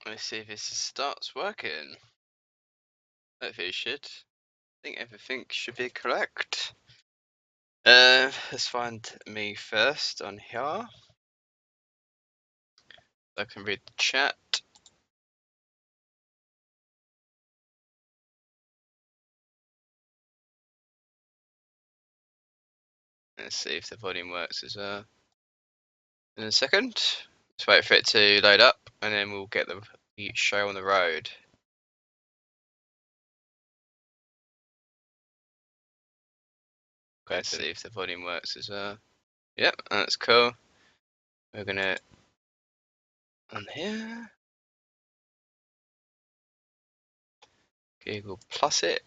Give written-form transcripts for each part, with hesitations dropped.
Let's see if this starts working. Hopefully it should. I think everything should be correct. Let's find me first on here. I can read the chat. Let's see if the volume works as well. In a second. Let's wait for it to load up and then we'll get the show on the road. Okay, let's see if the volume works as well. Yep, that's cool. We're gonna on here. Google Plus it.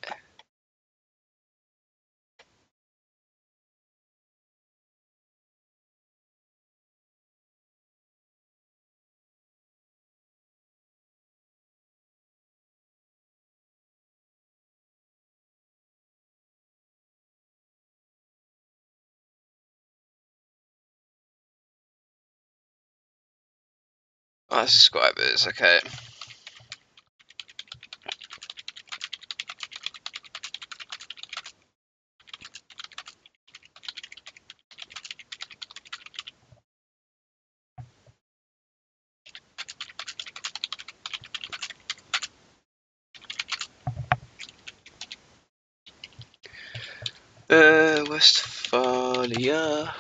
Oh, subscribers, okay. Westphalia.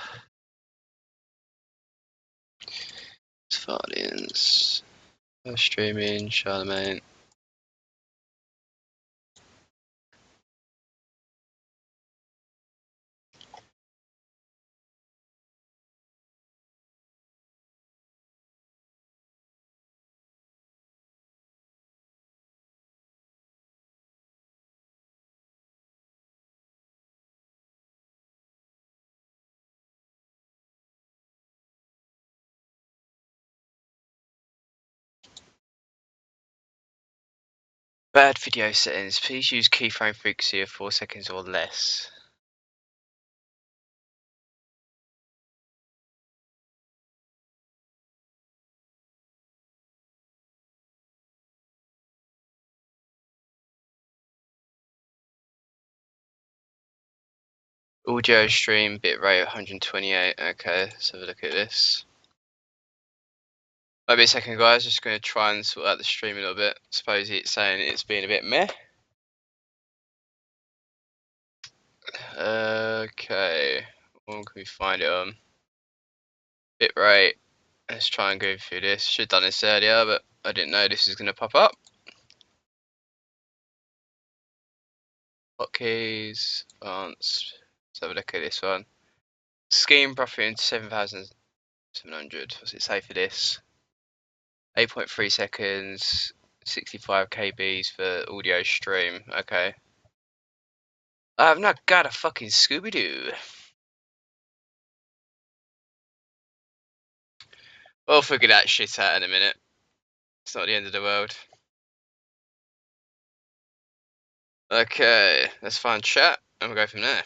Westphalians. Streaming, Charlemagne. Bad video settings. Please use keyframe frequency of 4 seconds or less. Audio stream bitrate 128. Okay, let's have a look at this. Might be a second, guys. Just going to try and sort out the stream a little bit. Suppose it's saying it's being a bit meh. Okay, what can we find it on? Bitrate. Let's try and go through this. Should have done this earlier, but I didn't know this was going to pop up. Hotkeys, advanced. Let's have a look at this one. Scheme buffering 7,700. What's it say for this? 8.3 seconds, 65 kbs for audio stream. Okay. I've not got a fucking Scooby-Doo. We'll figure that shit out in a minute. It's not the end of the world. Okay, let's find chat and we'll go from there.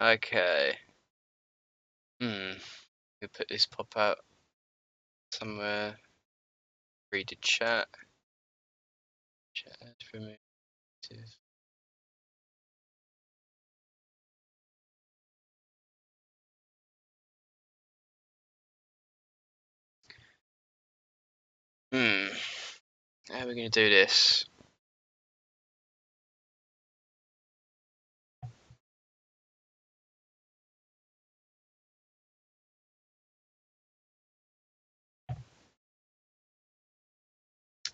Okay. We'll put this pop out somewhere. Read the chat. Chat primitive. How are we going to do this?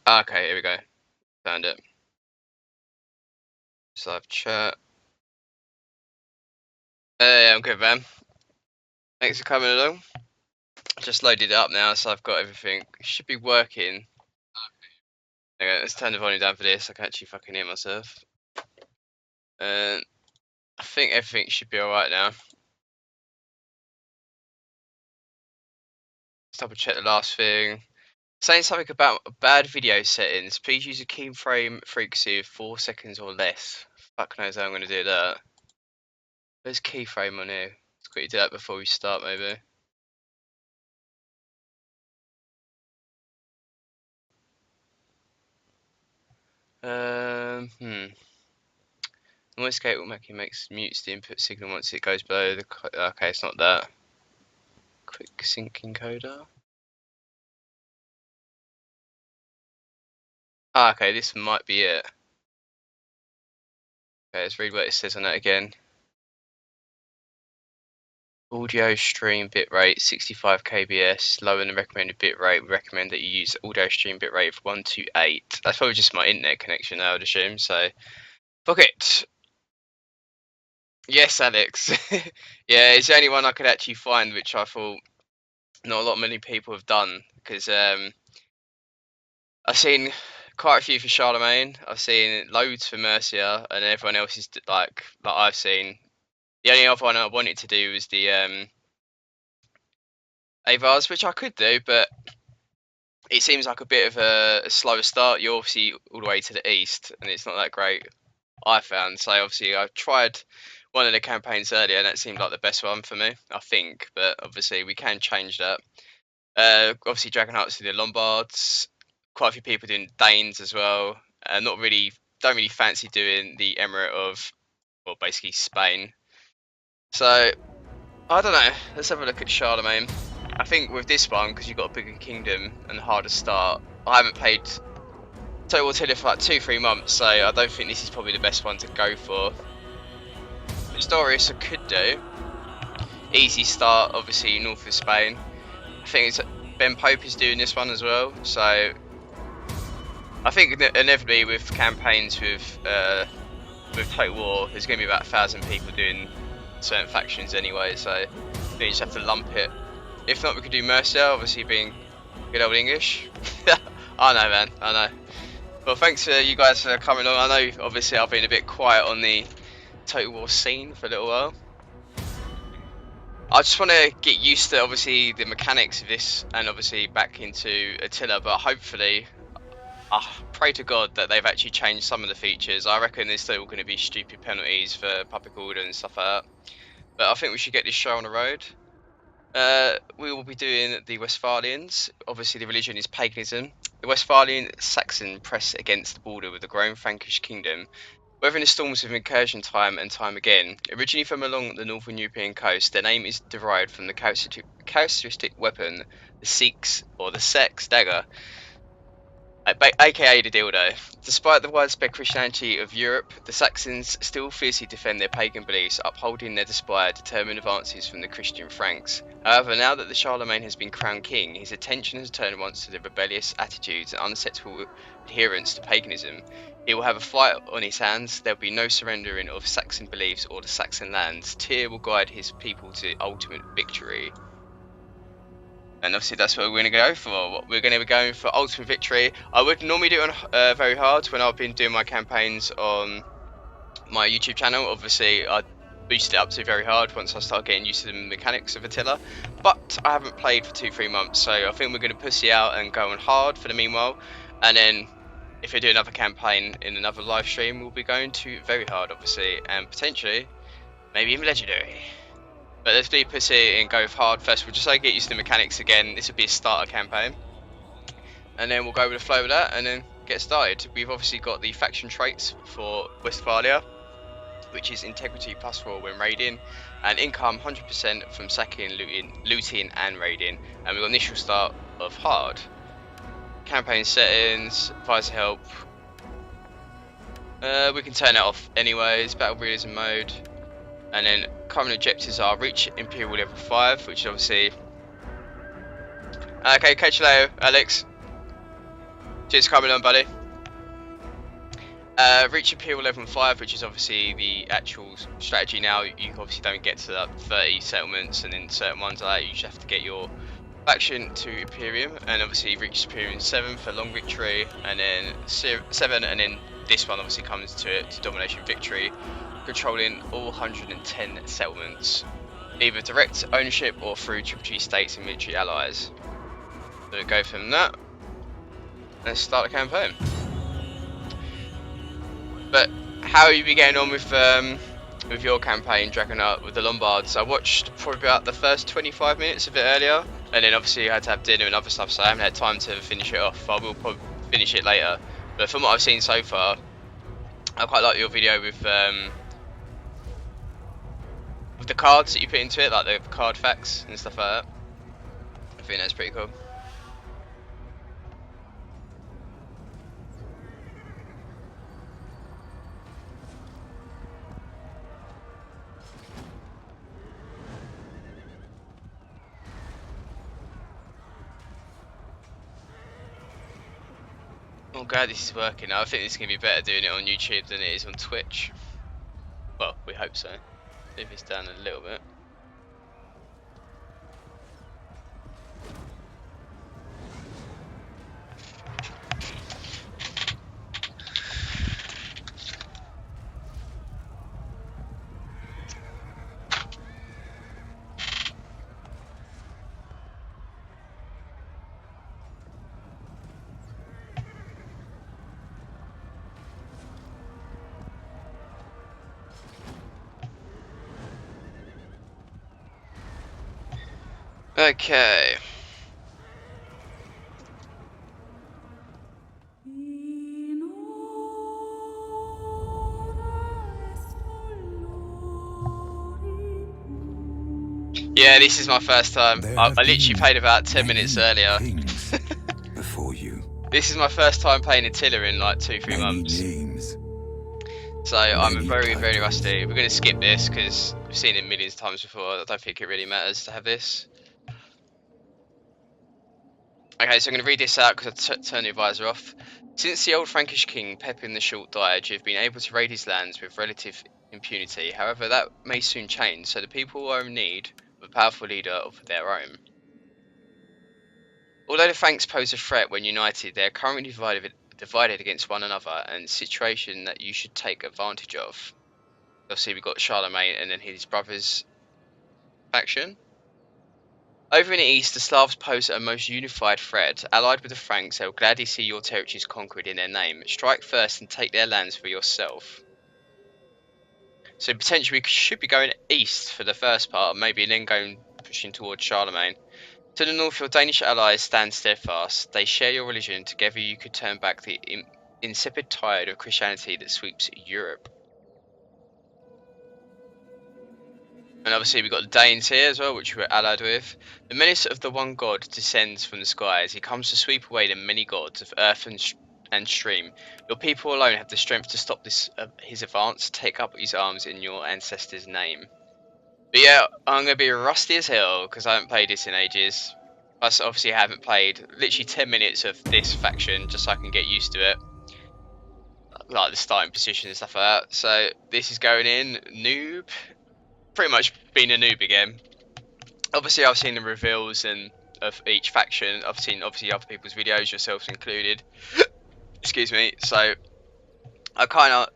Okay, here we go. Found it. Just live chat. Hey, I'm good, man. Thanks for coming along. Just loaded it up now, so I've got everything. It should be working. Okay, let's turn the volume down for this. I can actually fucking hear myself. I think everything should be alright now. Let's double check the last thing. Saying something about bad video settings. Please use a keyframe frequency of 4 seconds or less. Fuck knows how I'm going to do that. There's keyframe on here. Let's quickly do that before we start, maybe. Noise gate automatically mutes the input signal once it goes below the. Okay, it's not that. Quick sync encoder. Ah, okay, this might be it. Okay, let's read what it says on that again. Audio stream bitrate 65 kbs, lower than the recommended bitrate. We recommend that you use audio stream bitrate of 128. That's probably just my internet connection, I would assume. So, fuck it. Yes, Alex. Yeah, it's the only one I could actually find, which I thought not a lot many people have done, because I've seen quite a few for Charlemagne. I've seen loads for Mercia, and everyone else is like I've seen. The only other one I wanted to do was the Avars, which I could do, but it seems like a bit of a slower start. You're obviously all the way to the east, and it's not that great, I found. So obviously I tried one of the campaigns earlier, and that seemed like the best one for me, I think. But obviously we can change that. Obviously Dragonheart's in the Lombards. Quite a few people doing Danes as well. Not really, don't really fancy doing the Emirate of, well, basically Spain. So I don't know. Let's have a look at Charlemagne. I think with this one, because you've got a bigger kingdom and harder start, I haven't played Total Attila for like 2-3 months, so I don't think this is probably the best one to go for. Historius I could do. Easy start, obviously north of Spain. I think it's Ben Pope is doing this one as well, so I think inevitably with campaigns with Total War, there's going to be about 1,000 people doing certain factions anyway, so you just have to lump it. If not, we could do Mercia, obviously being good old English. I know, man, I know. Well, thanks for you guys for coming on. I know, obviously, I've been a bit quiet on the Total War scene for a little while. I just want to get used to, obviously, the mechanics of this and obviously back into Attila, but hopefully, I pray to God that they've actually changed some of the features. I reckon there's still going to be stupid penalties for public order and stuff like that. But I think we should get this show on the road. We will be doing the Westphalians. Obviously, the religion is paganism. The Westphalian Saxon press against the border with the growing Frankish kingdom, weathering the storms of incursion time and time again. Originally from along the northern European coast, their name is derived from the characteristic weapon, the Sex or the Sex dagger, aka the dildo. Despite the widespread Christianity of Europe, the Saxons still fiercely defend their pagan beliefs, upholding their despite determined advances from the Christian Franks. However, now that the Charlemagne has been crowned king, his attention has turned once to the rebellious attitudes and unacceptable adherence to paganism. He will have a fight on his hands. There will be no surrendering of Saxon beliefs or the Saxon lands. Tyr will guide his people to ultimate victory. And obviously that's what we're going to go for. We're going to be going for ultimate victory. I would normally do it on very hard when I've been doing my campaigns on my YouTube channel. Obviously I boost it up to very hard once I start getting used to the mechanics of Attila. But I haven't played for 2-3 months, so I think we're going to pussy out and go on hard for the meanwhile. And then if we do another campaign in another live stream, we'll be going to very hard, obviously, and potentially maybe even legendary. But let's do pussy and go hard first. We'll just so get used to the mechanics again. This will be a starter campaign. And then we'll go with the flow of that and then get started. We've obviously got the faction traits for Westphalia, which is integrity +4 when raiding, and income 100% from sacking, looting and raiding. And we've got initial start of hard. Campaign settings, advisor help. We can turn it off anyways. Battle realism mode. And then common objectives are reach Imperial level 5, which is obviously... Okay, catch you later, Alex. Cheers for coming on, buddy. Reach Imperial level 5, which is obviously the actual strategy now. You obviously don't get to that 30 settlements and then certain ones like that. You just have to get your faction to Imperium, and obviously reach Imperium 7 for long victory, and then 7, and then this one obviously comes to domination victory. controlling all 110 settlements, either direct ownership or through Triple G states and military allies. So we go from that. Let's start the campaign. But how you be getting on with your campaign, Dragonheart, with the Lombards? I watched probably about the first 25 minutes of it earlier, and then obviously I had to have dinner and other stuff, so I haven't had time to finish it off. I will probably finish it later. But from what I've seen so far, I quite like your video with the cards that you put into it, like the card facts and stuff like that. I think that's pretty cool. I'm glad this is working. I think this is going to be better doing it on YouTube than it is on Twitch. Well, we hope so. If it's down a little bit. Okay. Yeah, this is my first time. I literally played about 10 minutes earlier. Before you. This is my first time playing Attila in like 2-3 months. Names. So I'm very rusty. We're going to skip this because we've seen it millions of times before. I don't think it really matters to have this. Okay, so I'm going to read this out because I turned the advisor off. Since the old Frankish king Pepin the Short died, you've been able to raid his lands with relative impunity. However, that may soon change, so the people are in need of a powerful leader of their own. Although the Franks pose a threat when united, they are currently divided against one another, and a situation that you should take advantage of. Obviously, we've got Charlemagne and then his brother's faction. Over in the east, the Slavs pose a most unified threat. Allied with the Franks, they will gladly see your territories conquered in their name. Strike first and take their lands for yourself. So potentially we should be going east for the first part, maybe then pushing towards Charlemagne. To the north, your Danish allies stand steadfast. They share your religion. Together you could turn back the insipid tide of Christianity that sweeps Europe. And obviously we've got the Danes here as well, which we're allied with. The menace of the one god descends from the skies. He comes to sweep away the many gods of earth and stream. Your people alone have the strength to stop his advance. Take up his arms in your ancestors' name. But yeah, I'm going to be rusty as hell because I haven't played this in ages. Plus, obviously, I haven't played literally 10 minutes of this faction just so I can get used to it. Like the starting position and stuff like that. So this is going in, noob. Pretty much being a noob again. Obviously, I've seen the reveals of each faction. I've seen obviously other people's videos, yourselves included. Excuse me. So I kind of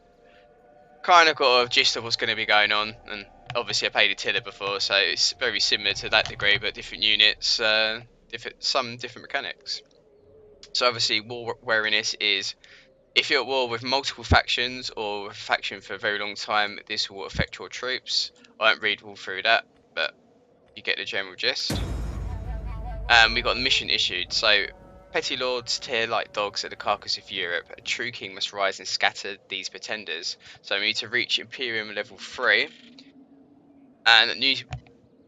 got a gist of what's going to be going on, and obviously I played Attila before, so it's very similar to that degree, but different units, some different mechanics. So obviously, war wariness is if you're at war with multiple factions or with a faction for a very long time, this will affect your troops. I won't read all through that, but you get the general gist. We got the mission issued. So petty lords tear like dogs at the carcass of Europe. A true king must rise and scatter these pretenders. So we need to reach Imperium level 3. And you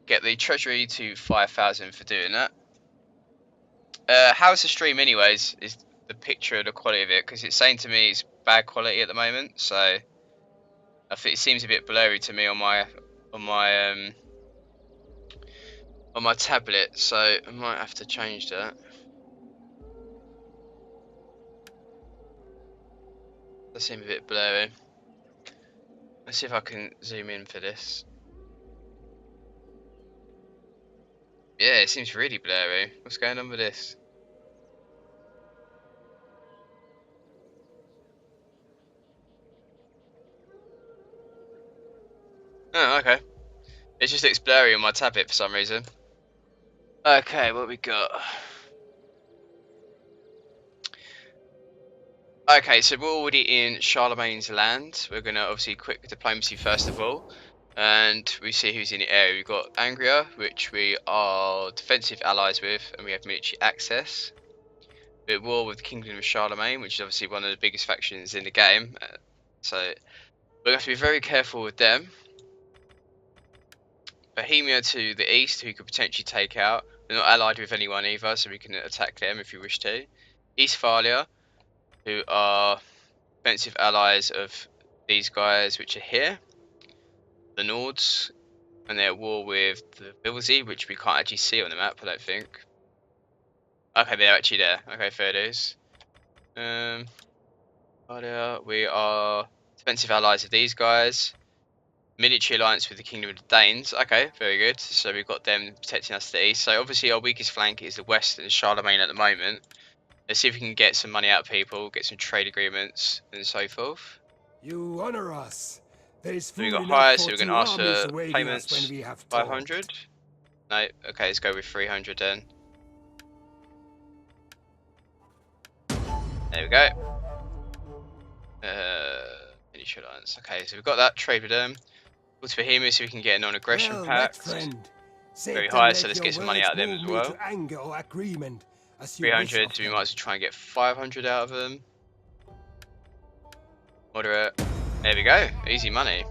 get the treasury to 5,000 for doing that. How's the stream anyways? Is the picture of the quality of it? Because it's saying to me it's bad quality at the moment. So I think it seems a bit blurry to me on my tablet. So I might have to change that. That seems a bit blurry. Let's see if I can zoom in for this. Yeah, it seems really blurry. What's going on with this? Oh, okay. It just looks blurry on my tablet for some reason. Okay, what we got? Okay, so we're already in Charlemagne's land. We're going to obviously quick diplomacy first of all. And we see who's in the area. We've got Angria, which we are defensive allies with, and we have military access. We're at war with the Kingdom of Charlemagne, which is obviously one of the biggest factions in the game. So we're going to have to be very careful with them. Bohemia to the east, who could potentially take out. We're not allied with anyone either, so we can attack them if we wish to. Eastphalia, who are defensive allies of these guys, which are here. The Nords, and they're at war with the Vilsey, which we can't actually see on the map, I don't think. Okay, they're actually there. Okay, fair dues. We are defensive allies of these guys. Military alliance with the Kingdom of the Danes. Okay, very good. So we've got them protecting us to the east. So obviously our weakest flank is the west and Charlemagne at the moment. Let's see if we can get some money out of people, get some trade agreements and so forth. You honor us. There is So we food got enough higher, for so we're going 2 to ask armies for awaiting us when payments. we have 500. talked. No, okay, let's go with 300 then. There we go. Military alliance. Okay, so we've got that. Trade with them. Go to Bohemia so we can get a non-aggression Well, pact. friend. Very Satan, high, so let let's your get some money words out of them move as me well. to anger or agreement, as you 300, wish so we of might as well try and get 500 out of them. Moderate. There we go. Easy money.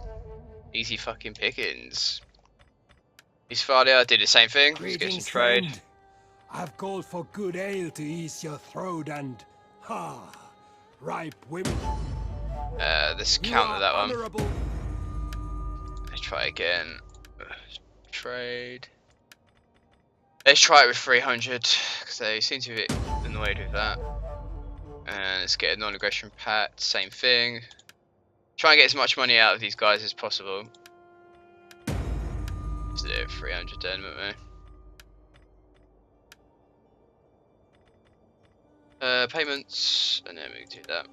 Easy fucking pickings. Eastphalia did the same thing. Let's get some Greetings, trade. friend. I've called for good ale to ease your throat and, ripe women. Let's You counter are that one. honorable. Let's try again. Trade. Let's try it with 300, because they seem to be a bit annoyed with that. And let's get a non-aggression pact, same thing. Try and get as much money out of these guys as possible. Let's do it 300 then, won't we? Payments, and then we can do that.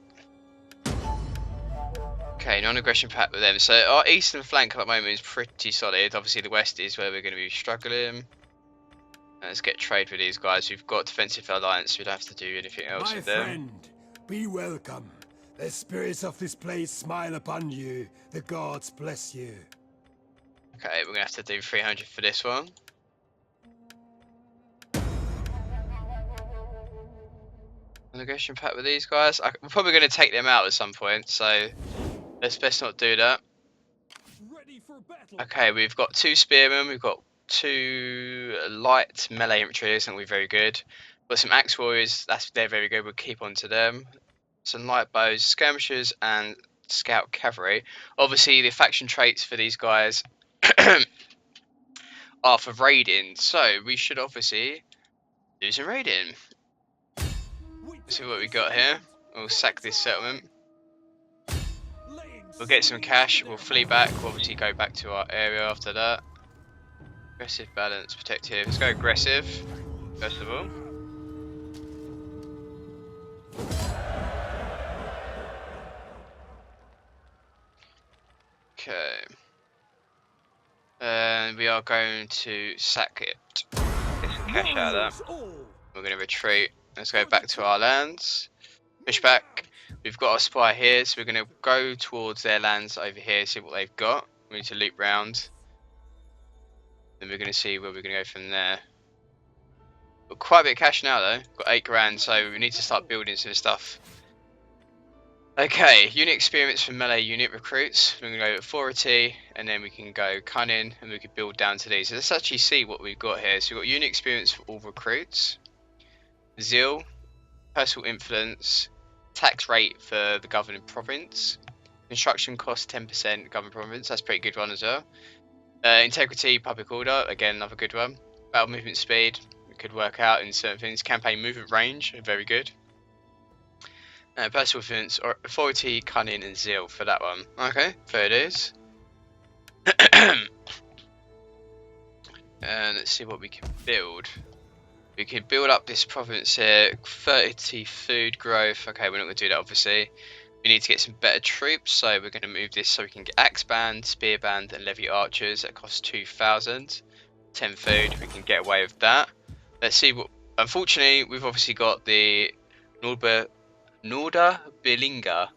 Okay, non-aggression pact with them. So our eastern flank at the moment is pretty solid. Obviously the west is where we're going to be struggling. Let's get trade with these guys. We've got defensive alliance, so we don't have to do anything else My with them. friend, be welcome. The spirits of this place smile upon you. The gods bless you. Okay, we're going to have to do 300 for this one. Non-aggression pact with these guys. We're probably going to take them out at some point, so let's best not do that. Ready for battle. Okay, we've got 2 spearmen, we've got 2 light melee infantry, isn't we? Very good. Got some axe warriors, they're very good, we'll keep on to them. Some light bows, skirmishers, and scout cavalry. Obviously, the faction traits for these guys are for raiding, so we should obviously do some raiding. Let's see what we got here. We'll sack this settlement. We'll get some cash, we'll flee back, we'll obviously go back to our area after that. Aggressive, balance, protective. Let's go aggressive, first of all. Okay. And we are going to sack it. Get some cash out of that. We're going to retreat. Let's go back to our lands. Push back. We've got our spy here, so we're going to go towards their lands over here, see what they've got. We need to loop round. Then we're going to see where we're going to go from there. Got quite a bit of cash now though. Got 8 grand, so we need to start building some stuff. Okay, unit experience for melee unit recruits. We're going to go authority, and then we can go cunning, and we can build down to these. So let's actually see what we've got here. So we've got unit experience for all recruits. Zeal, personal influence, tax rate for the governing province. Construction cost 10% governing province. That's a pretty good one as well. Integrity, public order. Again, another good one. Battle movement speed. We could work out in certain things. Campaign movement range. Very good. Personal influence, or authority, cunning, and zeal for that one. Okay, fair it is. And let's see what we can build. We can build up this province here. 30 food growth. Okay, we're not going to do that obviously. We need to get some better troops, so we're going to move this so we can get axe band, spear band, and levy archers. That costs 2,000. 10 food, we can get away with that. Let's see what. Unfortunately, we've obviously got the Norda Bilinga.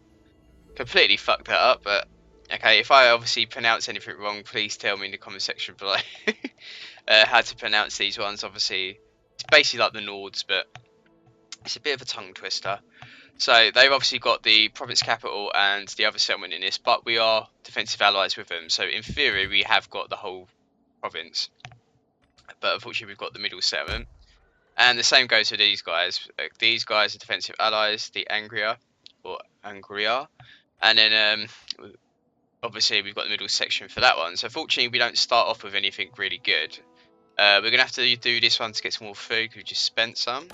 Completely fucked that up, but okay. If I obviously pronounce anything wrong, please tell me in the comment section below. How to pronounce these ones. Obviously, it's basically like the Nords, but it's a bit of a tongue twister. So they've obviously got the province capital and the other settlement in this, but we are defensive allies with them. So in theory, we have got the whole province, but unfortunately, we've got the middle settlement. And the same goes for these guys. These guys are defensive allies, the Angria or Angria, and then obviously we've got the middle section for that one. So fortunately, we don't start off with anything really good. We're gonna have to do this one to get some more food because we just spent some.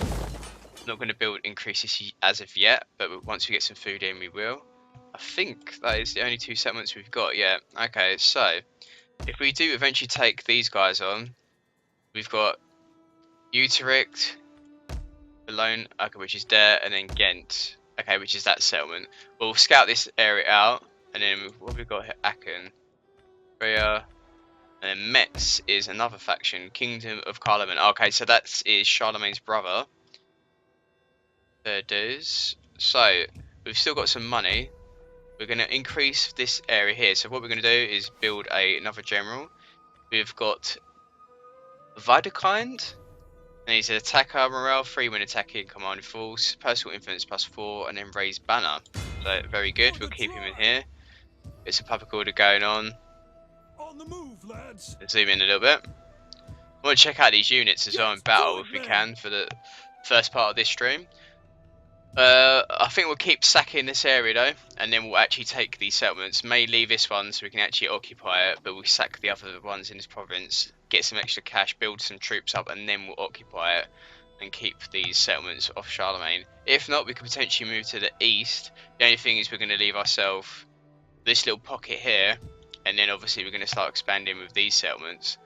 Not going to build increases as of yet, but once we get some food in, we will. I think that is the only two settlements we've got yet. Okay, so if we do eventually take these guys on, we've got Utrecht, Cologne, okay, which is there, and then Ghent, okay, which is that settlement. We'll scout this area out, and then what have we got here? Aachen, Freya, and then Metz is another faction, Kingdom of Charlemagne. Okay, so that is Charlemagne's brother. There it is. So we've still got some money. We're going to increase this area here. So what we're going to do is build another general. We've got Widekind. And he's an attacker, morale 3 when attacking, command force, personal influence +4, and then raise banner. So very good. We'll keep him in here. It's a public order going on. On the move, lads. Let's zoom in a little bit. I want to check out these units as well in battle if we can for the first part of this stream. I think we'll keep sacking this area though, and then we'll actually take these settlements. May leave this one so we can actually occupy it, but we'll sack the other ones in this province, get some extra cash, build some troops up, and then we'll occupy it and keep these settlements off Charlemagne. If not, we could potentially move to the east. The only thing is we're going to leave ourselves this little pocket here, and then obviously we're going to start expanding with these settlements,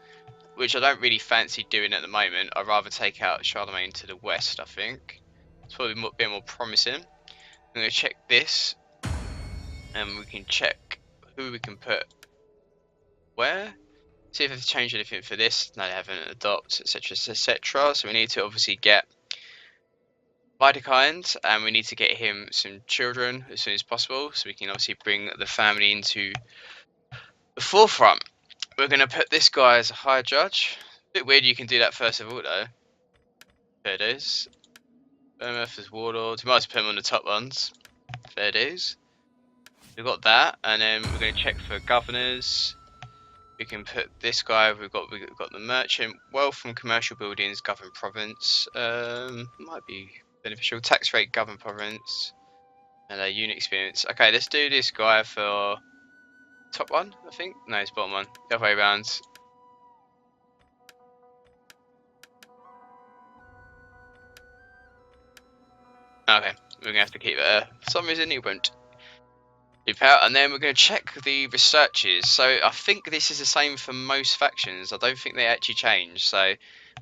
which I don't really fancy doing at the moment. I'd rather take out Charlemagne to the west, I think. It's probably a bit more promising. I'm going to check this, and we can check who we can put where. See if they've changed anything for this. No, they haven't. Adopt, etc, etc. So we need to obviously get Widekind, and we need to get him some children as soon as possible, so we can obviously bring the family into the forefront. We're going to put this guy as a high judge. A bit weird you can do that first of all though. There it is. Bournemouth as warlord. We might as well put him on the top ones. There it is. We've got that, and then we're going to check for governors. We can put this guy. We've got the merchant, wealth from commercial buildings, govern province. Might be beneficial. Tax rate, govern province, and a unit experience. Okay, let's do this guy for top one. I think no, it's bottom one. The other way around. Okay, we're gonna have to keep it there. For some reason it won't. And then we're going to check the researches. So I think this is the same for most factions. I don't think they actually change. So,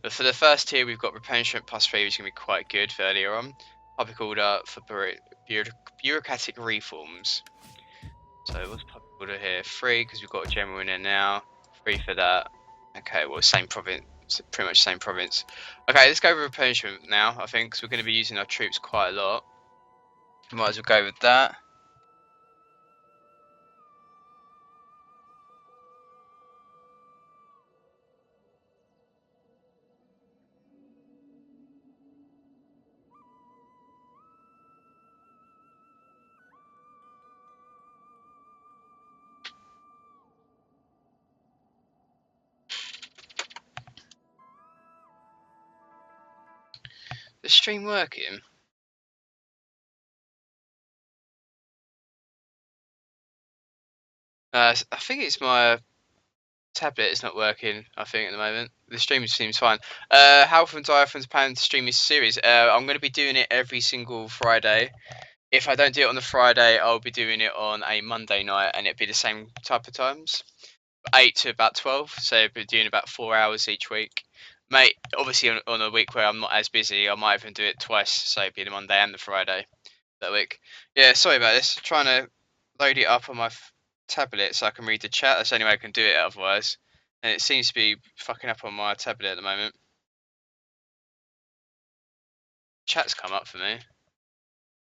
but for the first tier, we've got replenishment +3, which is going to be quite good for earlier on. Public order for bureaucratic reforms. So what's public order here? 3 because we've got a general in there now. 3 for that. Okay, well same province, pretty much same province. Okay, let's go with replenishment now. I think because we're going to be using our troops quite a lot. Might as well go with that. The stream working? I think it's my tablet is not working, I think, at the moment. The stream seems fine. How often do I plan to stream this series? I'm going to be doing it every single Friday. If I don't do it on the Friday, I'll be doing it on a Monday night, and it'll be the same type of times. 8 to about 12, so I'll be doing about 4 hours each week. Mate, obviously on a week where I'm not as busy, I might even do it twice, so it'll be the Monday and the Friday. that week. Yeah, sorry about this. Trying to load it up on my tablet so I can read the chat. That's the only way I can do it otherwise. And it seems to be fucking up on my tablet at the moment. Chat's come up for me.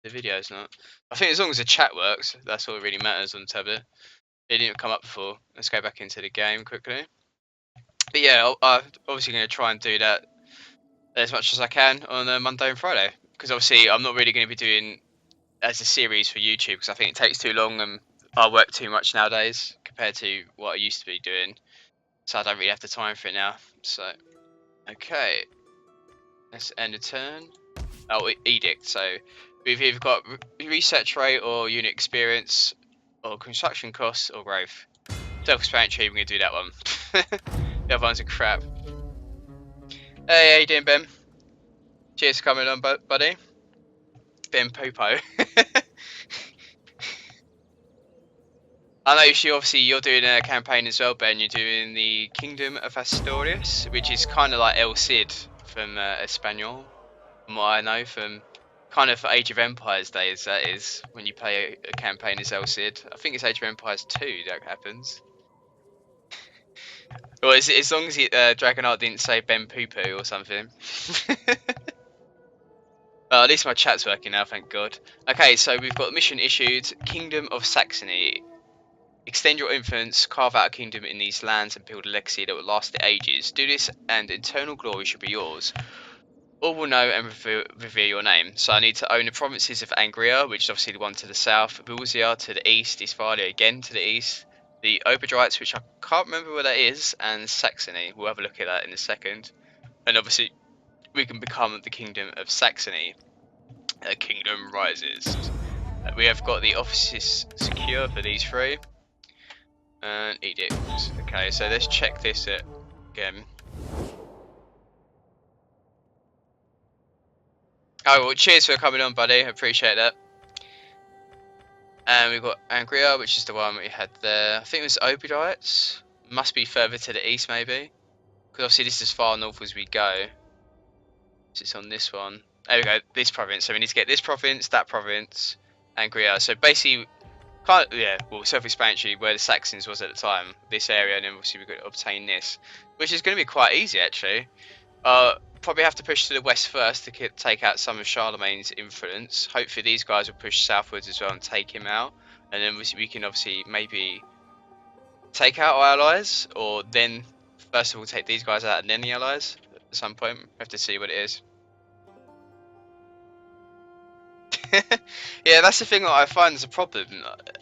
The video's not. I think as long as the chat works, that's all that really matters on the tablet. It didn't come up before. Let's go back into the game quickly. But yeah, I'm obviously going to try and do that as much as I can on Monday and Friday. Because obviously I'm not really going to be doing as a series for YouTube because I think it takes too long and I work too much nowadays compared to what I used to be doing. So I don't really have the time for it now. So, okay. Let's end a turn. Oh, edict. So we've either got research rate or unit experience or construction costs or growth. Self-explanatory, we're going to do that one. The other ones are crap. Hey, how you doing, Ben? Cheers for coming on, buddy. Ben Popo. I know you're doing a campaign as well, Ben. You're doing the Kingdom of Asturias, which is kind of like El Cid from Espanol, from what I know from kind of Age of Empires days. That is when you play a campaign as El Cid. I think it's Age of Empires 2 that happens. Well, as long as Dragonheart didn't say Ben Poo Poo or something. Well, at least my chat's working now, thank God. Okay, so we've got mission issued, Kingdom of Saxony. Extend your influence, carve out a kingdom in these lands and build a legacy that will last the ages. Do this and eternal glory should be yours. All will know and revere your name. So I need to own the provinces of Angria, which is obviously the one to the south, Bulzia to the east, Isfalia again to the east, the Oberdrites, which I can't remember where that is, and Saxony. We'll have a look at that in a second. And obviously we can become the Kingdom of Saxony. A kingdom rises. We have got the offices secure for these three. And edict. Okay, so let's check this again. Oh, well, cheers for coming on, buddy. I appreciate that. And we've got Angria, which is the one we had there. I think it was Obedites. Must be further to the east, maybe. Because obviously this is as far north as we go. So it's on this one. There we go, this province. So we need to get this province, that province, Angria. So basically, well, self-explanatory where the Saxons was at the time, this area, and then obviously we could obtain this, which is going to be quite easy actually. Probably have to push to the west first to take out some of Charlemagne's influence. Hopefully these guys will push southwards as well and take him out, and then we can obviously maybe take out our allies, or then first of all take these guys out and then the allies at some point. We have to see what it is. Yeah, that's the thing that I find is a problem.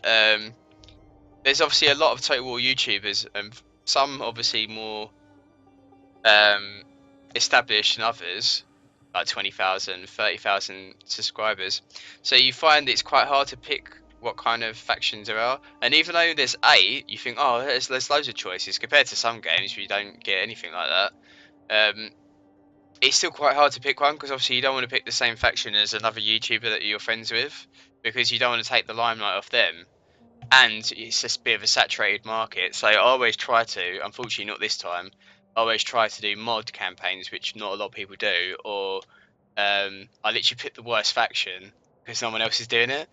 There's obviously a lot of Total War YouTubers, and some obviously more established than others, like 20,000, 30,000 subscribers. So you find it's quite hard to pick what kind of factions there are. And even though there's 8, you think, oh, there's loads of choices compared to some games where you don't get anything like that. It's still quite hard to pick one because obviously you don't want to pick the same faction as another YouTuber that you're friends with because you don't want to take the limelight off them. And it's just a bit of a saturated market, so I always try to, unfortunately not this time, I always try to do mod campaigns, which not a lot of people do, or I literally pick the worst faction because no one else is doing it.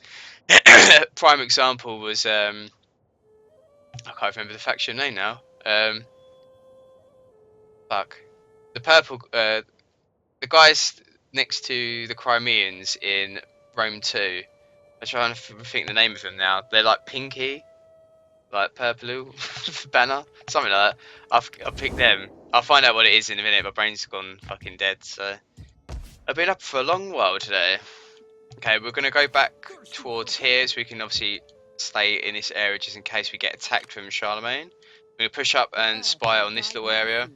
Prime example was, I can't remember the faction name now, fuck, the purple, the guys next to the Crimeans in Rome 2, I'm trying to think the name of them now, they're like pinky, like purple banner, something like that. I'll pick them. I'll find out what it is in a minute. My brain's gone fucking dead. So I've been up for a long while today. Okay, we're gonna go back towards here, so we can obviously stay in this area just in case we get attacked from Charlemagne. We're gonna push up and spy on this little area.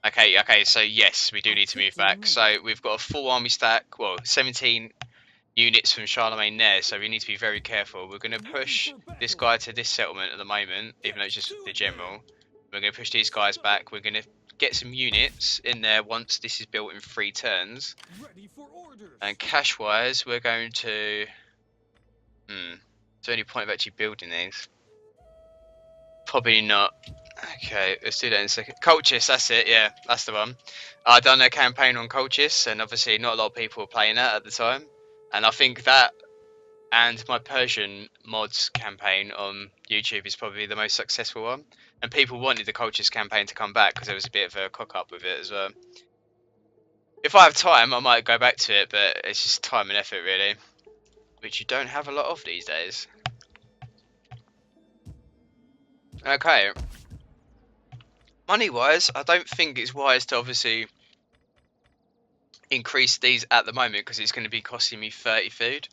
Okay, so yes, we do need to move back. So we've got a full army stack. Well, 17 units from Charlemagne there, so we need to be very careful. We're going to push this guy to this settlement at the moment, even though it's just the general. We're going to push these guys back. We're going to get some units in there once this is built in 3 turns. And cash-wise, we're going to... is there any point of actually building these? Probably not. Okay, let's do that in a second. Colchis, that's it, yeah, that's the one. I done a campaign on Colchis, and obviously not a lot of people were playing that at the time. And I think that and my Persian mods campaign on YouTube is probably the most successful one. And people wanted the cultures campaign to come back because there was a bit of a cock up with it as well. If I have time, I might go back to it, but it's just time and effort really, which you don't have a lot of these days. Okay. Money wise, I don't think it's wise to obviously increase these at the moment because it's going to be costing me 30 food.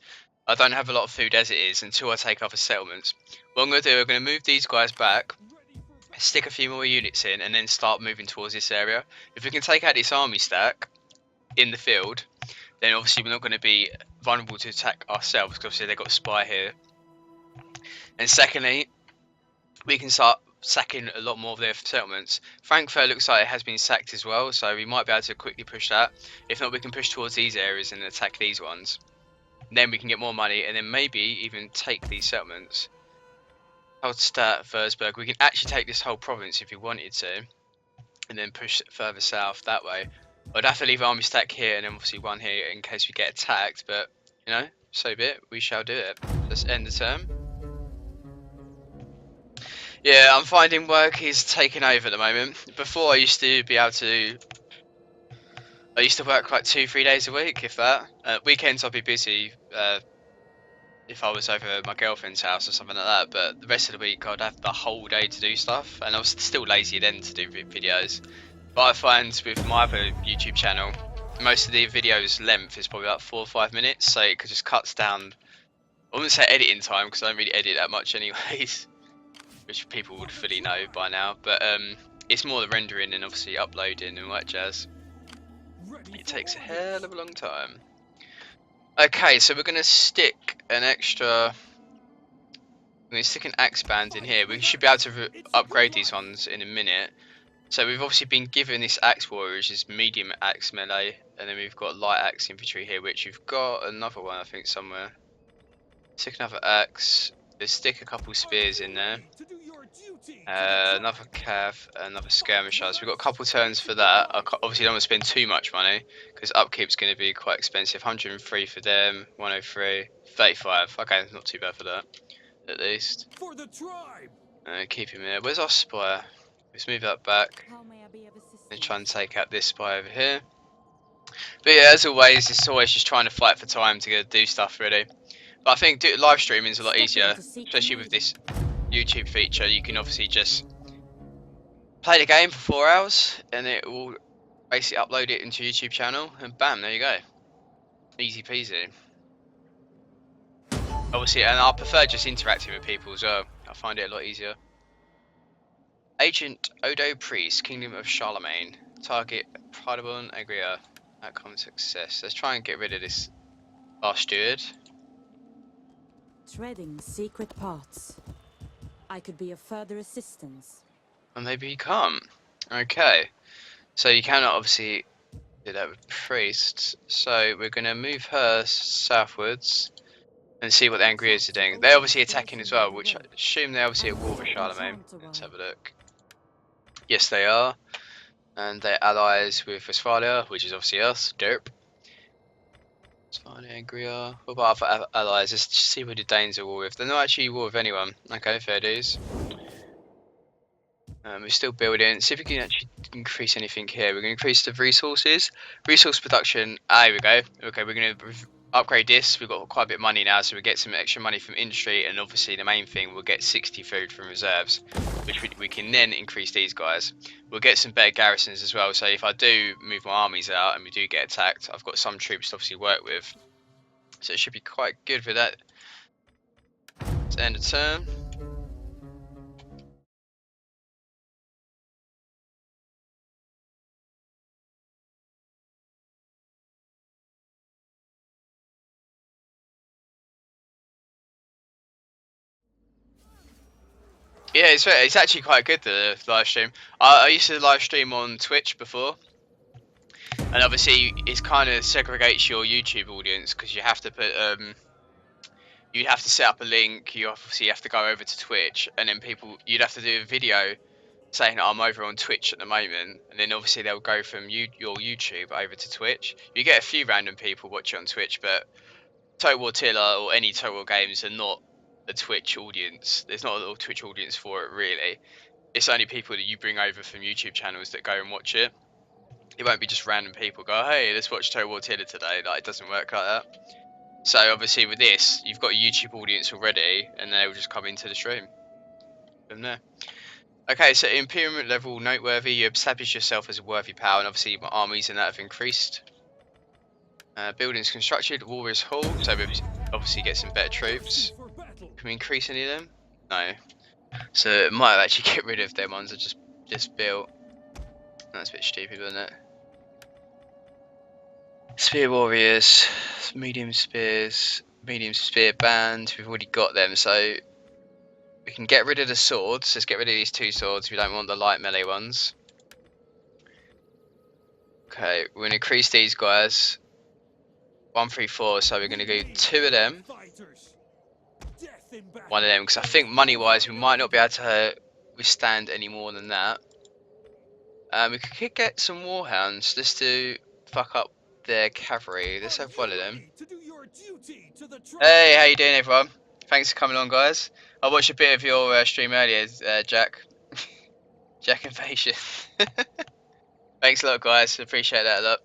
I don't have a lot of food as it is until I take other settlements. What I'm going to do, I'm going to move these guys back, stick a few more units in, and then start moving towards this area. If we can take out this army stack in the field, then obviously we're not going to be vulnerable to attack ourselves because obviously they've got a spy here. And secondly, we can start sacking a lot more of their settlements. Frankfurt looks like it has been sacked as well, so we might be able to quickly push that. If not, we can push towards these areas and attack these ones. Then we can get more money and then maybe even take these settlements. Haldstadt, Würzburg, we can actually take this whole province if we wanted to, and then push it further south that way. I'd have to leave army stack here and then obviously one here in case we get attacked, but you know, so be it, we shall do it. Let's end the term. Yeah, I'm finding work is taking over at the moment. Before I used to be able to work like 2-3 days a week, if that. Weekends I'd be busy if I was over at my girlfriend's house or something like that, but the rest of the week I'd have the whole day to do stuff, and I was still lazy then to do videos. But I find with my other YouTube channel, most of the videos length is probably about 4 or 5 minutes, so it just cuts down, I wouldn't say editing time because I don't really edit that much anyways, which people would fully know by now, but it's more the rendering and obviously uploading and all that jazz. It takes a hell of a long time. Okay, so we're going to stick an extra, I'm going to stick an axe band in here. We should be able to upgrade these ones in a minute. So we've obviously been given this axe warrior, which is medium axe melee, and then we've got light axe infantry here, which you've got another one I think somewhere. Stick another axe. Let's stick a couple spears in there. Another cav, another skirmisher. So we've got a couple turns for that. I obviously don't want to spend too much money because upkeep's going to be quite expensive. 103 for them, 103, 35. Okay, not too bad for that, at least. For the tribe. Keep him here. Where's our spire? Let's move that back and try and take out this spy over here. But yeah, as always, it's always just trying to fight for time to do stuff really. But I think live streaming is a lot easier, especially with this YouTube feature. You can obviously just play the game for 4 hours and it will basically upload it into your YouTube channel and bam, there you go. Easy peasy. Obviously, and I prefer just interacting with people as well. I find it a lot easier. Agent Odo Priest, Kingdom of Charlemagne. Target Paderborn, Agria. Outcome success. Let's try and get rid of this steward. Treading secret paths. I could be of further assistance. And maybe you can't. Okay. So you cannot obviously do that with priests. So we're going to move her southwards and see what the Angrias are doing. They're obviously attacking as well, which I assume they're obviously at war with Charlemagne. Let's have a look. Yes, they are. And they're allies with Westphalia, which is obviously us. Derp. Westphalia, Angria. What about other allies? Let's see who the Danes are at war with. They're not actually at war with anyone. Okay, fair dues. We're still building. See if we can actually increase anything here. We're going to increase the resources. Resource production. Ah, here we go. Okay, we're going to upgrade this. We've got quite a bit of money now, so we get some extra money from industry, and obviously the main thing, we'll get 60 food from reserves, which we can then increase these guys. We'll get some better garrisons as well, so if I do move my armies out and we do get attacked, I've got some troops to obviously work with. So it should be quite good for that. Let's end the turn. Yeah, it's actually quite good, the live stream. I used to live stream on Twitch before, and obviously it kind of segregates your YouTube audience because you have to put you'd have to set up a link. You obviously have to go over to Twitch, and then you'd have to do a video saying that I'm over on Twitch at the moment, and then obviously they'll go from your YouTube over to Twitch. You get a few random people watching on Twitch, but Total War Attila or any Total War games are not a Twitch audience. There's not a little Twitch audience for it, really. It's only people that you bring over from YouTube channels that go and watch it. It won't be just random people go, hey, let's watch Total War Attila today. Like, it doesn't work like that. So obviously with this, you've got a YouTube audience already, and they will just come into the stream from there. Okay, so Imperial level noteworthy, you establish yourself as a worthy power, and obviously my armies and that have increased. Buildings constructed, Warriors Hall, so we obviously get some better troops. Can we increase any of them? No. So it might actually get rid of them ones I just built. That's a bit stupid, isn't it? Spear Warriors, medium spears, medium spear band, we've already got them, so we can get rid of the swords. Let's get rid of these 2 swords, we don't want the light melee ones. Okay, we're going to increase these guys. 1, 3, 4, so we're going to go 2 of them. 1 of them, because I think money wise we might not be able to withstand any more than that. We could get some warhounds just to fuck up their cavalry. Let's have 1 of them. Hey, how you doing everyone? Thanks for coming on, guys. I watched a bit of your stream earlier, Jack. Jack Invasion. Thanks a lot, guys. Appreciate that a lot.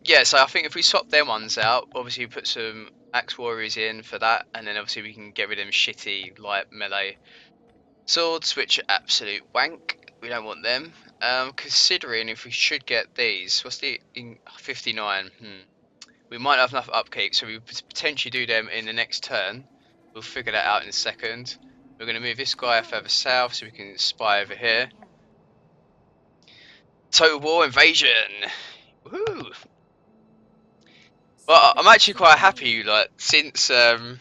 Yeah, so I think if we swap them ones out, obviously we put some axe warriors in for that, and then obviously we can get rid of them shitty light melee swords, which are absolute wank. We don't want them. Considering if we should get these, what's the 59? We might have enough upkeep, so we potentially do them in the next turn. We'll figure that out in a second. We're going to move this guy further south so we can spy over here. Total War Invasion! Woohoo! Well, I'm actually quite happy, like, since the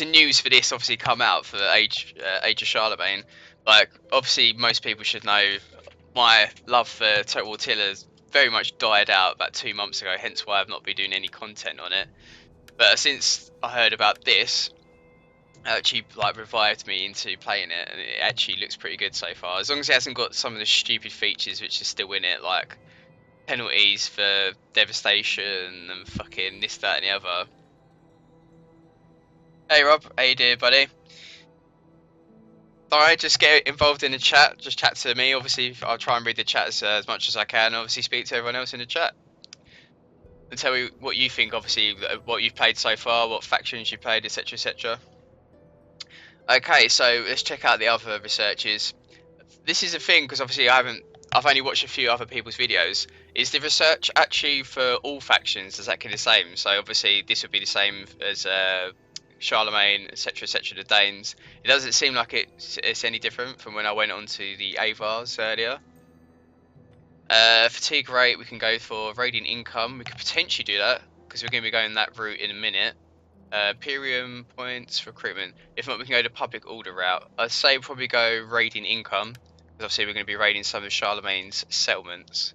news for this obviously come out for Age of Charlemagne, like, obviously most people should know my love for Total War Attila very much died out about 2 months ago, hence why I've not been doing any content on it. But since I heard about this, it actually like revived me into playing it, and it actually looks pretty good so far. As long as it hasn't got some of the stupid features which are still in it, like penalties for devastation and fucking this, that, and the other. Hey Rob, how you doing, buddy? Alright, just get involved in the chat. Just chat to me. Obviously, I'll try and read the chat as much as I can. Obviously, speak to everyone else in the chat. And tell me what you think, obviously, what you've played so far, what factions you played, etc, etc. Okay, so let's check out the other researches. This is a thing, because obviously I've only watched a few other people's videos. Is the research actually for all factions exactly the same? So obviously this would be the same as Charlemagne, etc, etc, the Danes. It doesn't seem like it's any different from when I went on to the Avars earlier. Fatigue rate we can go for. Radiant income, we could potentially do that, because we're going to be going that route in a minute. Imperium points, recruitment. If not, we can go the public order route. I'd say probably go raiding income, because obviously we're going to be raiding some of Charlemagne's settlements.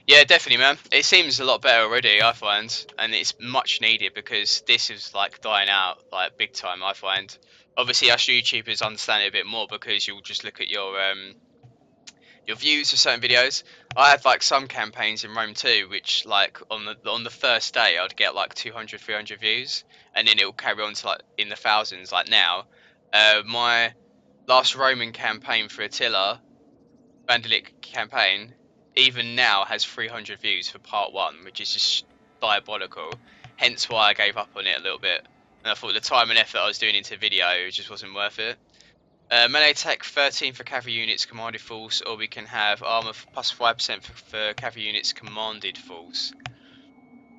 Yeah, definitely, man. It seems a lot better already, I find, and it's much needed because this is like dying out like big time, I find. Obviously, us YouTubers understand it a bit more because you'll just look at your views for certain videos. I had like some campaigns in Rome 2 which like on the first day I'd get like 200 300 views, and then it will carry on to like in the thousands. Like now my last Roman campaign for Attila, Vandalic campaign, even now has 300 views for part 1, which is just diabolical, hence why I gave up on it a little bit, and I thought the time and effort I was doing into video just wasn't worth it. Melee attack 13 for cavalry units commanded force, or we can have armor plus 5% for cavalry units commanded force.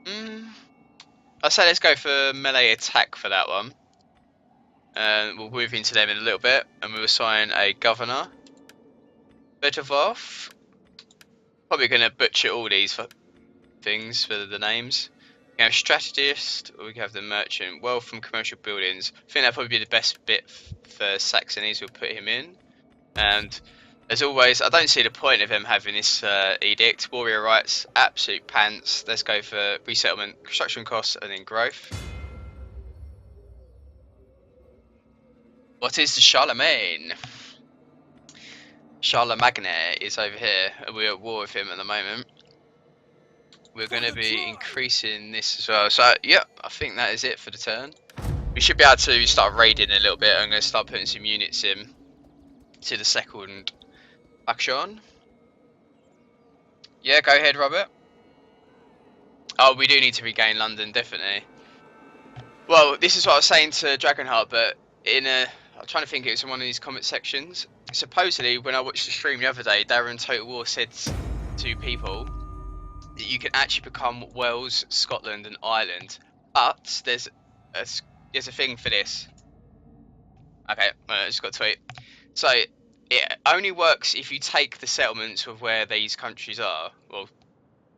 I'd say let's go for melee attack for that one. We'll move into them in a little bit, and we'll assign a governor. Betovov. Probably going to butcher all these things for the names. We can have strategist, or we can have the merchant. Wealth from commercial buildings. I think that'll probably be the best bit for Saxonies. We'll put him in. And as always, I don't see the point of him having this edict. Warrior rights, absolute pants. Let's go for resettlement, construction costs, and then growth. What is the Charlemagne? Charlemagne is over here, and we're at war with him at the moment. We're going to be increasing this as well. So, yeah, I think that is it for the turn. We should be able to start raiding a little bit. I'm going to start putting some units in to the second action. Yeah, go ahead, Robert. Oh, we do need to regain London, definitely. Well, this is what I was saying to Dragonheart, but I'm trying to think, it was in one of these comment sections. Supposedly, when I watched the stream the other day, Darren Total War said to people that you can actually become Wales, Scotland, and Ireland, but there's a thing for this. Okay, I just got a tweet. So it only works if you take the settlements of where these countries are. Well,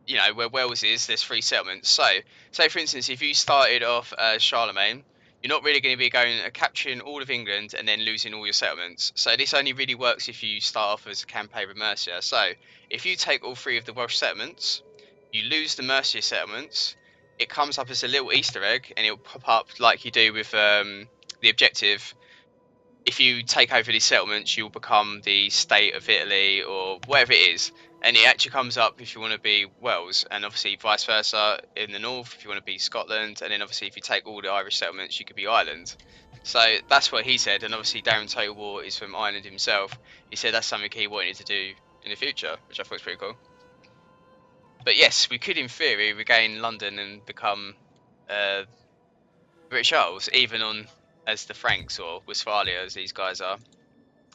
you know, where Wales is, there's 3 settlements. So, say for instance, if you started off as Charlemagne, you're not really going to be going capturing all of England and then losing all your settlements. So this only really works if you start off as a campaign with Mercia. So if you take all 3 of the Welsh settlements, you lose the Mercia settlements, it comes up as a little Easter egg, and it'll pop up like you do with the objective. If you take over these settlements, you'll become the state of Italy or whatever it is. And it actually comes up if you want to be Wales, and obviously vice versa in the north if you want to be Scotland, and then obviously if you take all the Irish settlements, you could be Ireland. So that's what he said, and obviously Darren Total War is from Ireland himself. He said that's something he wanted to do in the future, which I thought was pretty cool. But yes, we could in theory regain London and become British Isles, even on as the Franks or Westphalia as these guys are.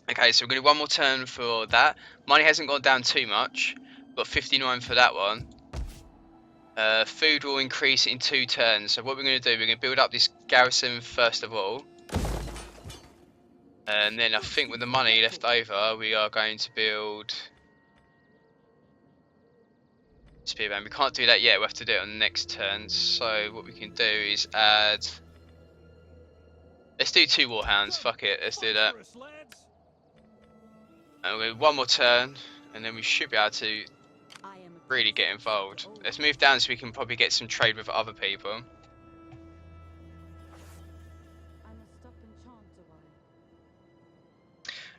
Okay, so we're going to do one more turn for that. Money hasn't gone down too much. Got 59 for that one. Food will increase in 2 turns. So what we're going to do, we're going to build up this garrison first of all. And then I think with the money left over, we are going to build Spearman. We can't do that yet, we'll have to do it on the next turn. So what we can do is add... Let's do 2 Warhounds, fuck it, let's do that. And we'll do one more turn, and then we should be able to really get involved. Let's move down so we can probably get some trade with other people.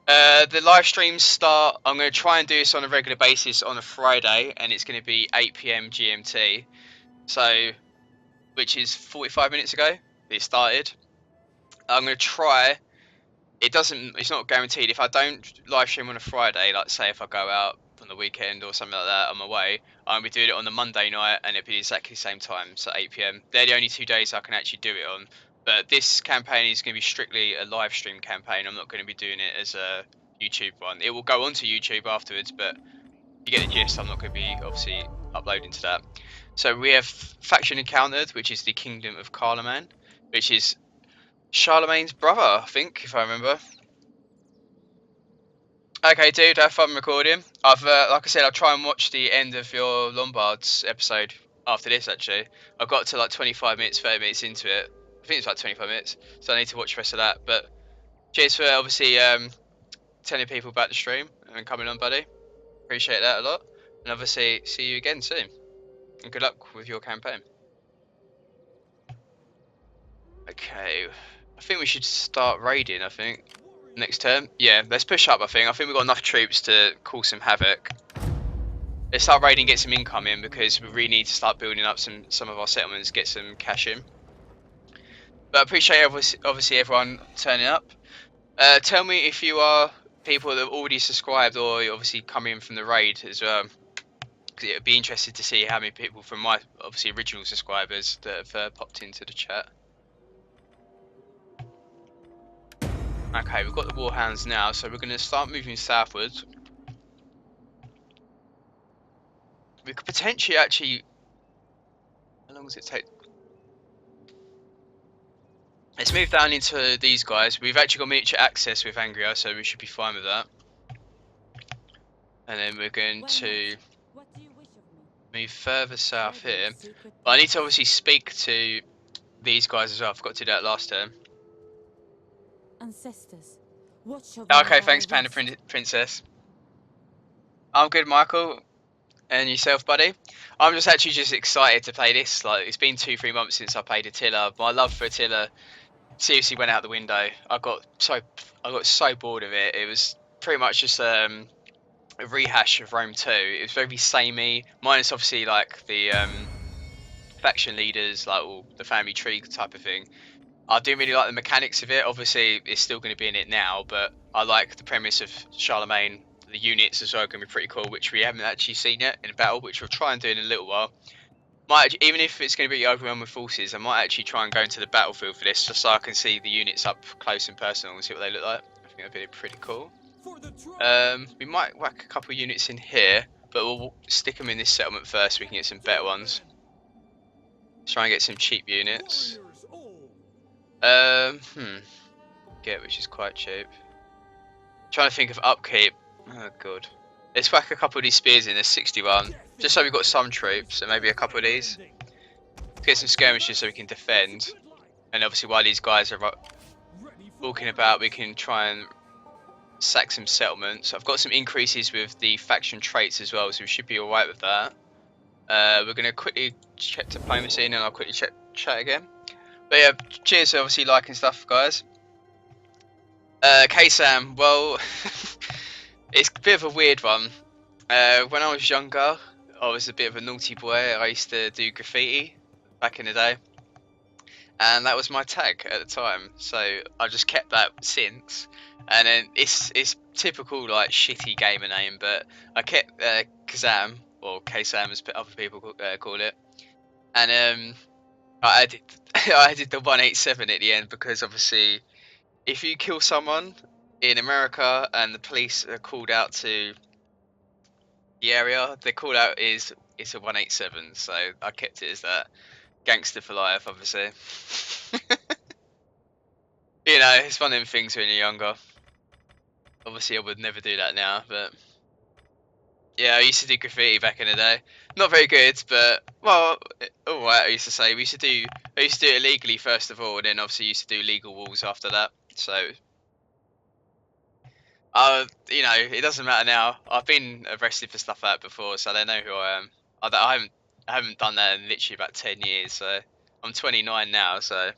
The live streams start, I'm going to try and do this on a regular basis on a Friday, and it's going to be 8 PM GMT. So, which is 45 minutes ago it started. I'm going to try. It's not guaranteed. If I don't live stream on a Friday, like say if I go out on the weekend or something like that, I'm away, I'll be doing it on the Monday night, and it'll be exactly the same time, so 8 PM. They're the only 2 days I can actually do it on. But this campaign is going to be strictly a live stream campaign. I'm not going to be doing it as a YouTube one. It will go onto YouTube afterwards, but you get the gist. I'm not going to be obviously uploading to that. So we have faction encountered, which is the Kingdom of Charlemagne, which is Charlemagne's brother, I think, if I remember. Okay, dude, have fun recording. Like I said, I'll try and watch the end of your Lombards episode after this. Actually, I've got to like 25 minutes, 30 minutes into it. I think it's like 25 minutes, so I need to watch the rest of that. But cheers for obviously telling people about the stream and coming on, buddy. Appreciate that a lot. And obviously, see you again soon. And good luck with your campaign. Okay, I think we should start raiding. I think next turn. Yeah, let's push up. I think we've got enough troops to cause some havoc. Let's start raiding, get some income in, because we really need to start building up some of our settlements, get some cash in. But I appreciate obviously everyone turning up. Tell me if you are people that have already subscribed or obviously coming in from the raid as well. Because it would be interesting to see how many people from my obviously original subscribers that have popped into the chat. Okay, we've got the Warhounds now, so we're going to start moving southwards. We could potentially actually... How long does it take? Let's move down into these guys. We've actually got mutual access with Angria, so we should be fine with that. And then we're going to move further south here. But I need to obviously speak to these guys as well. I forgot to do that last turn. Ancestors, Okay, thanks, Panda Princess. I'm good, Michael. And yourself, buddy? I'm just excited to play this. Like, it's been 2-3 months since I played Attila. My love for Attila seriously went out the window. I got so bored of it. It was pretty much just a rehash of Rome 2. It was very samey, minus obviously like the faction leaders, like all the family tree type of thing. I do really like the mechanics of it. Obviously, it's still going to be in it now, but I like the premise of Charlemagne. The units as well are going to be pretty cool, which we haven't actually seen yet in a battle, which we'll try and do in a little while. Even if it's going to be overwhelmed with forces, I might actually try and go into the battlefield for this, just so I can see the units up close and personal and see what they look like. I think that'd be pretty cool. We might whack a couple of units in here, but we'll stick them in this settlement first so we can get some better ones. Try and get some cheap units. Get which is quite cheap. Trying to think of upkeep. Oh god. Let's whack a couple of these spears in. There's 61. Just so we've got some troops, and maybe a couple of these. Let's get some skirmishes so we can defend. And obviously while these guys are walking about, we can try and sack some settlements. I've got some increases with the faction traits as well, so we should be alright with that. We're going to quickly check diplomacy and then I'll quickly check chat again. But yeah, cheers for obviously liking stuff, guys. K-Sam, well, it's a bit of a weird one. When I was younger, I was a bit of a naughty boy. I used to do graffiti back in the day. And that was my tag at the time. So I just kept that since. And then it's typical like shitty gamer name, but I kept Kazam, or K-Sam as other people call it. And I added, I added the 187 at the end because obviously if you kill someone in America and the police are called out to the area, the call out is it's a 187, so I kept it as that. Gangster for life, obviously. You know, it's one of them things when you're younger. Obviously I would never do that now, but yeah, I used to do graffiti back in the day. Not very good, but well, alright. I used to say I used to do it illegally first of all, and then obviously used to do legal walls after that. So, you know, it doesn't matter now. I've been arrested for stuff like that before, so they know who I am. I haven't done that in literally about 10 years. So I'm 29 now. So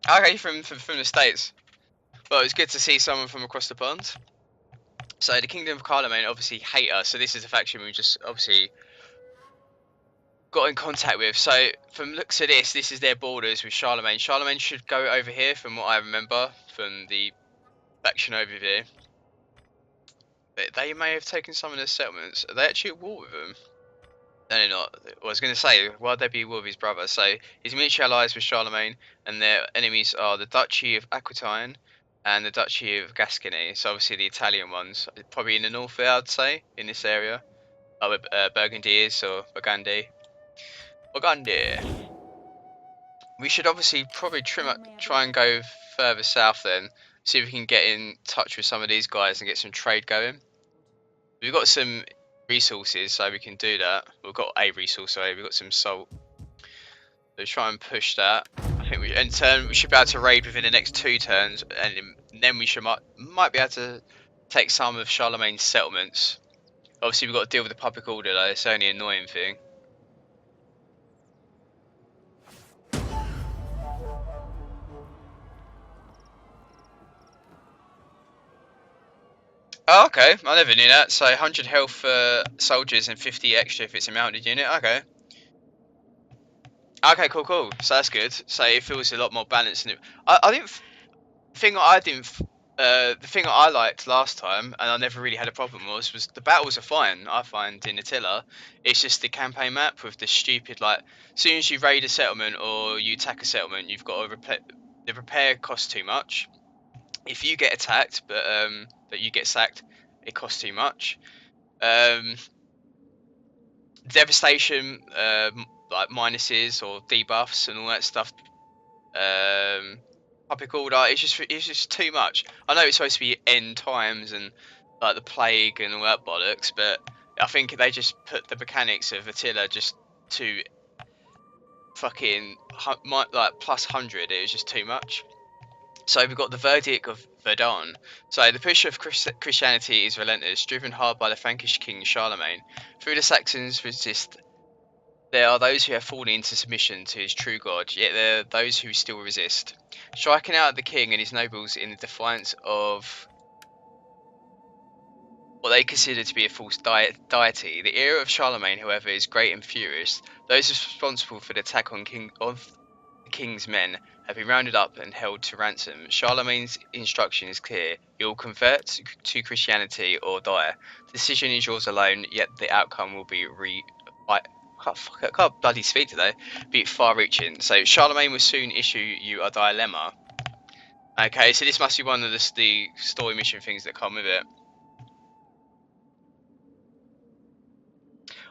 okay, from the States. Well, it's good to see someone from across the pond. So the Kingdom of Charlemagne obviously hate us. So this is a faction we just obviously got in contact with. So from looks at this is their borders with Charlemagne. Charlemagne should go over here from what I remember from the faction overview. They may have taken some of their settlements. Are they actually at war with them? No, they're not. I was going to say, why'd they be at war with his brother? So his military allies with Charlemagne, and their enemies are the Duchy of Aquitaine and the Duchy of Gascony. So obviously the Italian ones, probably in the north there, I'd say, in this area. Oh, Burgundy is, or Burgundy. Burgundy. We should obviously probably try and go further south then. See if we can get in touch with some of these guys and get some trade going. We've got some resources, so we can do that. We've got a resource, sorry, we've got some salt. So try and push that. I think we should be able to raid within the next 2 turns, and then we might be able to take some of Charlemagne's settlements. Obviously, we've got to deal with the public order though. It's the only annoying thing. Oh, okay. I never knew that. So 100 health for soldiers and 50 extra if it's a mounted unit. Okay. Okay, cool. So that's good. So it feels a lot more balanced. And the thing I liked last time, and I never really had a problem was the battles are fine. I find in Attila, it's just the campaign map with the stupid like. As soon as you raid a settlement or you attack a settlement, you've got to the repair costs too much. If you get attacked, but that you get sacked, it costs too much. Devastation, like minuses or debuffs and all that stuff. Public order, it's just too much. I know it's supposed to be end times and like the plague and all that bollocks, but I think they just put the mechanics of Attila just to fucking like plus 100. It was just too much. So we've got the verdict of Verdun. So the push of Christianity is relentless, driven hard by the Frankish king Charlemagne. Through the Saxons resist, there are those who have fallen into submission to his true God, yet there are those who still resist. Striking out at the king and his nobles in the defiance of what they consider to be a false deity. The era of Charlemagne, however, is great and furious. Those responsible for the attack on the king's men have been rounded up and held to ransom. Charlemagne's instruction is clear: you will convert to Christianity or die. The decision is yours alone, yet the outcome will be I can't bloody speak today. Be far-reaching. So Charlemagne will soon issue you a dilemma. Okay, so this must be one of the story mission things that come with it.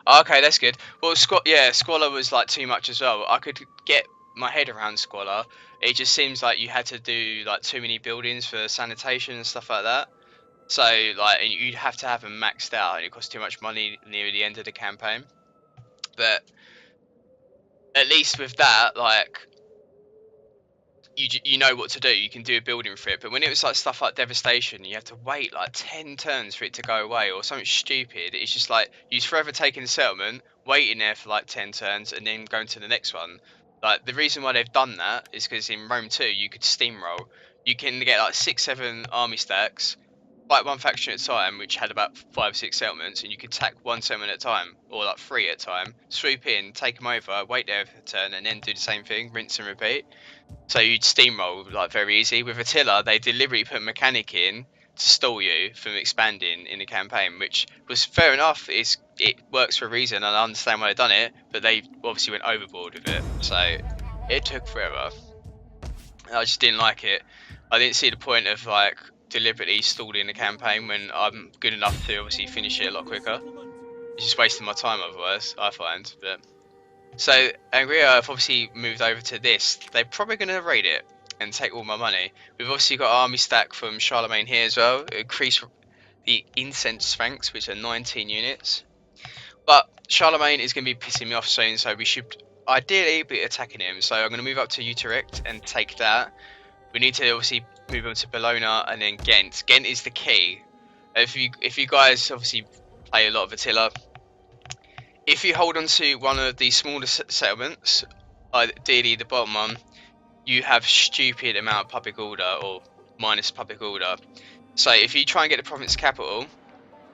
Okay, that's good. Well, Squalor was like too much as well. I could get my head around Squalor. It just seems like you had to do like too many buildings for sanitation and stuff like that. So like, and you'd have to have them maxed out, and it costs too much money near the end of the campaign. But at least with that, like, you know what to do. You can do a building for it. But when it was like stuff like devastation, you have to wait like 10 turns for it to go away or something stupid. It's just like you're forever taking the settlement, waiting there for like 10 turns, and then going to the next one. Like, the reason why they've done that is because in Rome 2 you could steamroll. You can get like 6-7 army stacks, fight one faction at a time, which had about 5-6 settlements, and you could attack one settlement at a time, or like 3 at a time, swoop in, take them over, wait there for a turn, and then do the same thing, rinse and repeat. So you'd steamroll like very easy. With Attila, they deliberately put a mechanic in to stall you from expanding in the campaign, which was fair enough. It works for a reason, and I understand why they've done it. But they obviously went overboard with it, so it took forever. I just didn't like it. I didn't see the point of like deliberately stalling the campaign when I'm good enough to obviously finish it a lot quicker. It's just wasting my time otherwise, I find. But so Angria have obviously moved over to this. They're probably going to raid it and take all my money. We've obviously got army stack from Charlemagne here as well. Increase the incense ranks, which are 19 units. But Charlemagne is going to be pissing me off soon, so we should ideally be attacking him. So I'm going to move up to Utrecht and take that. We need to obviously move on to Bologna and then Ghent. Ghent is the key. If you guys obviously play a lot of Attila, if you hold on to one of the smaller settlements, ideally the bottom one, you have stupid amount of public order or minus public order. So if you try and get the province capital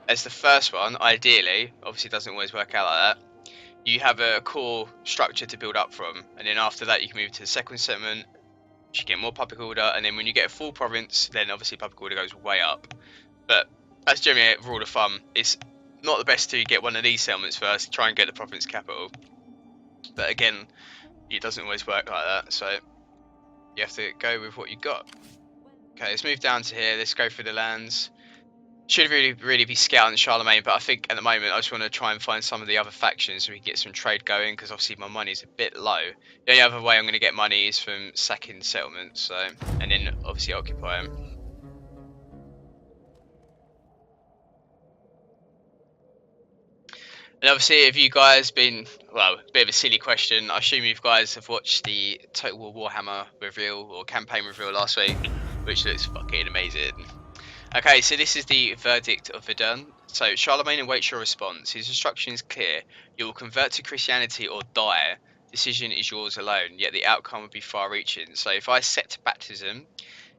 as the first one, ideally, obviously it doesn't always work out like that, you have a core structure to build up from, and then after that you can move to the second settlement, you get more public order, and then when you get a full province, then obviously public order goes way up. But that's generally a rule of thumb. It's not the best to get one of these settlements first, try and get the province capital. But again, it doesn't always work like that, so you have to go with what you got. Okay, let's move down to here. Let's go through the lands. Should really be scouting Charlemagne, but I think at the moment I just want to try and find some of the other factions so we can get some trade going, because obviously my money's a bit low. The only other way I'm going to get money is from sacking settlements, so, and then obviously occupy them. And obviously, if you guys been, well, a bit of a silly question, I assume you guys have watched the Total War Warhammer reveal or campaign reveal last week, which looks fucking amazing. Okay, so this is the verdict of Verdun. So Charlemagne awaits your response. His instruction is clear: you will convert to Christianity or die. Decision is yours alone, yet the outcome will be far-reaching. So if I set to baptism,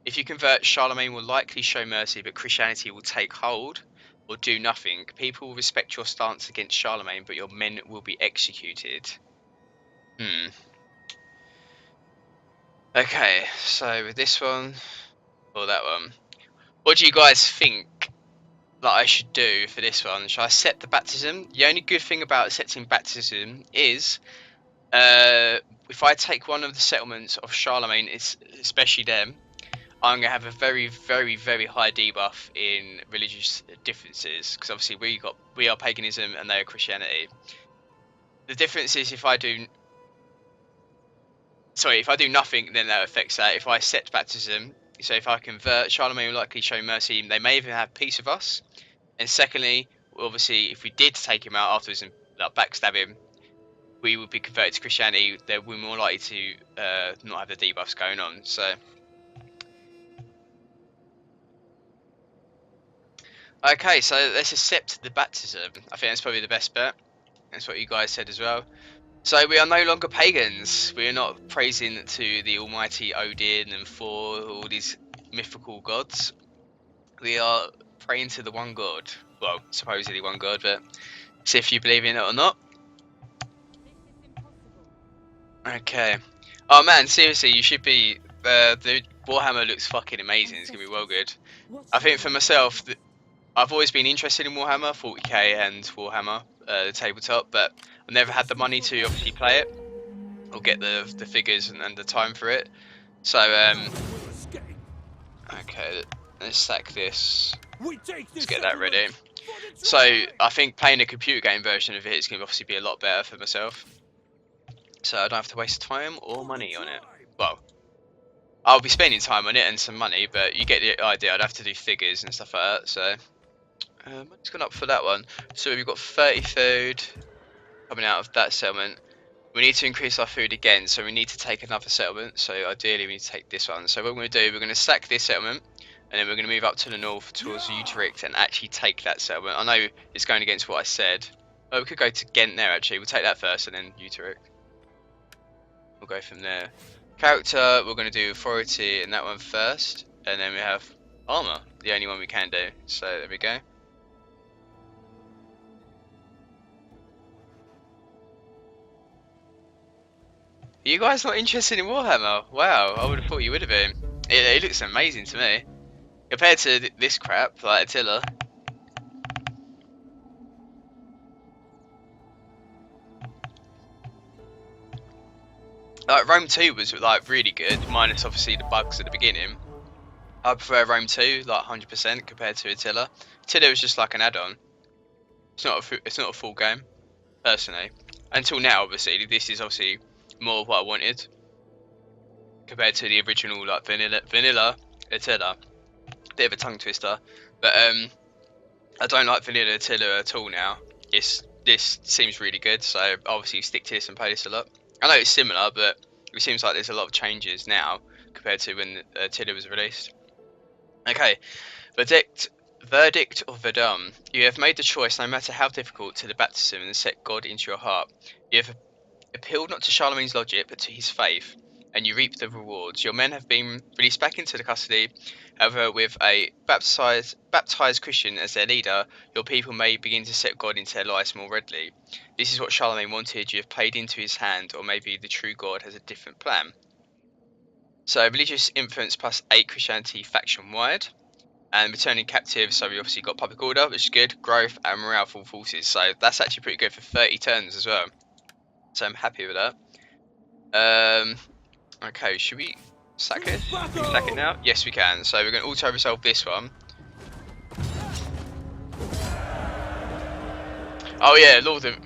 if you convert, Charlemagne will likely show mercy, but Christianity will take hold. Or do nothing. People will respect your stance against Charlemagne, but your men will be executed. Okay, so with this one, or that one, what do you guys think that I should do for this one? Should I set the baptism? The only good thing about accepting baptism is, if I take one of the settlements of Charlemagne, especially them, I'm going to have a very, very, very high debuff in religious differences, because obviously we are paganism and they are Christianity. The difference is if I do nothing, then that affects that. If I accept baptism, so if I convert, Charlemagne will likely show mercy. They may even have peace with us. And secondly, obviously, if we did take him out afterwards and backstab him, we would be converted to Christianity. Then we're more likely to not have the debuffs going on. So. Okay, so let's accept the baptism. I think that's probably the best bet. That's what you guys said as well. So we are no longer pagans. We are not praising to the almighty Odin and Thor, all these mythical gods. We are praying to the one God. well, supposedly one god, but see if you believe in it or not. Okay. Oh man, seriously, you should be. The Warhammer looks fucking amazing. It's gonna be well good. I think for myself, I've always been interested in Warhammer 40k and Warhammer, the tabletop, but I've never had the money to obviously play it or get the figures and the time for it. So okay, let's sack this. Let's get that ready. So I think playing a computer game version of it is going to obviously be a lot better for myself. So I don't have to waste time or money on it. Well, I'll be spending time on it and some money, but you get the idea. I'd have to do figures and stuff like that. So money's gone up for that one. So we've got 30 food coming out of that settlement. We need to increase our food again, so we need to take another settlement. So ideally we need to take this one. So what we're going to do, we're going to sack this settlement, and then we're going to move up to the north towards Utrecht and actually take that settlement. I know it's going against what I said. Oh, we could go to Ghent there actually. We'll take that first and then Utrecht. We'll go from there. Character, we're going to do authority in that one first, and then we have armor, the only one we can do. So there we go. Are you guys not interested in Warhammer? Wow, I would have thought you would have been. It looks amazing to me. Compared to this crap, like Attila. Like Rome 2 was like really good, minus obviously the bugs at the beginning. I prefer Rome 2 like 100% compared to Attila. Attila was just like an add-on. It's not a full game, personally. Until now, obviously, this is obviously more of what I wanted compared to the original like vanilla Attila. Bit of a tongue twister, but I don't like vanilla Attila at all now. This seems really good, so obviously stick to this and play this a lot. I know it's similar, but it seems like there's a lot of changes now compared to when Attila was released. Okay, verdict or verdum. You have made the choice, no matter how difficult, to the baptism and set God into your heart. You have appealed not to Charlemagne's logic, but to his faith, and you reap the rewards. Your men have been released back into the custody. However, with a baptized Christian as their leader, your people may begin to set God into their lives more readily. This is what Charlemagne wanted. You have played into his hand, or maybe the true God has a different plan. So, religious influence plus 8 Christianity faction wide. And returning captive, so we obviously got public order, which is good, growth and morale full forces. So that's actually pretty good for 30 turns as well. So I'm happy with that. Okay, should we sack it? Can we sack it now? Yes, we can. So we're going to auto resolve this one. Oh yeah, Lord of...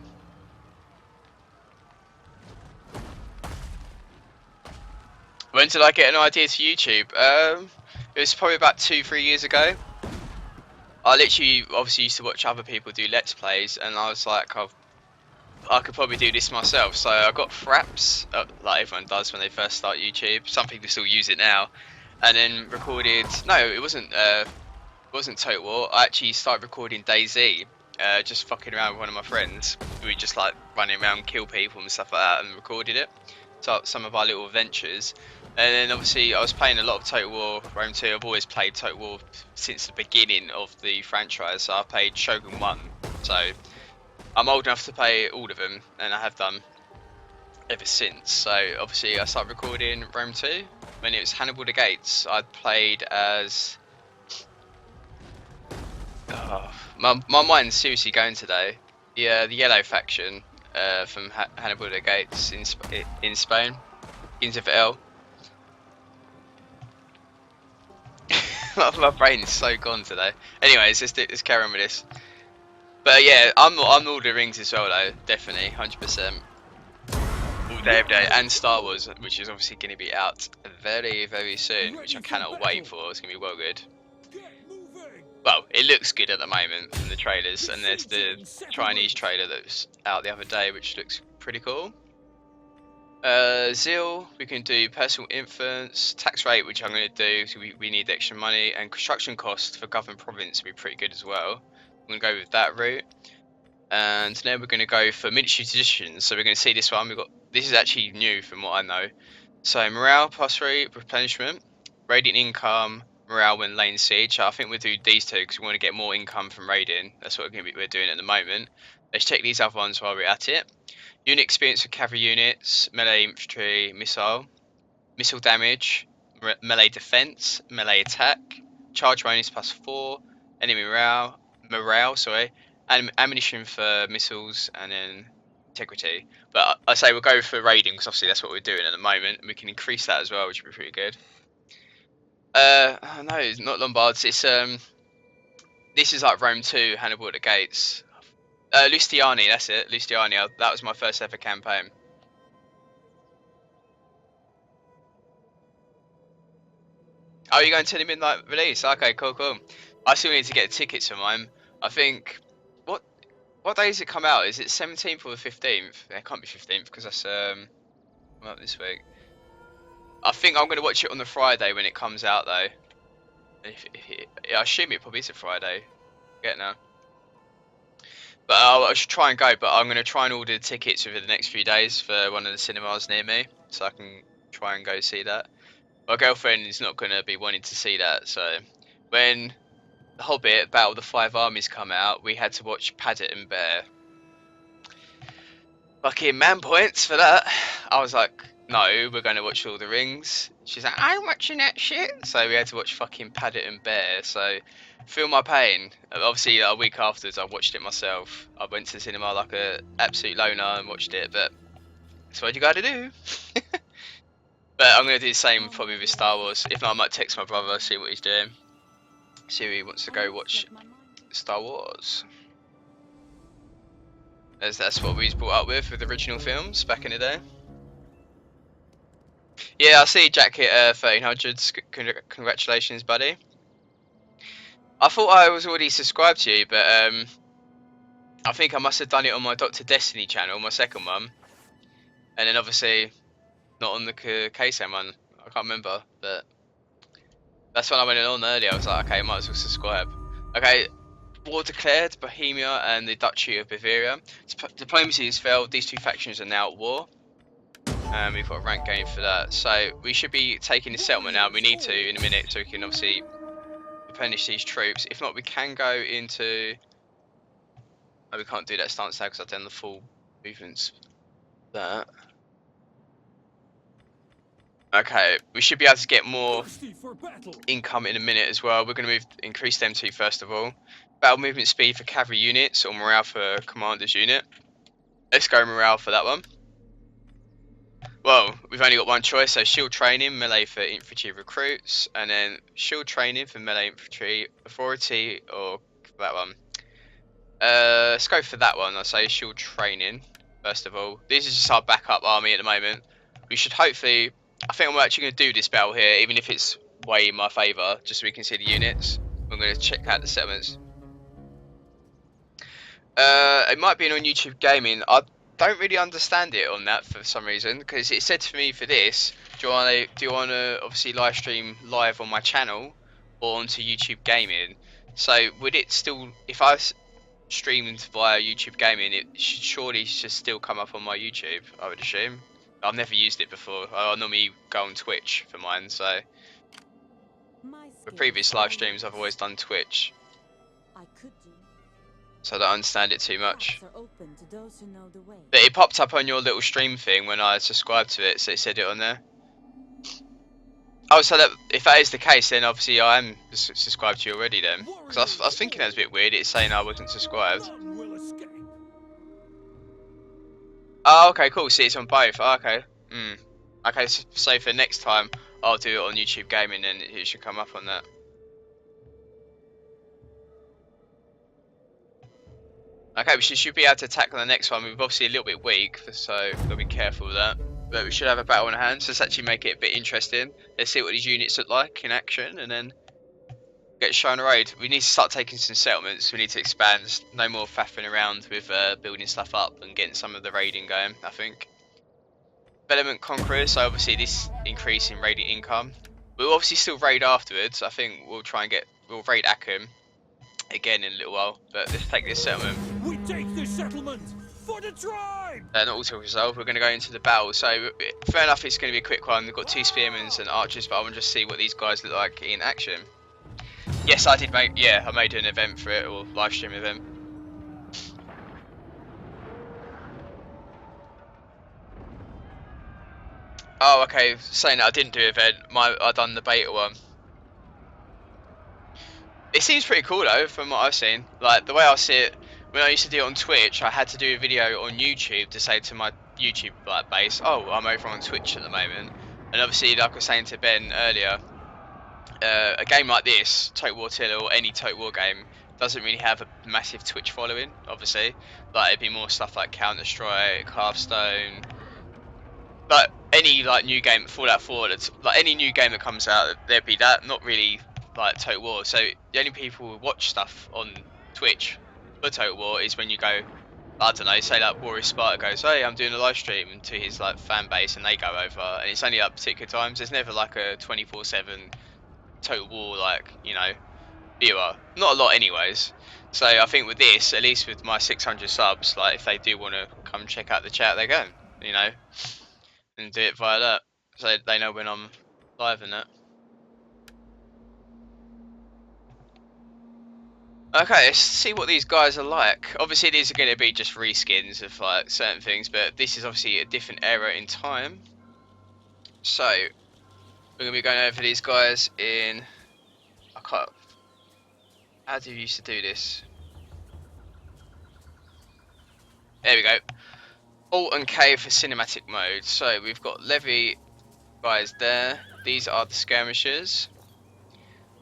When did I get an idea to YouTube? It was probably about 2-3 years ago. I literally obviously used to watch other people do Let's Plays, and I was like, I could probably do this myself. So I got Fraps, like everyone does when they first start YouTube. Some people still use it now. And then recorded, no, it wasn't Total War. I actually started recording DayZ, just fucking around with one of my friends. We just like running around, kill people and stuff like that, and recorded it. So some of our little adventures. And then obviously I was playing a lot of Total War Rome 2. I've always played Total War since the beginning of the franchise. So I played Shogun 1. So I'm old enough to play all of them, and I have done ever since. So obviously I started recording Rome 2 when it was Hannibal the Gates. I played as... my mind's seriously going today. The yellow faction from Hannibal the Gates in Spain. intervail. My brain's so gone today. Anyways, let's carry on with this. But yeah, I'm Lord of the Rings as well though, definitely, 100%. All day, every day, and Star Wars, which is obviously going to be out very, very soon, which I cannot wait for. It's going to be well good. Well, it looks good at the moment from the trailers, and there's the Chinese trailer that was out the other day, which looks pretty cool. Zeal, we can do personal influence, tax rate, which I'm going to do, so we need extra money, and construction cost for government province will be pretty good as well. I'm going to go with that route. And then we're going to go for military traditions. So we're going to see this one. This is actually new from what I know. So morale plus 3, replenishment, radiant income, morale when laying siege. I think we'll do these two because we want to get more income from raiding. That's what we're doing at the moment. Let's check these other ones while we're at it. Unit experience for cavalry units, melee infantry, missile damage, melee defense, melee attack, charge bonus +4, enemy morale, and ammunition for missiles, and then integrity. But I say we'll go for raiding because obviously that's what we're doing at the moment, and we can increase that as well, which would be pretty good. No, it's not Lombards. It's this is like Rome 2, Hannibal at the Gates. Lustiani, that's it. Lustiani. That was my first ever campaign. Oh, you're going to the midnight release? Okay, cool. I still need to get tickets for mine. I think what day does it come out? Is it 17th or the 15th? It can't be 15th because that's well, this week. I think I'm gonna watch it on the Friday when it comes out though. Yeah, I assume it probably is a Friday. Get now. But I should try and go. But I'm gonna try and order tickets over the next few days for one of the cinemas near me, so I can try and go see that. My girlfriend is not gonna be wanting to see that, so when The Hobbit, Battle of the Five Armies come out, we had to watch Paddington Bear. Fucking man points for that. I was like, no, we're going to watch Lord of the Rings. She's like, I'm watching that shit. So we had to watch fucking Paddington Bear. So feel my pain. Obviously, a week afterwards, I watched it myself. I went to the cinema like a absolute loner and watched it. But that's what you got to do. But I'm going to do the same probably with Star Wars. If not, I might text my brother, see what he's doing. See if he wants to go watch Star Wars. As that's what we was brought up with original films back in the day. Yeah, I see Jack hit 1300s. Congratulations, buddy. I thought I was already subscribed to you, but I think I must have done it on my Dr. Destiny channel, my second one. And then obviously not on the KSM one. I can't remember, but that's when I went on earlier. I was like, okay, might as well subscribe. Okay. War declared, Bohemia and the Duchy of Bavaria. Diplomacy has failed. These two factions are now at war. We've got a rank game for that. So we should be taking the settlement now. We need to in a minute so we can obviously replenish these troops. If not, we can go into... Oh, we can't do that stance now because I've done the full movements. That. Okay, we should be able to get more income in a minute as well. We're going to increase them to first of all. Battle movement speed for cavalry units or morale for commander's unit. Let's go morale for that one. Well, we've only got one choice, so shield training, melee for infantry recruits, and then shield training for melee infantry authority or that one. Let's go for that one. I'll say shield training first of all. This is just our backup army at the moment. We should hopefully... I think I'm actually going to do this battle here, even if it's way in my favour, just so we can see the units. I'm going to check out the settlements. It might be on YouTube Gaming. I don't really understand it on that for some reason, because it said to me for this, do you want to obviously live stream live on my channel or onto YouTube Gaming? So would it still, if I streamed via YouTube Gaming, it should surely just still come up on my YouTube, I would assume. I've never used it before. I normally go on Twitch for mine, so for previous live streams I've always done Twitch. So I don't understand it too much. But it popped up on your little stream thing when I subscribed to it, so it said it on there. Oh, so that if that is the case, then obviously I am subscribed to you already then. Because I was thinking that was a bit weird, it's saying I wasn't subscribed. Oh, okay, cool, see it's on both, oh, okay. Okay, so for next time, I'll do it on YouTube Gaming and it should come up on that. Okay, we should be able to tackle the next one. We're obviously a little bit weak, so we've got to be careful with that. But we should have a battle in hand, so let's actually make it a bit interesting. Let's see what these units look like in action, and then get shown a raid. We need to start taking some settlements. We need to expand. No more faffing around with building stuff up and getting some of the raiding going, I think. Development Conquerors, so obviously this increase in raiding income. We'll obviously still raid afterwards. I think we'll raid Aachen again in a little while, but let's take this settlement. We take this settlement for the tribe. Not auto resolve. We're going to go into the battle. So fair enough, it's going to be a quick one. We've got two spearmen and archers, but I want to just see what these guys look like in action. Yes, I did make. Yeah, I made an event for it, or live stream event. Oh, okay. Saying that I didn't do an event. I done the beta one. It seems pretty cool though, from what I've seen. Like the way I see it, when I used to do it on Twitch, I had to do a video on YouTube to say to my YouTube like base, "Oh, I'm over on Twitch at the moment." And obviously, like I was saying to Ben earlier, a game like this, Total War Attila or any Total War game, doesn't really have a massive Twitch following. Obviously, like it'd be more stuff like Counter Strike, Hearthstone, like any like new game, Fallout 4, like any new game that comes out, there'd be that. Not really like Total War. So the only people who watch stuff on Twitch for Total War is when you go, I don't know, say like Warrior Sparta goes, "Hey, I'm doing a live stream," to his like fan base, and they go over, and it's only at particular times. There's never like a 24/7 Total War like viewer. Not a lot, anyways. So I think with this, at least with my 600 subs, like if they do want to come check out the chat, they go, and do it via that, so they know when I'm live and that. Okay, let's see what these guys are like. Obviously, these are going to be just reskins of like certain things, but this is obviously a different era in time. So we're going to be going over these guys in. I can't. How do you used to do this? There we go. Alt and K for cinematic mode. So we've got Levy guys there. These are the skirmishers.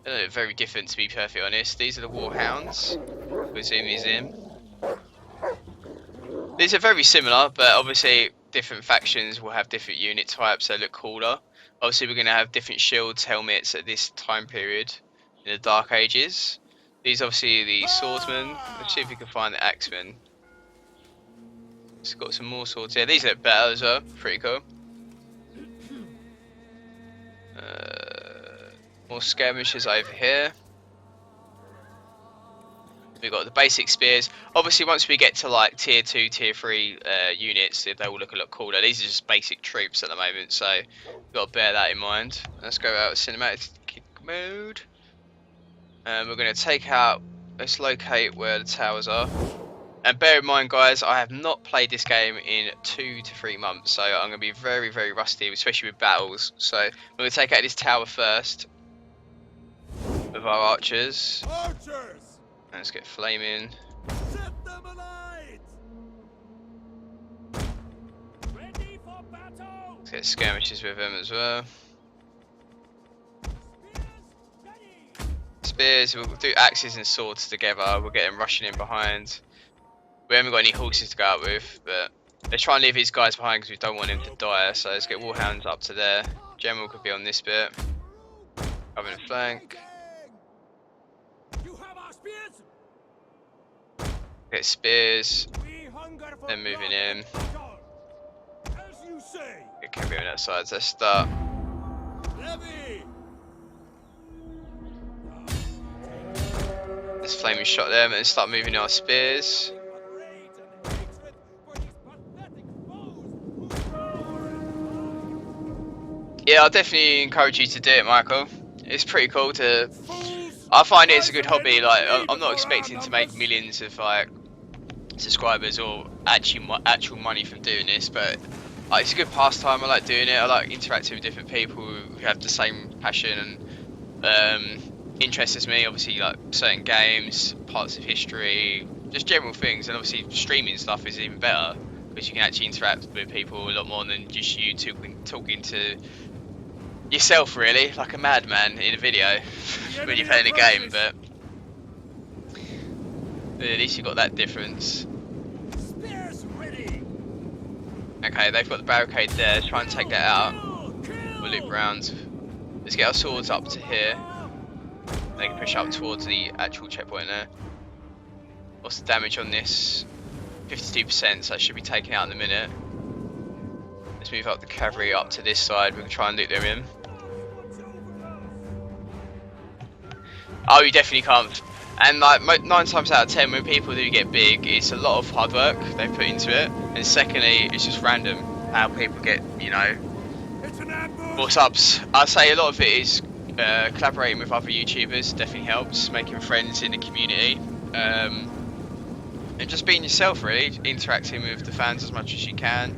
They look very different, to be perfectly honest. These are the Warhounds. We'll zoom these in. These are very similar, but obviously different factions will have different unit types. They look cooler. Obviously, we're going to have different shields, helmets at this time period in the Dark Ages. These obviously are the swordsmen. Let's see if we can find the axemen. It's got some more swords here. These look better as well. Pretty cool. More skirmishers over here. We've got the basic spears. Obviously, once we get to like tier 2, tier 3 units, they will look a lot cooler. These are just basic troops at the moment, so we've got to bear that in mind. Let's go out of cinematic mode. We're going to take out, let's locate where the towers are. And bear in mind, guys, I have not played this game in 2 to 3 months, so I'm going to be very, very rusty, especially with battles. So we're going to take out this tower first with our archers. Let's get flaming. Set them alight! Ready for battle! Let's get skirmishes with them as well. Spears, we'll do axes and swords together. We'll get them rushing in behind. We haven't got any horses to go out with, but let's try and leave these guys behind because we don't want him to die. So let's get Warhounds up to there. General could be on this bit. Covering the flank. You have our spears? Get spears. Then moving in. As you say. Get cavalry on that side. So let's start. Levy! Let's flaming shot them and start moving our spears. Yeah, I'll definitely encourage you to do it, Michael. It's pretty cool to. I find it's a good hobby. Like, I'm not expecting to make millions of like subscribers or actual money from doing this, but it's a good pastime. I like doing it. I like interacting with different people who have the same passion and interest as me. Obviously, like certain games, parts of history, just general things, and obviously streaming stuff is even better because you can actually interact with people a lot more than just you talking to yourself, really, like a madman in a video when you're playing a game. But at least you got that difference. Okay, they've got the barricade there. Let's try and take that out. We'll loop around. Let's get our swords up to here. They can push up towards the actual checkpoint there. What's the damage on this? 52%, so that should be taken out in a minute. Let's move up the cavalry up to this side. We can try and loop them in. Oh, you definitely can't. And like 9 times out of 10, when people do get big, it's a lot of hard work they put into it. And secondly, it's just random how people get, more subs. I'd say a lot of it is Collaborating with other YouTubers definitely helps, making friends in the community, and just being yourself really, interacting with the fans as much as you can.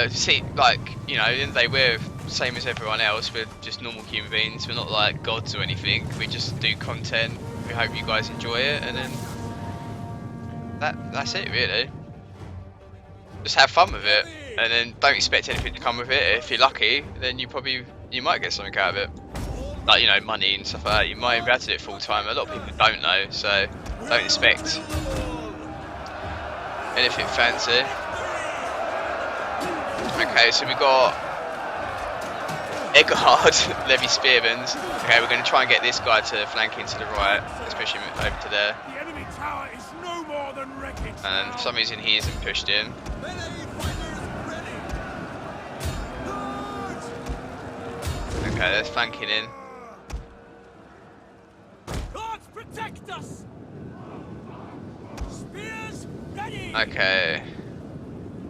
See, like, you know, at the end of the day, we're same as everyone else, we're just normal human beings, we're not like gods or anything, we just do content, we hope you guys enjoy it, and then that's it really. Just have fun with it, and then don't expect anything to come with it. If you're lucky, then you might get something out of it. Like, you know, money and stuff like that. You might even be able to do it full time. A lot of people don't know, so don't expect anything fancy. Okay, so we got Eggard, Levy Spearmans. Okay, we're going to try and get this guy to flank into the right, especially over to there. The enemy tower is no more than wreckage. And for some reason he isn't pushed in. Okay, there's flanking in. Gods protect us. Spears ready. Okay,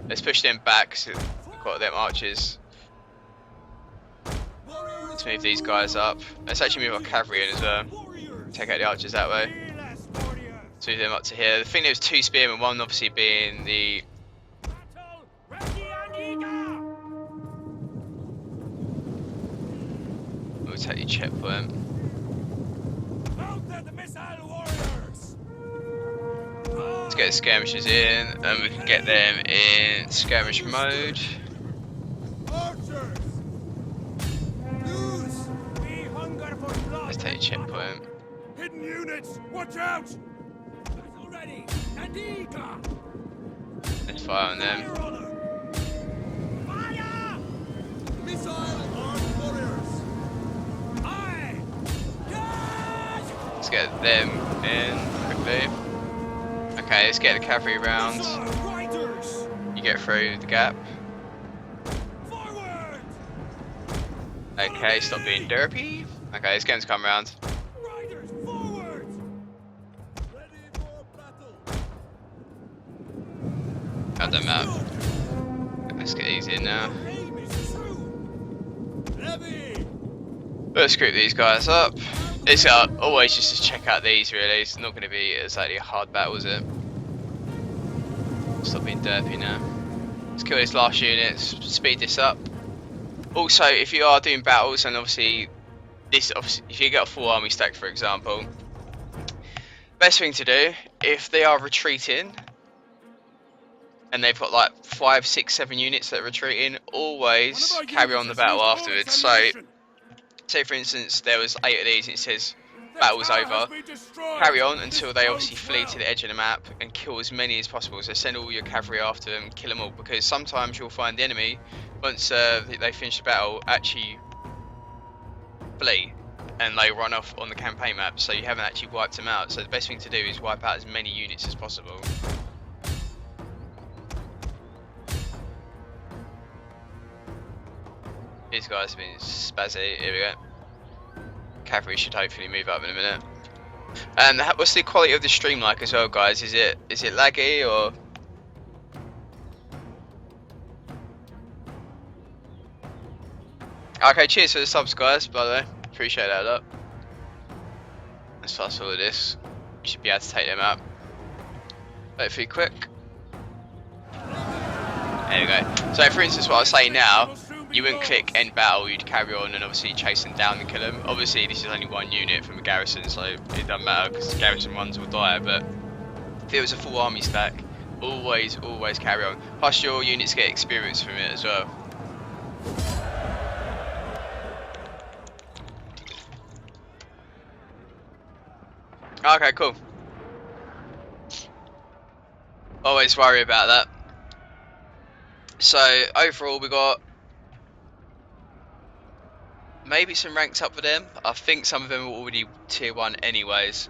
let's push them back. So we've got them archers. Let's move these guys up. Let's actually move our cavalry in as well. Take out the archers that way. Let's move them up to here. I think there was 2 spearmen, one obviously being the... We'll take the checkpoint. Let's get the skirmishers in, and we can get them in skirmish mode. Let's take the checkpoint. Hidden units, watch out! Let's fire on them. Fire! Missile armed warriors! Aye! Let's get them in quickly. Okay, let's get the cavalry round. You get through the gap. Forward! Okay, stop being derpy. Okay, let's get them to come round. Riders, forward! Ready for battle! Got them out. Let's get these in now. Aim is true! Heavy! Let's group these guys up. It's always just to check out these really. It's not going to be exactly a hard battle, is it? Stop being derpy now. Let's kill this last unit. Speed this up. Also, if you are doing battles, and obviously if you get a full army stack, for example, best thing to do if they are retreating and they've got like 5, 6, 7 units that are retreating, always carry on the battle afterwards. So, say for instance there was 8 of these and it says battle's over, carry on until they obviously flee to the edge of the map and kill as many as possible. So send all your cavalry after them, kill them all, because sometimes you'll find the enemy, once they finish the battle, actually flee and they run off on the campaign map, so you haven't actually wiped them out. So the best thing to do is wipe out as many units as possible. These guys have been spazzy. Here we go. Cavalry should hopefully move up in a minute. And what's the quality of the stream like as well, guys? Is it laggy or? Okay, cheers for the subs, guys. By the way, appreciate that a lot. Let's fast forward this. You should be able to take them out. Hopefully quick. There we go. So for instance, what I was saying now, you wouldn't click end battle, you'd carry on and obviously chase them down and kill them. Obviously this is only one unit from a garrison, so it doesn't matter because the garrison ones will die, but if it was a full army stack, always carry on. Plus your units get experience from it as well. Okay, cool. Always worry about that. So overall we got maybe some ranks up for them. I think some of them were already tier 1 anyways.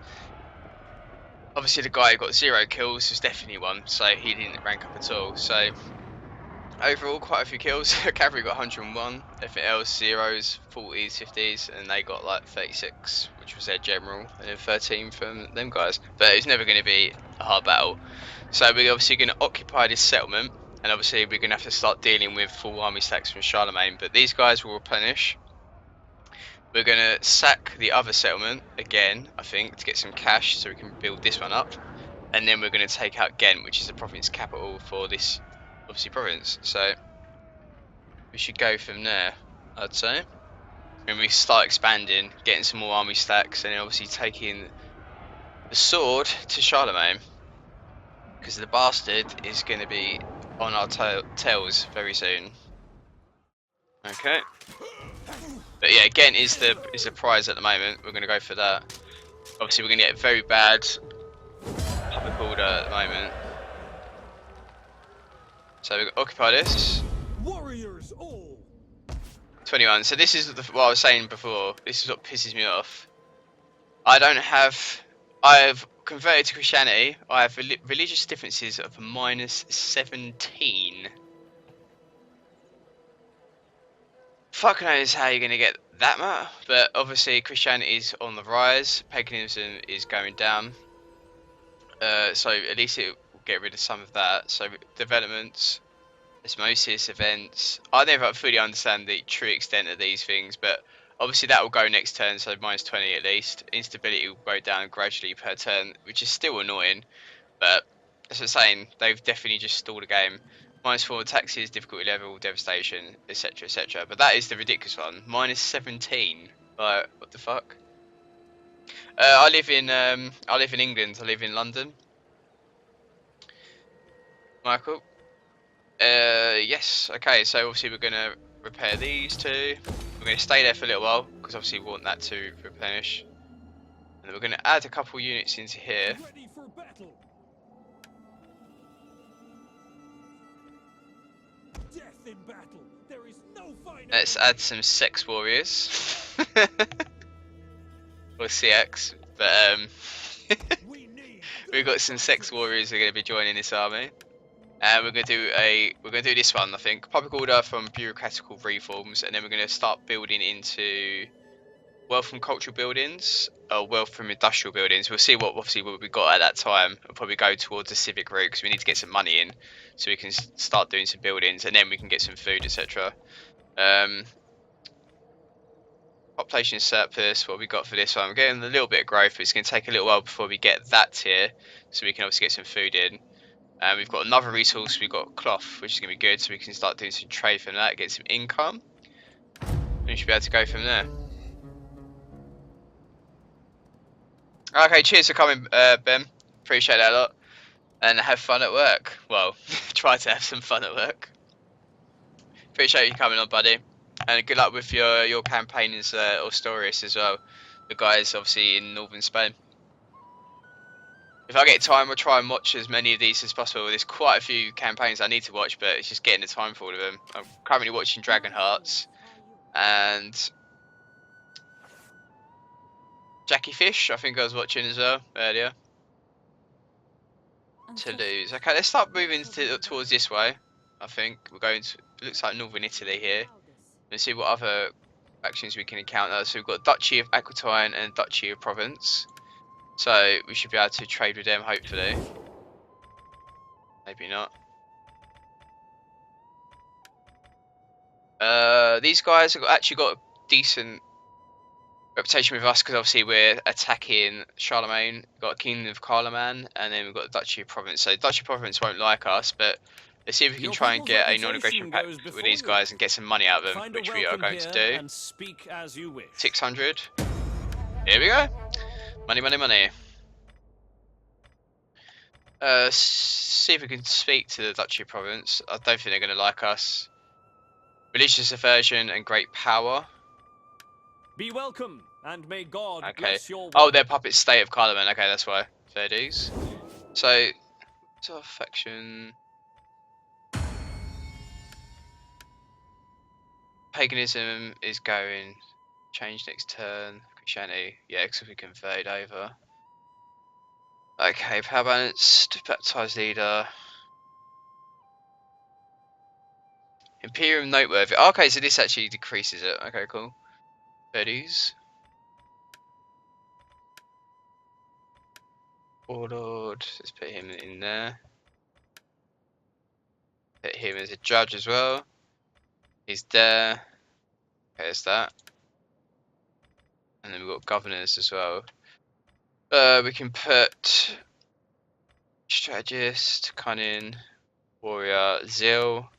Obviously the guy who got 0 kills was definitely one, so he didn't rank up at all. So overall quite a few kills. Cavalry got 101, everything else 0s, 40s, 50s, and they got like 36, which was their general, and then 13 from them guys. But it's never going to be a hard battle. So we're obviously going to occupy this settlement, and obviously we're going to have to start dealing with full army stacks from Charlemagne, but these guys will replenish. We're gonna sack the other settlement again, I think, to get some cash so we can build this one up. And then we're gonna take out Ghent, which is the province capital for this, obviously, province. So we should go from there, I'd say. And we start expanding, getting some more army stacks, and then obviously taking the sword to Charlemagne. Because the bastard is going to be on our tails very soon. Okay. But yeah, Ghent is the prize at the moment. We're going to go for that. Obviously, we're going to get a very bad public order at the moment. So we occupy this. Warriors all. 21. So this is what I was saying before. This is what pisses me off. I've converted to Christianity. I have religious differences of -17. Fuck knows how you're going to get that much, but obviously Christianity is on the rise, paganism is going down, so at least it will get rid of some of that. So developments, osmosis, events, I never fully understand the true extent of these things, but obviously that will go next turn, so -20 at least. Instability will go down gradually per turn, which is still annoying, but as I'm saying, they've definitely just stalled the game. -4 taxes, difficulty level, devastation, etc, etc. But that is the ridiculous one. -17. Like, what the fuck? I live in England. I live in London. Michael. Yes. Okay. So obviously we're gonna repair these two. We're gonna stay there for a little while because obviously we want that to replenish. And then we're gonna add a couple units into here. Ready for battle. Death in battle. There is no finer. Let's add some sex warriors. Or CX, but we've got some sex warriors who are going to be joining this army, and we're going to do this one, I think, public order from bureaucratical reforms, and then we're going to start building into wealth from cultural buildings or wealth from industrial buildings. We'll see what we got at that time. We'll probably go towards the civic route because we need to get some money in so we can start doing some buildings, and then we can get some food, etc. Population surplus, what we got for this one? We're getting a little bit of growth, but it's going to take a little while before we get that tier, so we can obviously get some food in. And we've got another resource, we've got cloth, which is going to be good, so we can start doing some trade from that, get some income. And we should be able to go from there. Okay, cheers for coming, Ben. Appreciate that a lot. And have fun at work. Well, try to have some fun at work. Appreciate you coming on, buddy. And good luck with your campaign as Asturias as well. The guys obviously in northern Spain. If I get time, I'll try and watch as many of these as possible. There's quite a few campaigns I need to watch, but it's just getting the time for all of them. I'm currently watching Dragon Hearts and Jackie Fish, I think I was watching as well earlier. Toulouse. Okay, let's start moving towards this way. I think we're going to, it looks like northern Italy here. Let's see what other factions we can encounter. So we've got Duchy of Aquitaine and Duchy of Provence. So we should be able to trade with them, hopefully. Maybe not. These guys have actually got a decent reputation with us because obviously we're attacking Charlemagne. We've got Kingdom of Charlemagne, and then we've got the Duchy of Provence. So Duchy of Provence won't like us, but let's see if we can try and get a non-aggression pact with these guys and get some money out of them, which we are going to do. And speak as you wish. 600. Here we go. Money, money, money. See if we can speak to the Duchy of Provence. I don't think they're going to like us. Religious aversion and great power. Be welcome, and may God bless your work. Oh, they're puppet state of Charlemagne. Okay, that's why. Fair dues. So, affection. Paganism is going. Change next turn. Christianity. Yeah, because we conveyed over. Okay, power balanced. Baptized leader. Imperium noteworthy. Okay, so this actually decreases it. Okay, cool. Fair dues. Warlord. Let's put him in there. Put him as a judge as well. He's there. Okay, there's that. And then we've got governors as well. We can put strategist, cunning, warrior, zeal,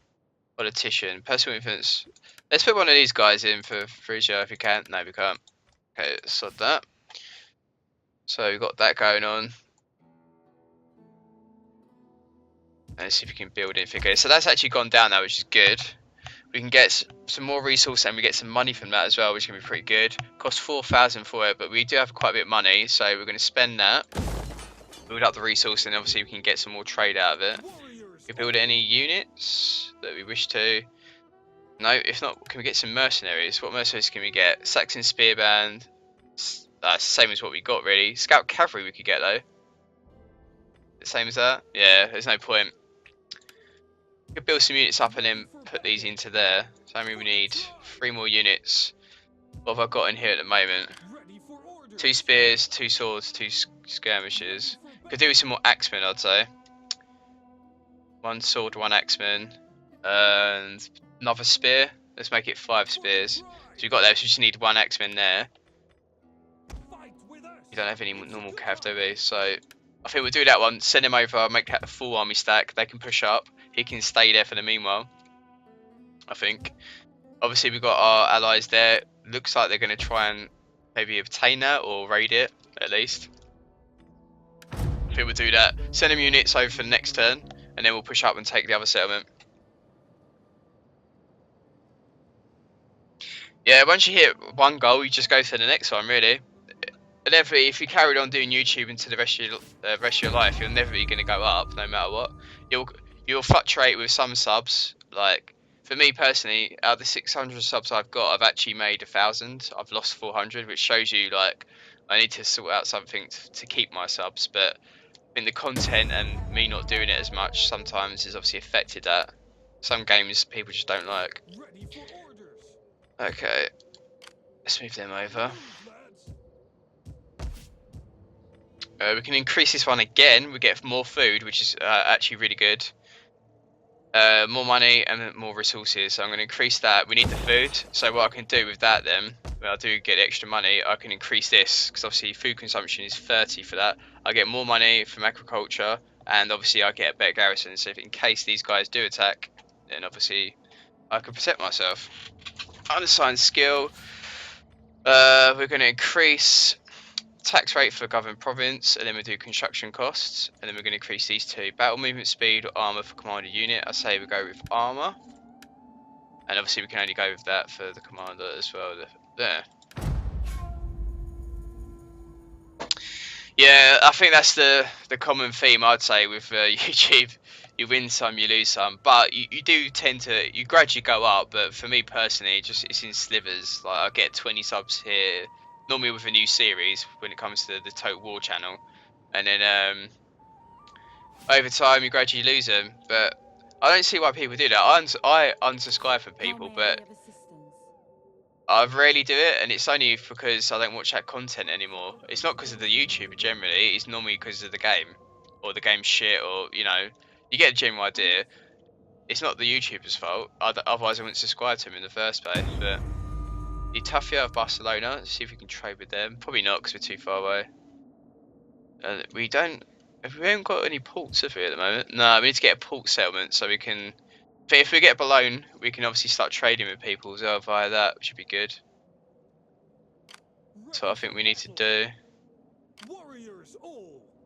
politician, personal influence. Let's put one of these guys in for Frisia if we can. No, we can't. Okay, sod that. So we've got that going on. And let's see if we can build it figure. So that's actually gone down now, which is good. We can get some more resource and we get some money from that as well, which can be pretty good. Cost 4,000 for it, but we do have quite a bit of money, so we're going to spend that. Build up the resource, and obviously we can get some more trade out of it. Can we build any units that we wish to? No, if not, can we get some mercenaries? What mercenaries can we get? Saxon Spearband. Same as what we got, really. Scout Cavalry we could get, though. The same as that? Yeah, there's no point. We could build some units up and then put these into there. So I mean we need 3 more units. What have I got in here at the moment? 2 spears, 2 swords, 2 skirmishers. Could do with some more axemen, I'd say. 1 sword, 1 axeman, and another spear. Let's make it 5 spears. So we've got that, so we just need 1 axeman there. You don't have any normal cav, do we? So I think we'll do that one. Send him over, make that a full army stack. They can push up. He can stay there for the meanwhile, I think. Obviously, we've got our allies there. Looks like they're going to try and maybe obtain that or raid it, at least. I think we'll do that. Send them units over for the next turn, and then we'll push up and take the other settlement. Yeah, once you hit 1 goal, you just go to the next one, really. Inevitably, if you carried on doing YouTube into the rest of your life, you're never going to go up, no matter what. You'll fluctuate with some subs. Like for me personally, out of the 600 subs I've got, I've actually made 1,000. I've lost 400, which shows you like I need to sort out something to keep my subs. But I think the content and me not doing it as much sometimes has obviously affected that. Some games people just don't like. Okay, let's move them over. We can increase this one again. We get more food, which is actually really good. More money and more resources. So I'm going to increase that. We need the food. So what I can do with that then, when I do get extra money, I can increase this. Because obviously food consumption is 30 for that. I get more money from agriculture. And obviously I get a better garrison. So if in case these guys do attack, then obviously I can protect myself. Unassigned skill. We're going to increase tax rate for government province, and then we do construction costs, and then we're going to increase these 2. Battle movement speed or armor for commander unit. I say we go with armor, and obviously we can only go with that for the commander as well. There. Yeah, I think that's the common theme I'd say with YouTube. You win some, you lose some, but you do tend to, you gradually go up. But for me personally, it's in slivers. Like I get 20 subs here. Normally with a new series when it comes to the Total War channel, and then over time you gradually lose them. But I don't see why people do that. I unsubscribe from people, but I rarely do it, and it's only because I don't watch that content anymore. It's not because of the YouTuber generally, it's normally because of the game, or the game's shit, or you know, you get a general idea. It's not the YouTuber's fault, otherwise I wouldn't subscribe to him in the first place. But the Tafia of Barcelona, let's see if we can trade with them. Probably not because we're too far away. We haven't got any ports have we at the moment? No, we need to get a port settlement so we can. If we get Boulogne, we can obviously start trading with people as well via that, which would be good. So I think we need to do.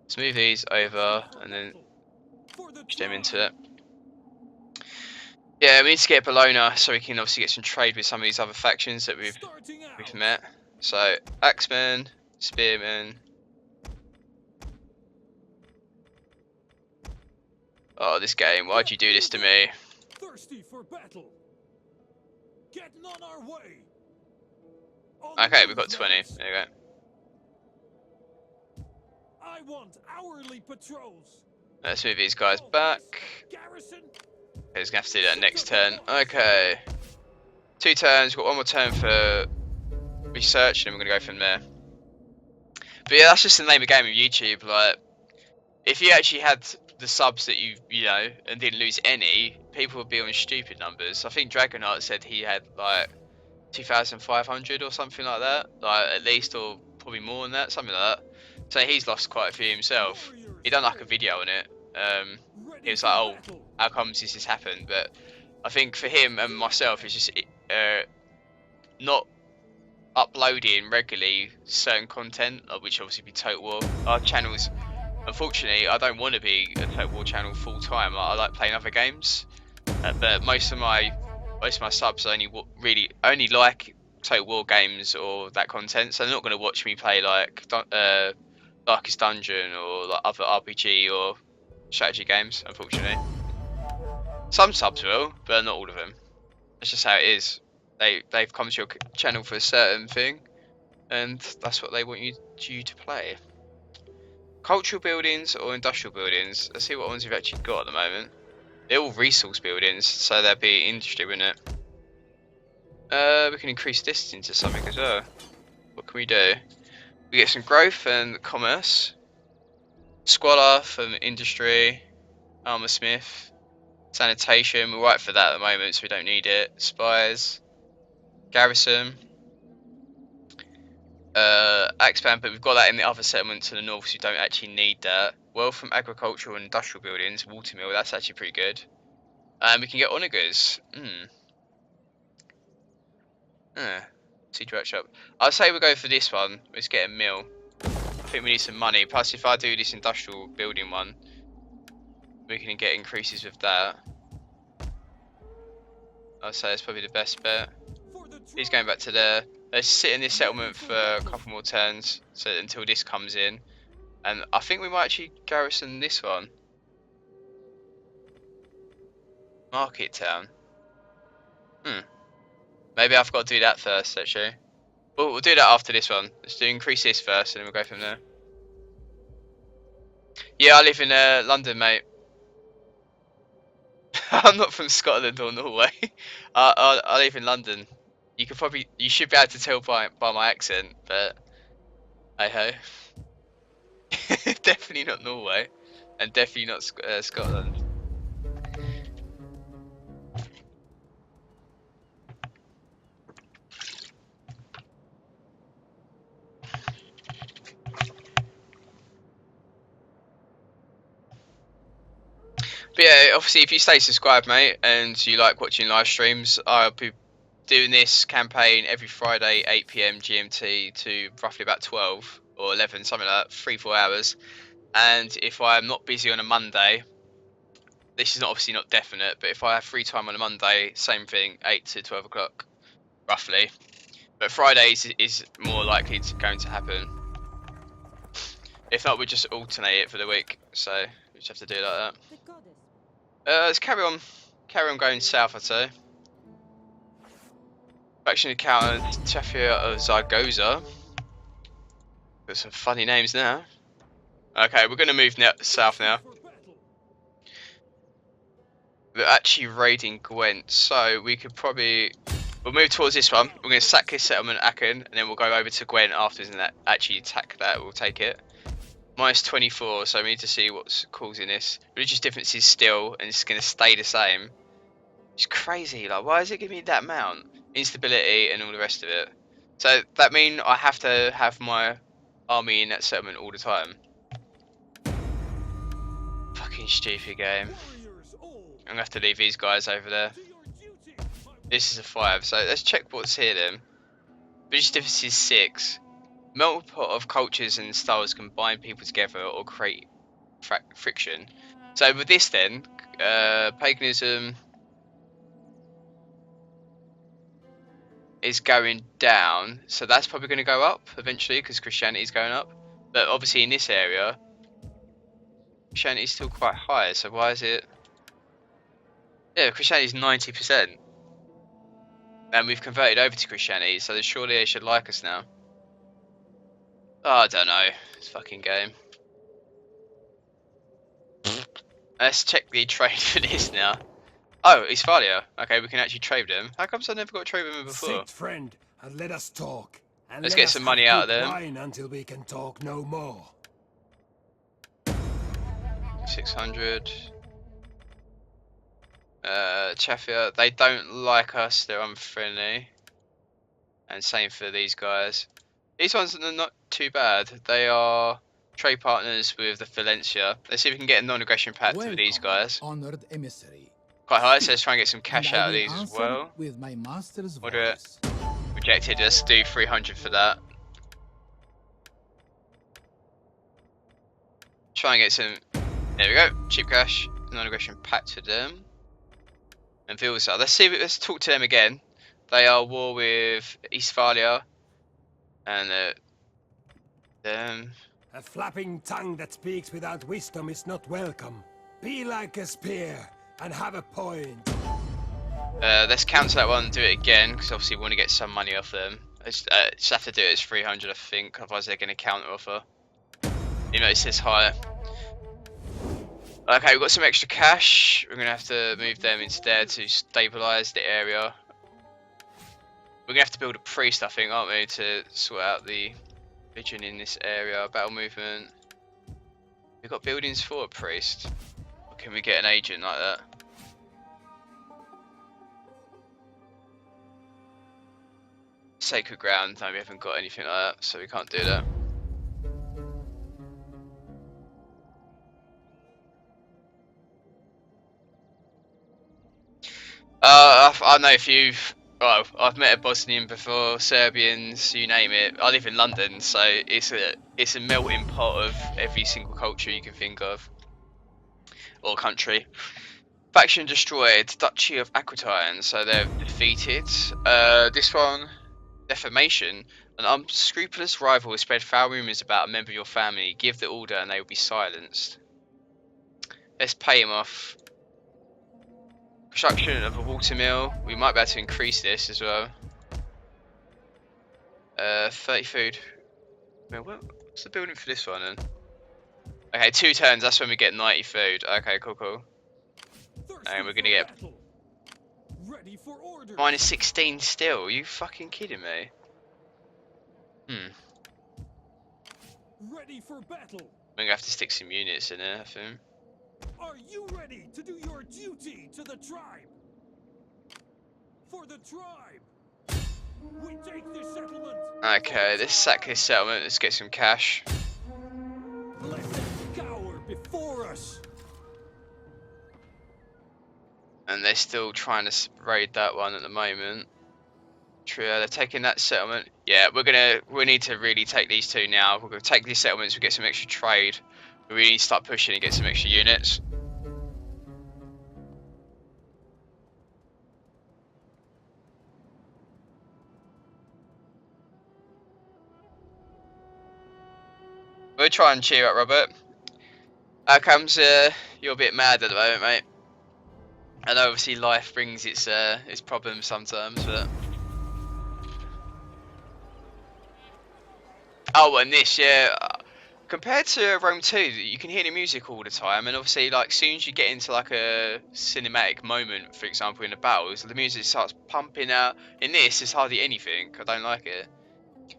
Let's move these over and then push them into it. Yeah, we need to get Bologna so we can obviously get some trade with some of these other factions that we've met. So Axemen, Spearmen. Oh, this game! Why'd you do this to me? Thirsty for battle. Getting on our way. Okay, we've got 20. There you go. I want hourly patrols. Let's move these guys back. Garrison. Okay, he's gonna have to do that next turn. Okay. 2 turns, we've got 1 more turn for research, and then we're gonna go from there. But yeah, that's just the name of the game of YouTube. Like, if you actually had the subs that you know, and didn't lose any, people would be on stupid numbers. I think Dragonheart said he had like 2,500 or something like that, like at least, or probably more than that, something like that. So he's lost quite a few himself. He done like a video on it. He was like, "Oh, how comes this has happened?" But I think for him and myself, it's just not uploading regularly certain content, which obviously be Total War. Our channels, unfortunately, I don't want to be a Total War channel full time. I like playing other games, but most of my subs really only like Total War games or that content, so they're not going to watch me play like Darkest Dungeon or like other RPG or strategy games. Unfortunately, some subs will, but not all of them. That's just how it is. They've come to your channel for a certain thing, and that's what they want you to play. Cultural buildings or industrial buildings? Let's see what ones we've actually got at the moment. They're all resource buildings, so there'll be industry in it. We can increase this into something as well. What can we do? We get some growth and commerce. Squalor from industry. Armor smith. Sanitation. We're right for that at the moment, so we don't need it. Spies. Garrison. Expand, but we've got that in the other settlement to the north, so we don't actually need that. Wealth from agricultural and industrial buildings. Watermill. That's actually pretty good. And we can get onagers. Siege workshop. I'll say we'll go for this one. Let's get a mill. I think we need some money. Plus, if I do this industrial building one, we can get increases with that. I'll say it's probably the best bet. He's going back to there. Let's sit in this settlement for a couple more turns, so until this comes in. And I think we might actually garrison this one. Market town. Maybe I've got to do that first, actually. We'll do that after this one. Let's increase this first, and then we'll go from there. Yeah, I live in London, mate. I'm not from Scotland or Norway. I live in London. You should be able to tell by my accent, but hey ho. Definitely not Norway, and definitely not Scotland. But yeah, obviously, if you stay subscribed, mate, and you like watching live streams, I'll be doing this campaign every Friday, 8 PM GMT to roughly about 12 or 11, something like that, 3-4 hours. And if I'm not busy on a Monday, this is obviously not definite, but if I have free time on a Monday, same thing, 8 to 12 o'clock, roughly. But Fridays is more likely going to happen. If not, we just alternate it for the week, so we just have to do it like that. Let's carry on going south, I'd say. Faction encounter Chafia of Zaragoza. Got some funny names now. Okay, we're going to move south now. We're actually raiding Gwent, so we could probably... We'll move towards this one. We're going to sack this settlement, Aachen, and then we'll go over to Gwent afterwards and actually attack that. We'll take it. Minus 24, so we need to see what's causing this. Religious differences still, and it's going to stay the same. It's crazy. Like, why is it giving me that amount? Instability and all the rest of it. So that means I have to have my army in that settlement all the time. Fucking stupid game. I'm gonna have to leave these guys over there. This is a 5, so let's check what's here then. Religious differences 6. Melting pot of cultures and styles can bind people together or create friction. So with this then, paganism is going down, so that's probably going to go up eventually because Christianity is going up. But obviously in this area, Christianity is still quite high, so why is it? Yeah, Christianity is 90%. And we've converted over to Christianity, so surely they should like us now. Oh, I don't know. This fucking game. Let's check the trade for this now. Oh, Westphalia. Okay, we can actually trade them. How comes I never got to trade with them before? Sit, friend, and let us talk. And Let's let get us some have money out of good them. wine until we can talk no more. 600. Chafia, they don't like us. They're unfriendly. And same for these guys. These ones are not too bad. They are trade partners with the Valencia. Let's see if we can get a non-aggression pact with these guys. Honored emissary. Quite high, so let's try and get some And cash I out of will these as answer well. with my master's We'll do it. voice. Rejected, let's do 300 for that. Try and get some, there we go, cheap cash, non-aggression pact to them. And Vilsa, let's talk to them again. They are war with Westphalia. And them. A flapping tongue that speaks without wisdom is not welcome. Be like a spear and have a point. Let's cancel that one and do it again, because obviously we want to get some money off them. Just have to do it as 300, I think, otherwise they're going to counter offer. You know, it says higher. Okay, we've got some extra cash. We're going to have to move them instead to stabilise the area. We're going to have to build a priest, I think, aren't we, to sort out the religion in this area. Battle movement. We've got buildings for a priest. Or can we get an agent like that? Sacred ground, no, we haven't got anything like that, so we can't do that. I know if you've, well, I've met a Bosnian before, Serbians, you name it. I live in London, so it's a melting pot of every single culture you can think of, or country. Faction destroyed, Duchy of Aquitaine, so they're defeated. This one, defamation. An unscrupulous rival has spread foul rumours about a member of your family. Give the order and they will be silenced. Let's pay him off. Construction of a water mill. We might be able to increase this as well. 30 food. What's the building for this one then? Okay, 2 turns. That's when we get 90 food. Okay, cool. And we're gonna get Ready for order. minus 16 still. Are you fucking kidding me? Ready for battle. We're gonna have to stick some units in there, I think. Are you ready to do your duty to the tribe? For the tribe. We take this settlement. Okay, let's sack this settlement. Let's get some cash. Let them cower before us. And they're still trying to raid that one at the moment. True, they're taking that settlement. Yeah, we need to really take these two now. We're gonna take these settlements, we get some extra trade. We need to start pushing and get some extra units. We'll try and cheer up, Robert. How comes you're a bit mad at the moment, mate? I know obviously life brings its problems sometimes, but oh, and this, yeah, compared to Rome 2, you can hear the music all the time, and obviously, like, as soon as you get into like a cinematic moment, for example, in the battles, the music starts pumping out. In this, there's hardly anything. I don't like it.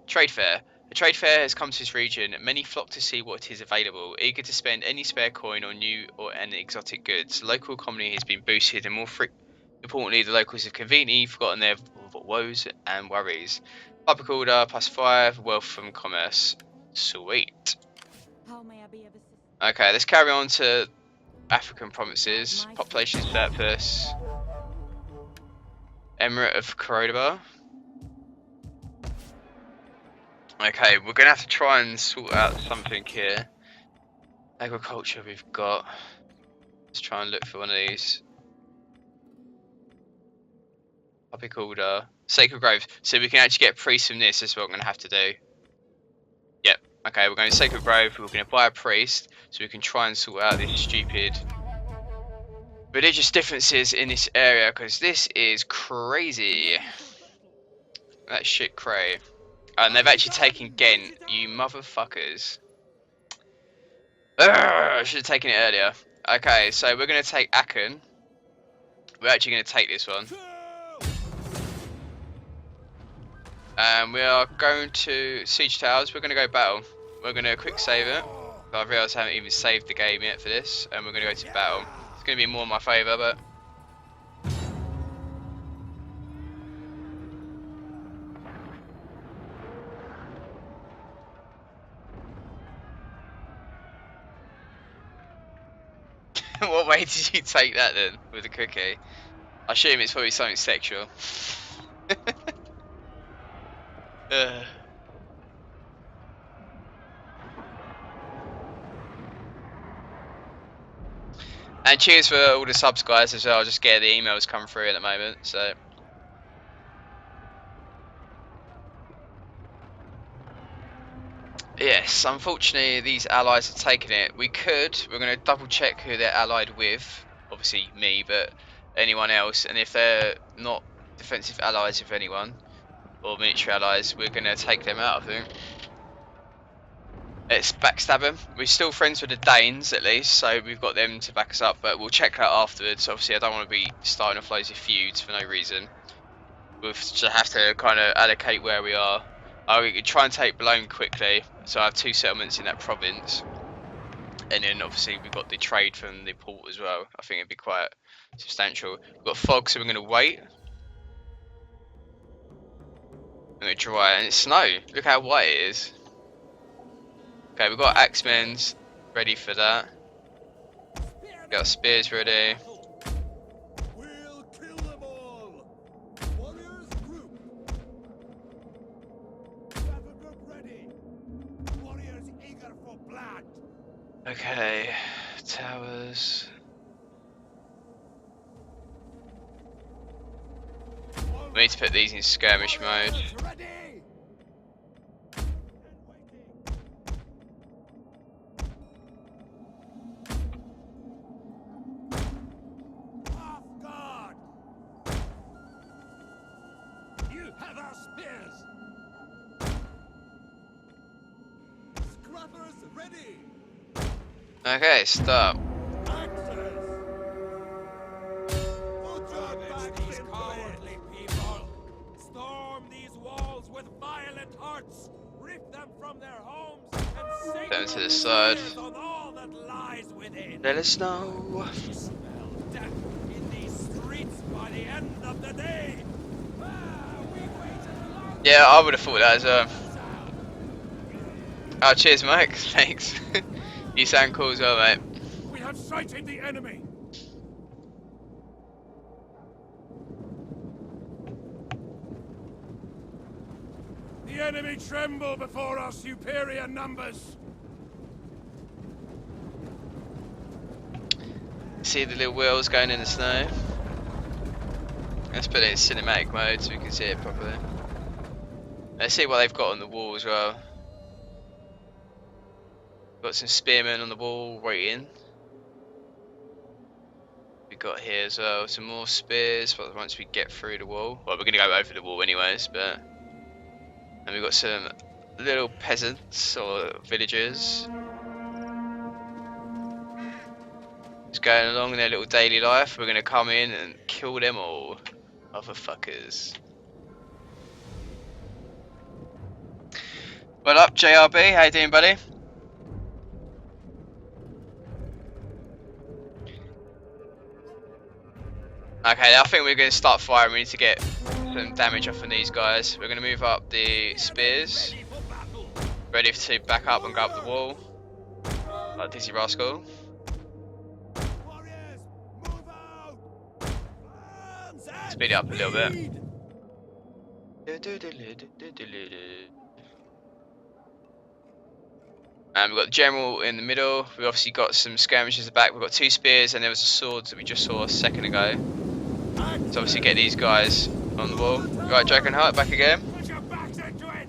Trade fair. A trade fair has come to this region. Many flock to see what is available, eager to spend any spare coin on new and exotic goods. The local economy has been boosted, and importantly, the locals have conveniently forgotten their woes and worries. Public order +5, wealth from commerce. Sweet. How may I be of assistance? Okay, let's carry on to African provinces. Population surplus. Emirate of Cordoba. Okay, we're gonna have to try and sort out something here. Agriculture we've got. Let's try and look for one of these. Public order. Sacred Groves. So we can actually get priests from this. That's what I'm gonna have to do. Yep. Okay, we're going to Sacred Grove. We're gonna buy a priest so we can try and sort out this stupid religious differences in this area, because this is crazy. That shit cray. And they've actually taken Ghent, you motherfuckers. I should have taken it earlier. Okay, so we're going to take Aachen. We're actually going to take this one. And we are going to Siege Towers. We're going to go battle. We're going to quick save it. I realised I haven't even saved the game yet for this. And we're going to go to battle. It's going to be more in my favour, but... What way did you take that then with the cookie? I assume it's probably something sexual. And cheers for all the subs, guys, as well. Just getting the emails come through at the moment, so. Yes, unfortunately these allies are taking it. We're going to double check who they're allied with. Obviously me, but anyone else. And if they're not defensive allies of anyone, or military allies, we're going to take them out, I think. Let's backstab them. We're still friends with the Danes, at least, so we've got them to back us up, but we'll check that afterwards. Obviously, I don't want to be starting off loads of feuds for no reason. We'll just have to kind of allocate where we are. We can try and take Boulogne quickly, so I have 2 settlements in that province. And then, obviously, we've got the trade from the port as well. I think it'd be quite substantial. We've got fog, so we're going to wait. I'm going to dry, and it's snow. Look how white it is. Okay, we've got axemen's ready for that. Got spears ready. We'll kill them all. Warriors group. Battle group ready. Warriors eager for blood. Okay, towers. We need to put these in skirmish mode. Warriors ready. Off guard. You have our spears. Scrappers ready. Okay, start. Axes. Hold your backs, these cowardly people. Storm these walls with violent hearts. Rip them from their homes and sink Down to your the side. spears on all that lies within. Let us know. Smell death in these streets by the end of the day. We waited long. Yeah, I would have thought that as well. Oh, cheers, Mike. Thanks. You sound cool as well, mate. We have sighted the enemy. The enemy tremble before our superior numbers. See the little wheels going in the snow. Let's put it in cinematic mode so we can see it properly. Let's see what they've got on the wall as well. Got some spearmen on the wall waiting. We got here as well some more spears, but once we get through the wall, well, we're gonna go over the wall anyways. But and we've got some little peasants or villagers just going along in their little daily life. We're gonna come in and kill them all, motherfuckers. What up, JRB? How you doing, buddy? Okay, I think we're going to start firing. We need to get some damage off on these guys. We're going to move up the spears. Ready to back up and go up the wall. Like Dizzy Rascal. Warriors, move out. Speed it up a little bit. And we've got the general in the middle. We've obviously got some skirmishers at the back. We've got 2 spears and there was a sword that we just saw a second ago. So obviously get these guys on the wall. Right, Dragonheart, back again. Put your backs into it.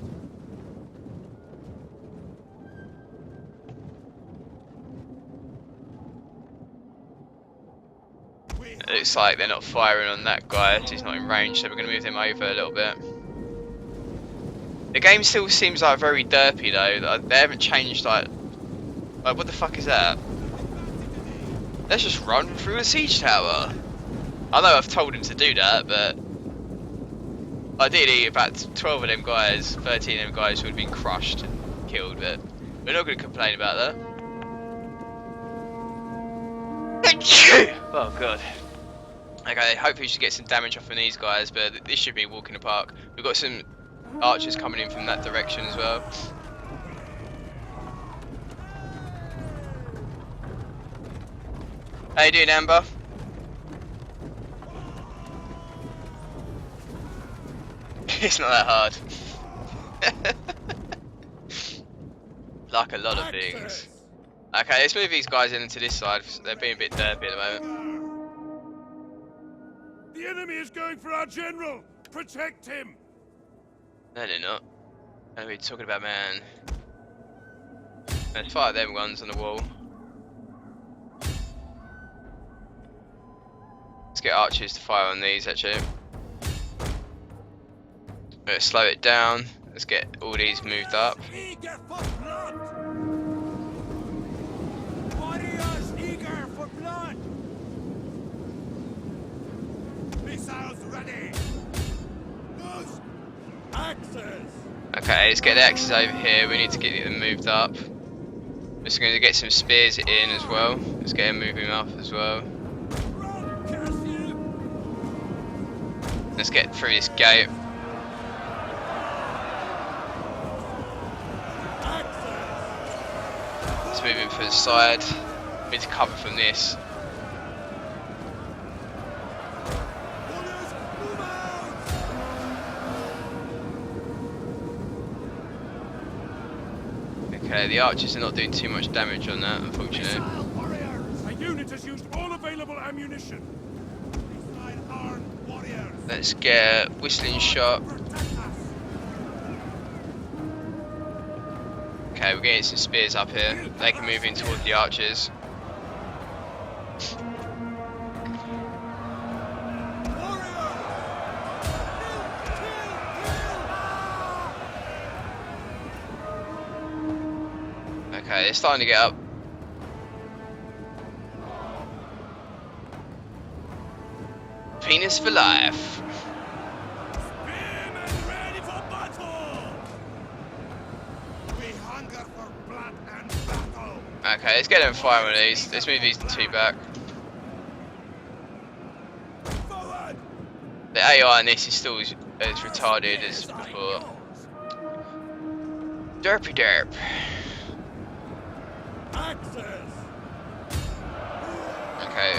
It looks like they're not firing on that guy, so he's not in range, so we're going to move him over a little bit. The game still seems like very derpy though. They haven't changed like what the fuck is that? Let's just run through a siege tower. I know I've told him to do that, but ideally about 12 of them guys, 13 of them guys would have been crushed and killed, but we're not going to complain about that. Oh god. Okay, hopefully we should get some damage off on these guys, but this should be a walk in the park. We've got some archers coming in from that direction as well. How you doing, Amber? It's not that hard. Like a lot of things. Okay, let's move these guys into this side. They're being a bit derpy at the moment. The enemy is going for our general. Protect him. No, they're not. What are we talking about, man? Let's fire them ones on the wall. Let's get archers to fire on these, actually. Let's slow it down. Let's get all these moved up. Eager for blood. Warriors eager for blood. Missiles ready. Those axes. Okay, let's get the axes over here. We need to get them moved up. Just going to get some spears in as well. Let's get them moving up as well. Run, curse you. Let's get through this gate. Let's move in for the side. We need to cover from this. Warriors, move out. Okay, the archers are not doing too much damage on that, unfortunately. Missile warriors. A unit has used all available ammunition. Missile armed warriors. Let's get a whistling shot. Protect us. Okay, we're getting some spears up here. They can move in towards the archers. Okay, they're starting to get up. Penis for life. Spearmen ready for battle. We hunger for blood and battle. Okay, let's get them firing on these. Let's move these two back. Forward. The AI on this is still as retarded as before. Derpy derp. Axes. Okay,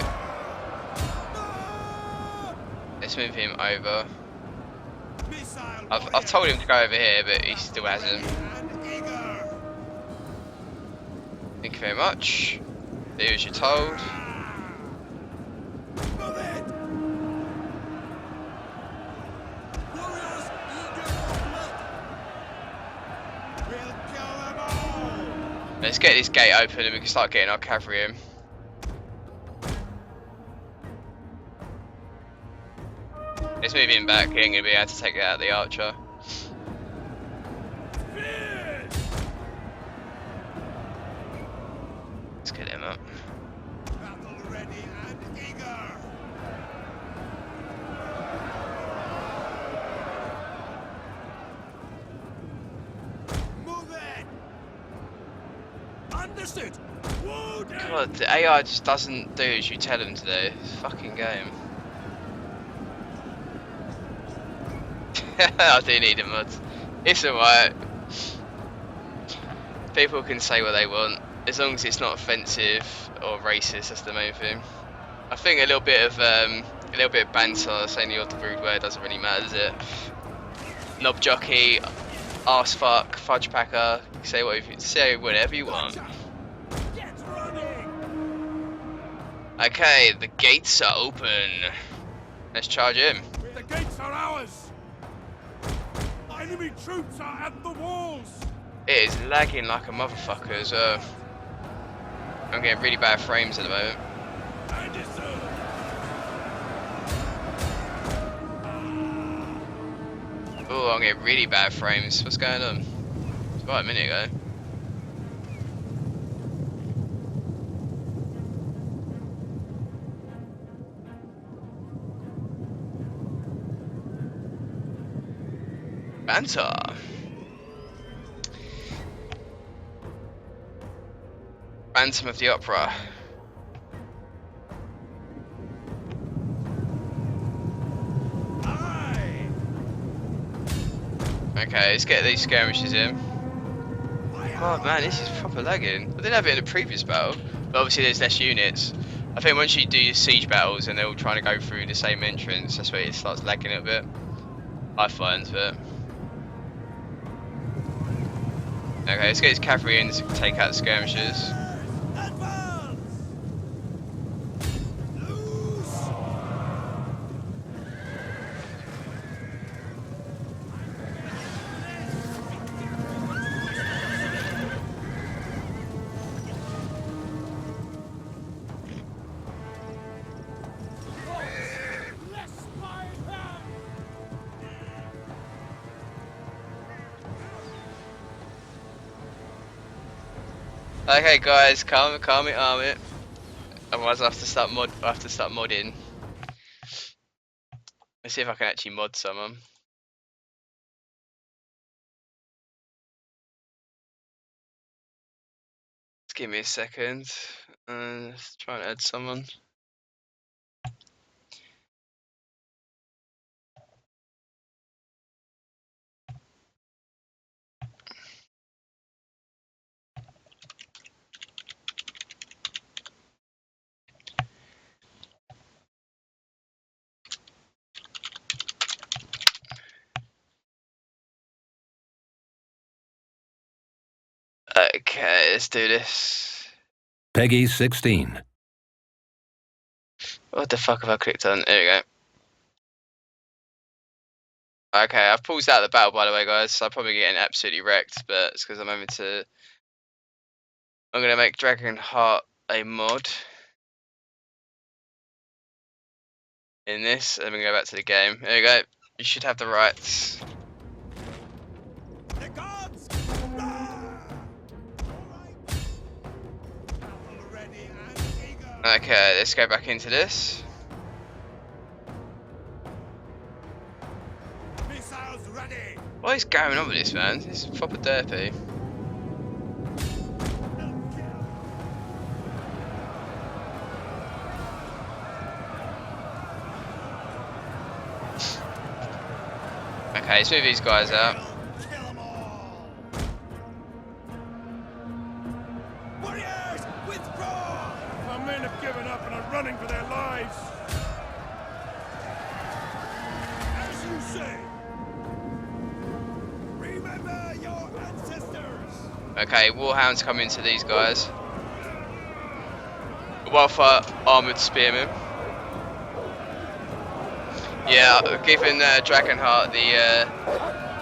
let's move him over. Missile I've told him to go over here, but he still hasn't. and eager. Thank you very much. Do as you're told. Move it. Warriors eager for blood. We'll kill them all. Let's get this gate open and we can start getting our cavalry in. Let's move him back. He ain't gonna be able to take out the archer. Fierce. Let's get him up. Battle ready and eager. Move it. Understood. Wounded. God, the AI just doesn't do as you tell him to do. It's a fucking game. I do need a mod. It's alright. People can say what they want, as long as it's not offensive or racist. That's the main thing. I think a little bit of banter, saying the odd rude word doesn't really matter, does it? Knob jockey, arse fuck, fudge packer. Say whatever you want. Get running. Okay, the gates are open. Let's charge him. The gates are ours. Enemy troops are at the walls. It is lagging like a motherfucker as well. I'm getting really bad frames at the moment. Anderson. Oh, I'm getting really bad frames. What's going on? It's about a minute ago. Banter. Phantom of the Opera. Aye. Okay, let's get these skirmishes in. Oh man, this is proper lagging. I didn't have it in the previous battle, but obviously there's less units. I think once you do your siege battles and they're all trying to go through the same entrance, that's where it starts lagging a bit. I find, but okay, let's get his cavalry in to take out the skirmishers. Advance! Loose! Less my hand! Okay, guys, calm it, arm it. Otherwise, I have to start modding. Let's see if I can actually mod someone. Just give me a second. Let's try and add someone. Okay, let's do this. Peggy 16. What the fuck have I clicked on? There we go. Okay, I've paused out the battle, by the way, guys. So I'm probably getting absolutely wrecked, but it's because I'm going to make Dragonheart a mod in this, and we go back to the game. There we go. You should have the rights. The gods! Ah! Alright. Battle ready and eager. Okay, let's go back into this. Missiles ready. What is going on with this, man? This is proper derpy. Okay, let's move these guys out. Kill them all. Warriors, withdraw! Our men have given up and are running for their lives. As you say. Remember your ancestors. Okay, Warhounds come into these guys. Wildfire armoured spearmen. Yeah, giving Dragonheart the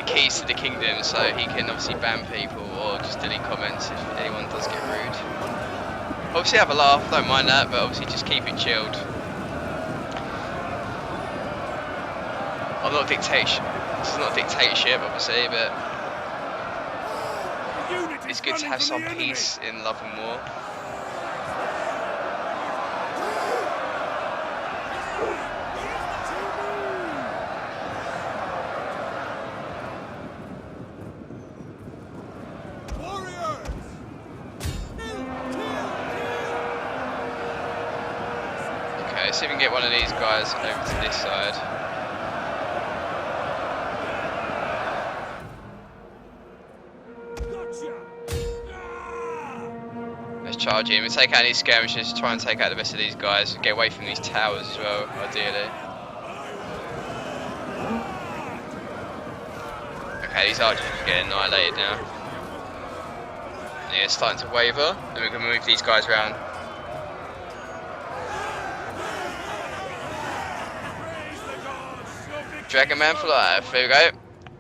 keys to the kingdom, so he can obviously ban people or just delete comments if anyone does get rude. Obviously have a laugh, don't mind that, but obviously just keep it chilled. I'm not dictation. This is not a dictatorship, obviously, but it's good to have some peace in love and war. Okay, see if we can get one of these guys over to this side. Let's charge him. We'll take out these skirmishers, try and take out the rest of these guys, get away from these towers as well, ideally. Okay, these archers are getting annihilated now. Yeah, it's starting to waver, and we can move these guys around. Dragon Man for life. There we go.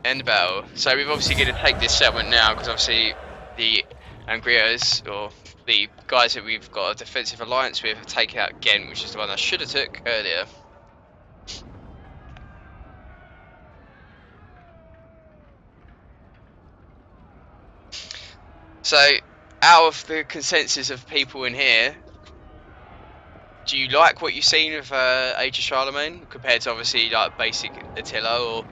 End battle. So we're obviously going to take this settlement now because obviously the Angrias, or the guys that we've got a defensive alliance with, have taken out Ghent, which is the one I should have took earlier. So out of the consensus of people in here, do you like what you've seen of Age of Charlemagne compared to obviously like basic Attila, or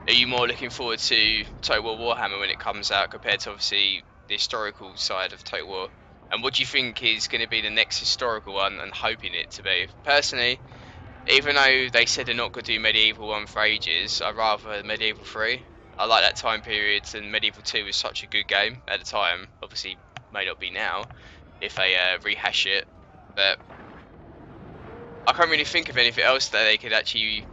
are you more looking forward to Total War Warhammer when it comes out compared to obviously the historical side of Total War? And what do you think is going to be the next historical one, and hoping it to be? Personally, even though they said they're not going to do Medieval 1 for ages, I'd rather Medieval 3. I like that time period, and Medieval 2 was such a good game at the time. Obviously, may not be now if they rehash it, but I can't really think of anything else that they could actually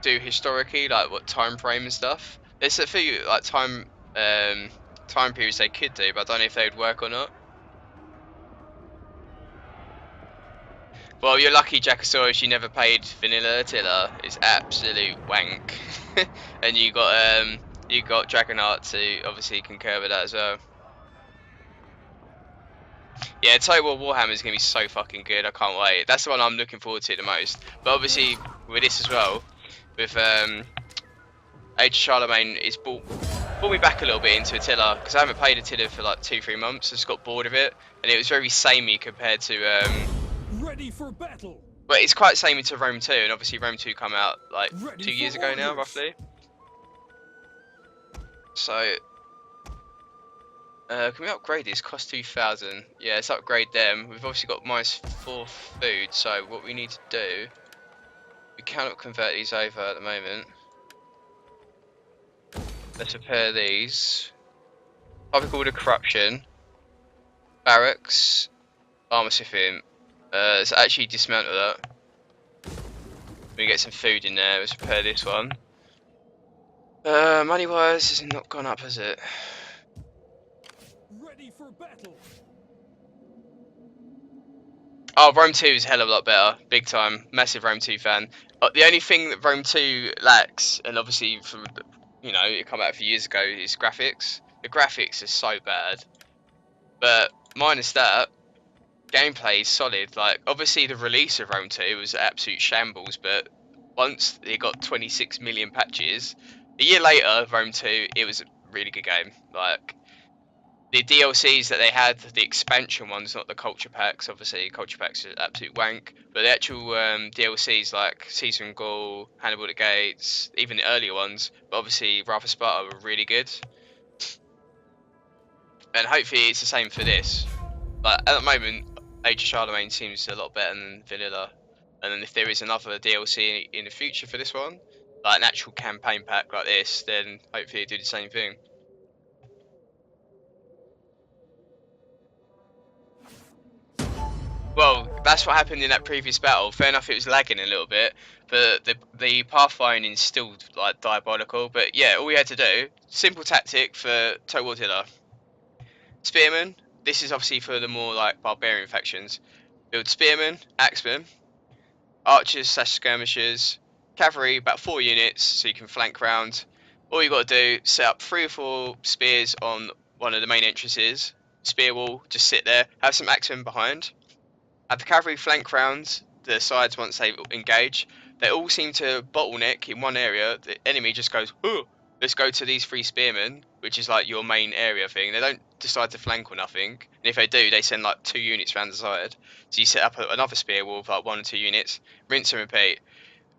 do historically, like what time frame and stuff. There's a few like time periods they could do, but I don't know if they would work or not. Well, you're lucky, Jackosaurus, you never played Vanilla Attila. It's absolute wank. And you got Dragonheart to obviously concur with that as well. Yeah, Total War Warhammer is gonna be so fucking good. I can't wait. That's the one I'm looking forward to the most. But obviously with this as well, with Age of Charlemagne, it's brought me back a little bit into Attila because I haven't played Attila for like 2-3 months. I just got bored of it, and it was very samey compared to Ready for battle. but it's quite samey to Rome 2, and obviously Rome 2 come out like Ready 2 years for ago now, orders. roughly. So can we upgrade these? Cost 2,000. Yeah, let's upgrade them. We've obviously got -4 food, so what we need to do, we cannot convert these over at the moment. Let's repair these. Public order corruption. Barracks. Armor Scythian. Let's actually dismantle that. We get some food in there. Let's repair this one. Money wise, has not gone up, has it? Ready for battle. Oh, Rome 2 is a hell of a lot better. Big time. Massive Rome 2 fan. The only thing that Rome 2 lacks, and obviously from, you know, it came out a few years ago, is graphics. The graphics are so bad. But minus that, gameplay is solid. Like, obviously the release of Rome 2 was absolute shambles, but once it got 26 million patches, a year later, Rome 2, it was a really good game. Like, the DLCs that they had, the expansion ones, not the culture packs. Obviously, culture packs are absolute wank. But the actual DLCs like Caesar and Gaul, Hannibal at Gates, even the earlier ones, but obviously Rather Sparta were really good. And hopefully it's the same for this. Like at the moment, Age of Charlemagne seems a lot better than Vanilla. And then if there is another DLC in the future for this one, like an actual campaign pack like this, then hopefully they do the same thing. Well, that's what happened in that previous battle. Fair enough, it was lagging a little bit, but the pathfinding is still like diabolical. But yeah, all we had to do, simple tactic for Total War Attila. Spearmen. This is obviously for the more like barbarian factions. Build spearmen, axemen, archers / skirmishers, cavalry, about 4 units, so you can flank round. All you got to do, set up 3 or 4 spears on one of the main entrances. Spear wall, just sit there. Have some axemen behind. Have the cavalry flank round the sides once they engage. They all seem to bottleneck in one area. The enemy just goes, oh, let's go to these 3 spearmen, which is like your main area thing. They don't decide to flank or nothing. And if they do, they send like 2 units around the side. So you set up another spear wall with like 1 or 2 units. Rinse and repeat.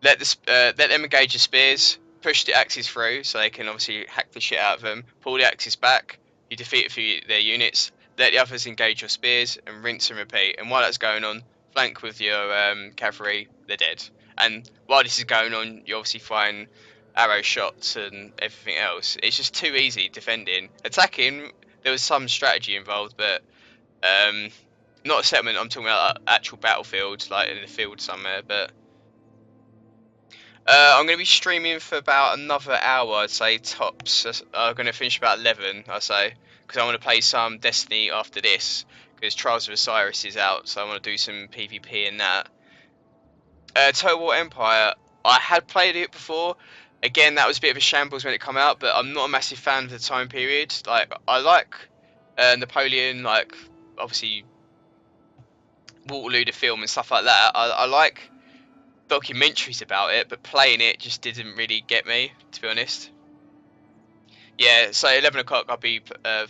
Let them engage the spears. Push the axes through so they can obviously hack the shit out of them. Pull the axes back. You defeat a few their units. Let the others engage your spears and rinse and repeat. And while that's going on, flank with your cavalry. They're dead. And while this is going on, you obviously find arrow shots and everything else. It's just too easy defending. Attacking, there was some strategy involved, but not a settlement. I'm talking about actual battlefield, like in the field somewhere. But I'm going to be streaming for about another hour, I'd say, tops. I'm going to finish about 11, I'd say, because I want to play some Destiny after this, because Trials of Osiris is out, so I want to do some PvP in that. Total War Empire, I had played it before. Again, that was a bit of a shambles when it came out, but I'm not a massive fan of the time period. Like, I like Napoleon, like, obviously, Waterloo the film and stuff like that. I like documentaries about it, but playing it just didn't really get me, to be honest. Yeah, so 11 o'clock I'll be,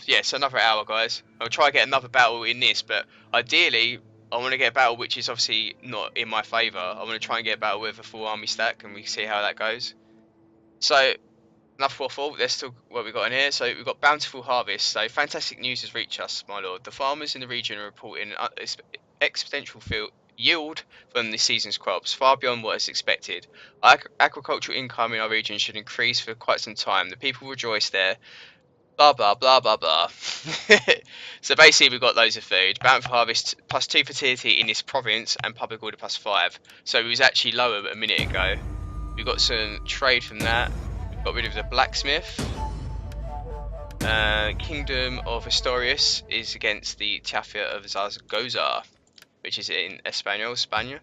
yeah, so another hour, guys. I'll try to get another battle in this, but ideally, I want to get a battle which is obviously not in my favour. I want to try and get a battle with a full army stack, and we can see how that goes. So, enough waffle, let's talk what we've got in here. So, we've got bountiful harvest. So, fantastic news has reached us, my lord. The farmers in the region are reporting exponential yield from this season's crops, far beyond what is expected. Agricultural income in our region should increase for quite some time. The people rejoice there. blah blah blah blah blah. So basically we've got loads of food. Bounty for harvest plus 2 fertility in this province and public order plus 5. So it was actually lower a minute ago. We got some trade from that. We got rid of the blacksmith. Kingdom of Asturias is against the Tafia of Zaragoza, which is in Espanol, Spain.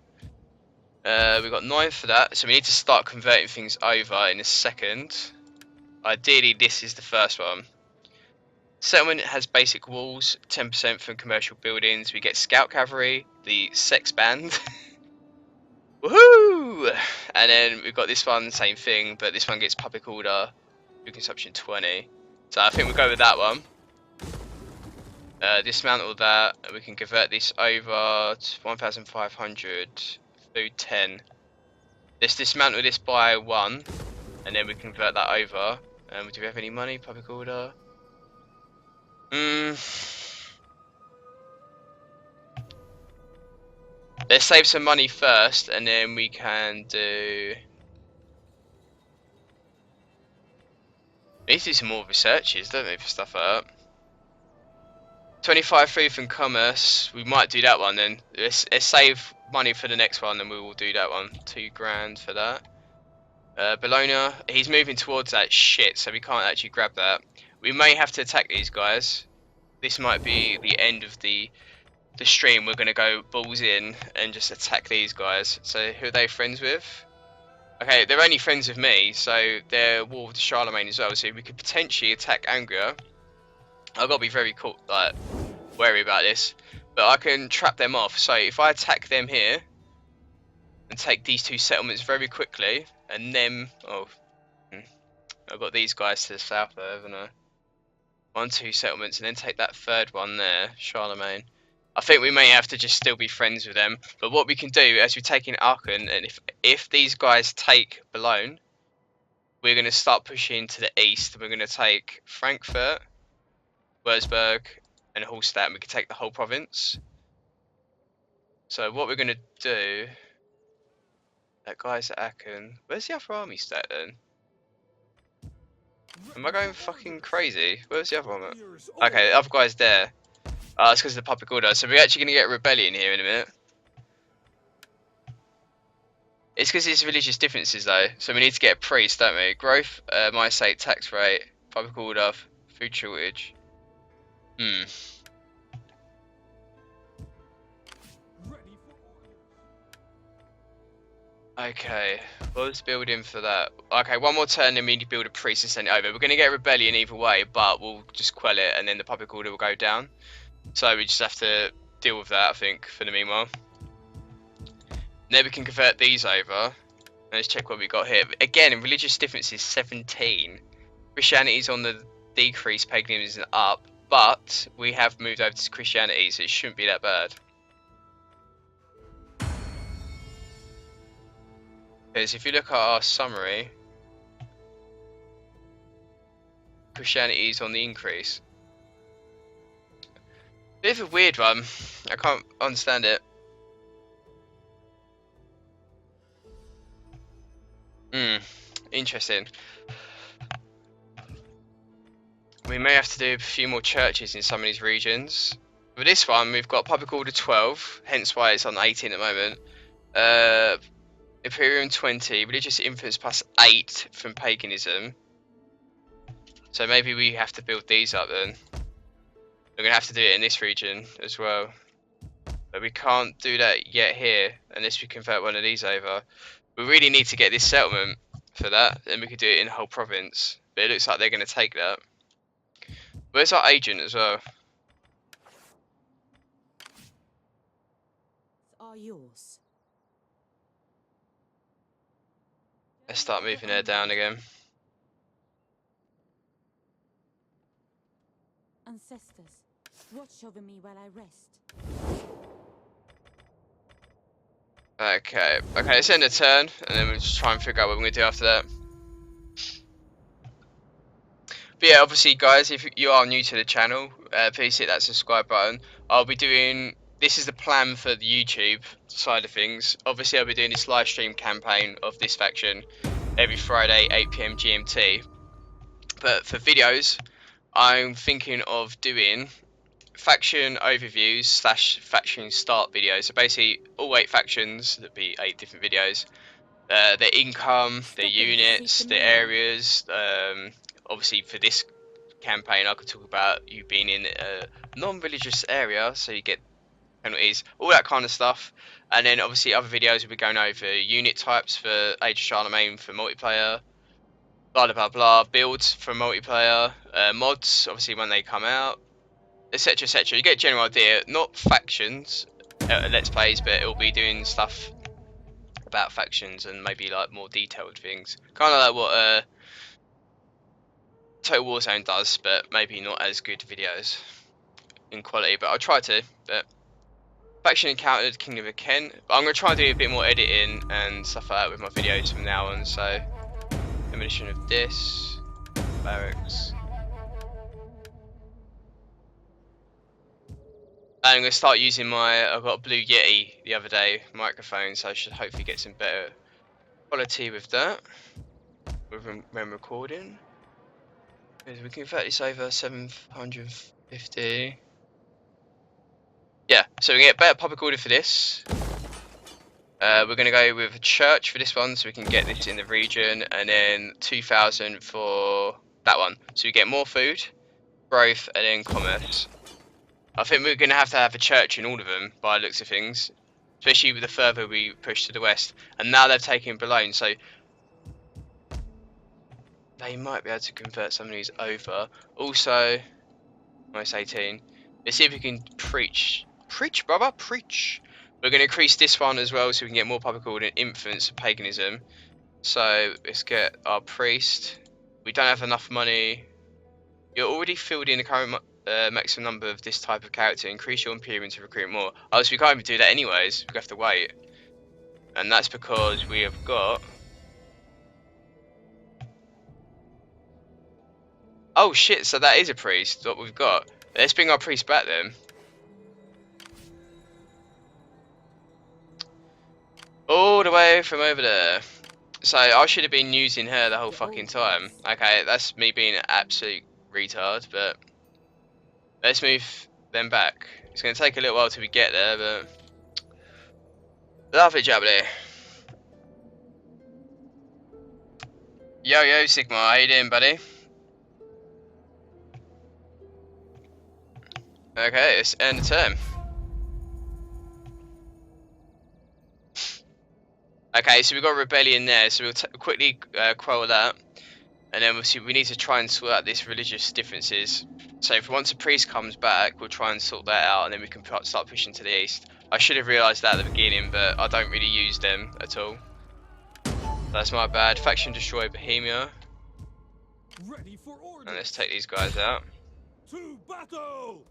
We got 9 for that, so we need to start converting things over in a second. Ideally, this is the first one. Settlement has basic walls, 10% from commercial buildings. We get scout cavalry, the sex band. Woohoo! And then we've got this one, same thing, but this one gets public order, food consumption 20. So I think we'll go with that one. Dismantle that, and we can convert this over to 1,500, food 10. Let's dismantle this by 1, and then we convert that over. Do we have any money? Public order? Let's save some money first, and then we can do... We need to do some more researches, don't we, for stuff like that. 25 food from commerce. We might do that one then. Let's save money for the next one, and we will do that one. 2 grand for that. Bologna, he's moving towards that shit, so we can't actually grab that. We may have to attack these guys. This might be the end of the stream. We're going to go balls in and just attack these guys. So who are they friends with? Okay, they're only friends with me, so they're war with Charlemagne as well, so we could potentially attack Angria. I've got to be very wary about this, but I can trap them off. So if I attack them here and take these 2 settlements very quickly, and then I've got these guys to the south there, haven't I? 1, 2 settlements, and then take that 3rd one there, Charlemagne. I think we may have to just still be friends with them. But what we can do, as we're taking Aachen, and if these guys take Boulogne, we're going to start pushing to the east. We're going to take Frankfurt, Würzburg, and Hallstatt, and we can take the whole province. So what we're going to do... That guy's at Aachen. Where's the other army stat then? Am I going fucking crazy? Where's the other one at? Okay, the other guy's there. It's because of the public order. So we're actually going to get a rebellion here in a minute. It's because there's religious differences though. So we need to get a priest, don't we? Growth, my state, tax rate, public order, food shortage. Okay, well, let's build in for that. Okay, 1 more turn, then we need to build a priest and send it over. We're going to get a rebellion either way, but we'll just quell it, and then the public order will go down. So we just have to deal with that, I think, for the meanwhile. Then we can convert these over. Let's check what we got here. Again, religious differences 17. Christianity is on the decrease, paganism is up, but we have moved over to Christianity, so it shouldn't be that bad. Because if you look at our summary, Christianity is on the increase. Bit of a weird one. I can't understand it. Interesting. We may have to do a few more churches in some of these regions. With this one, we've got public order 12, hence why it's on 18 at the moment. Imperium 20, religious influence plus 8 from paganism. So maybe we have to build these up then. We're going to have to do it in this region as well. But we can't do that yet here unless we convert one of these over. We really need to get this settlement for that, then we could do it in the whole province. But it looks like they're going to take that. Where's our agent as well? Are yours. Let's start moving her down again. Ancestors, watch over me while I rest. Okay, let's end the turn, and then we'll just try and figure out what we're going to do after that. But yeah, obviously guys, if you are new to the channel, please hit that subscribe button. I'll be doing, this is the plan for the YouTube side of things. Obviously I'll be doing this live stream campaign of this faction every Friday, 8 PM GMT. But for videos, I'm thinking of doing faction overviews / faction start videos. So basically, all 8 factions. There'd be 8 different videos. Their income, their Stop in to seek units, the their mail. areas. Obviously, for this campaign, I could talk about you being in a non-religious area, so you get penalties, all that kind of stuff. And then obviously other videos will be going over unit types for Age of Charlemagne for multiplayer, blah blah blah blah, builds for multiplayer, mods obviously when they come out, etc etc. You get a general idea, not factions, let's plays, but it'll be doing stuff about factions and maybe like more detailed things, kind of like what Total Warzone does, but maybe not as good videos in quality. But I'll try to. But faction encountered Kingdom of Kent, but I'm gonna try and do a bit more editing and stuff like that with my videos from now on. So demolition of this barracks. And I'm going to start using I got a Blue Yeti the other day microphone, so I should hopefully get some better quality with that when recording. We can convert this over 750. Yeah, so we get better public order for this. We're going to go with a church for this one, so we can get this in the region, and then 2,000 for that one. So we get more food, growth, and then commerce. I think we're going to have a church in all of them, by the looks of things. Especially with the further we push to the west. And now they've taken Boulogne, so they might be able to convert some of these over. Also, minus 18. Let's see if we can preach. Preach, brother, preach! We're going to increase this one as well, so we can get more public order and influence of paganism. So, let's get our priest. We don't have enough money. You're already filled in the current maximum number of this type of character. Increase your imperium to recruit more. Oh, so we can't even do that anyways. We have to wait. And that's because we have got... Oh shit, so that is a priest, what we've got. Let's bring our priest back then. All the way from over there. So I should have been using her the whole fucking time. Okay, that's me being an absolute retard, but... Let's move them back. It's going to take a little while till we get there, but... Lovely jubbly. Yo, yo, Sigma, how you doing, buddy? Okay, let's end the turn. Okay, so we've got a rebellion there, so we'll quickly quell that. And then obviously we need to try and sort out this religious differences. So if once a priest comes back, we'll try and sort that out, and then we can start pushing to the east. I should have realised that at the beginning, but I don't really use them at all. That's my bad. Faction destroy Bohemia. Ready for orders. And let's take these guys out. To battle!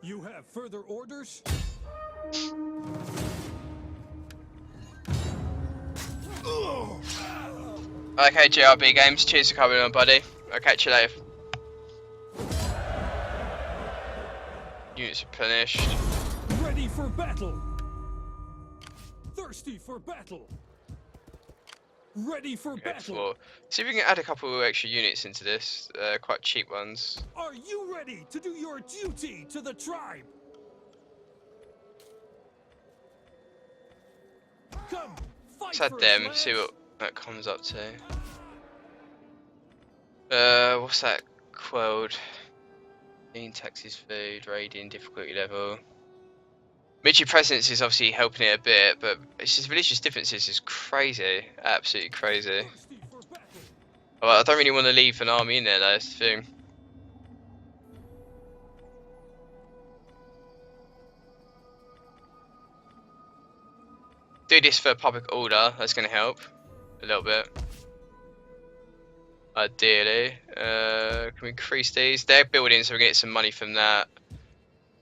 You have further orders? Okay, JRB Games, cheers for coming on, buddy. I'll catch you later. Units replenished. Ready for battle! Thirsty for battle! Ready for battle! For. See if we can add a couple of extra units into this, quite cheap ones. Are you ready to do your duty to the tribe? Come, fight Let's add for them, us, see lads. what that comes up to. What's that? Quelled. Being taxes, food, raiding, difficulty level. Military presence is obviously helping it a bit, but it's just religious differences is crazy, absolutely crazy. Thirsty for battle. Well, I don't really want to leave an army in there, though, that's the thing. Do this for public order, that's going to help a little bit. Ideally. Can we increase these? They're building, so we get some money from that.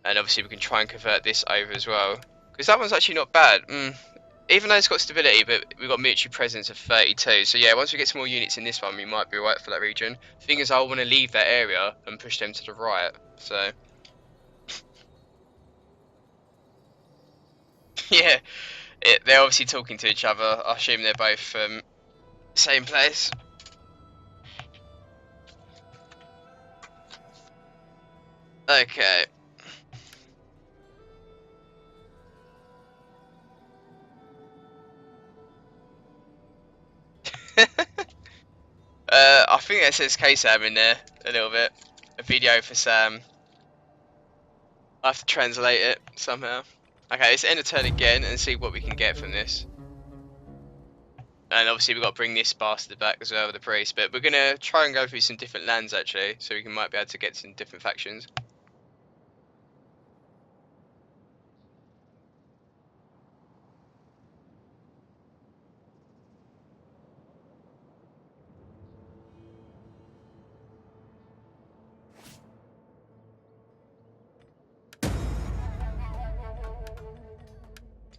And obviously we can try and convert this over as well. Because that one's actually not bad. Even though it's got stability, but we've got military presence of 32. So yeah, once we get some more units in this one, we might be right for that region. The thing is, I want to leave that area and push them to the right. So... yeah, they're obviously talking to each other. I assume they're both from the same place. Okay. I think that says K-Sam in there a little bit. A video for Sam. I have to translate it somehow. Okay, let's end a turn again and see what we can get from this. And obviously we've got to bring this bastard back as well, the priest. But we're going to try and go through some different lands actually, so we might be able to get some different factions.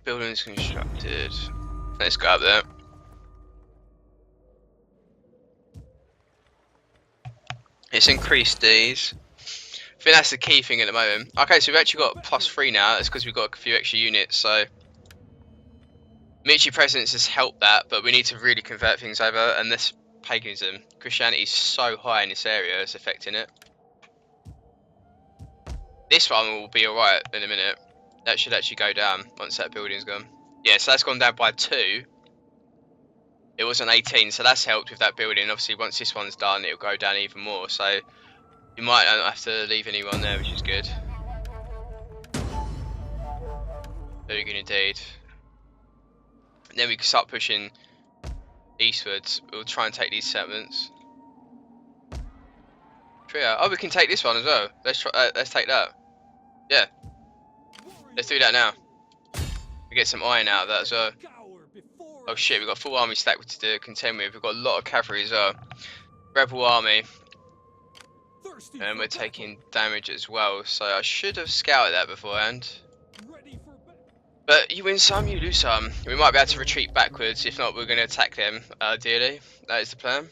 Buildings constructed. Let's go up there. Let's increase these. I think that's the key thing at the moment. Okay, so we've actually got +3 now. That's because we've got a few extra units. So military presence has helped that, but we need to really convert things over. And this paganism, Christianity is so high in this area, it's affecting it. This one will be alright in a minute. That should actually go down once that building's gone. Yeah, so that's gone down by 2. It wasn't 18, so that's helped with that building. Obviously, once this one's done, it'll go down even more. So you might not have to leave anyone there, which is good. Very good indeed. And then we can start pushing eastwards. We'll try and take these settlements. Oh, we can take this one as well. Let's try. Let's take that. Yeah, let's do that now. We get some iron out of that as well. Oh shit, we've got full army stack to contend with. We've got a lot of cavalry as well. Rebel army. And we're taking damage as well. So I should have scouted that beforehand. But you win some, you lose some. We might be able to retreat backwards. If not, we're going to attack them, ideally. That is the plan.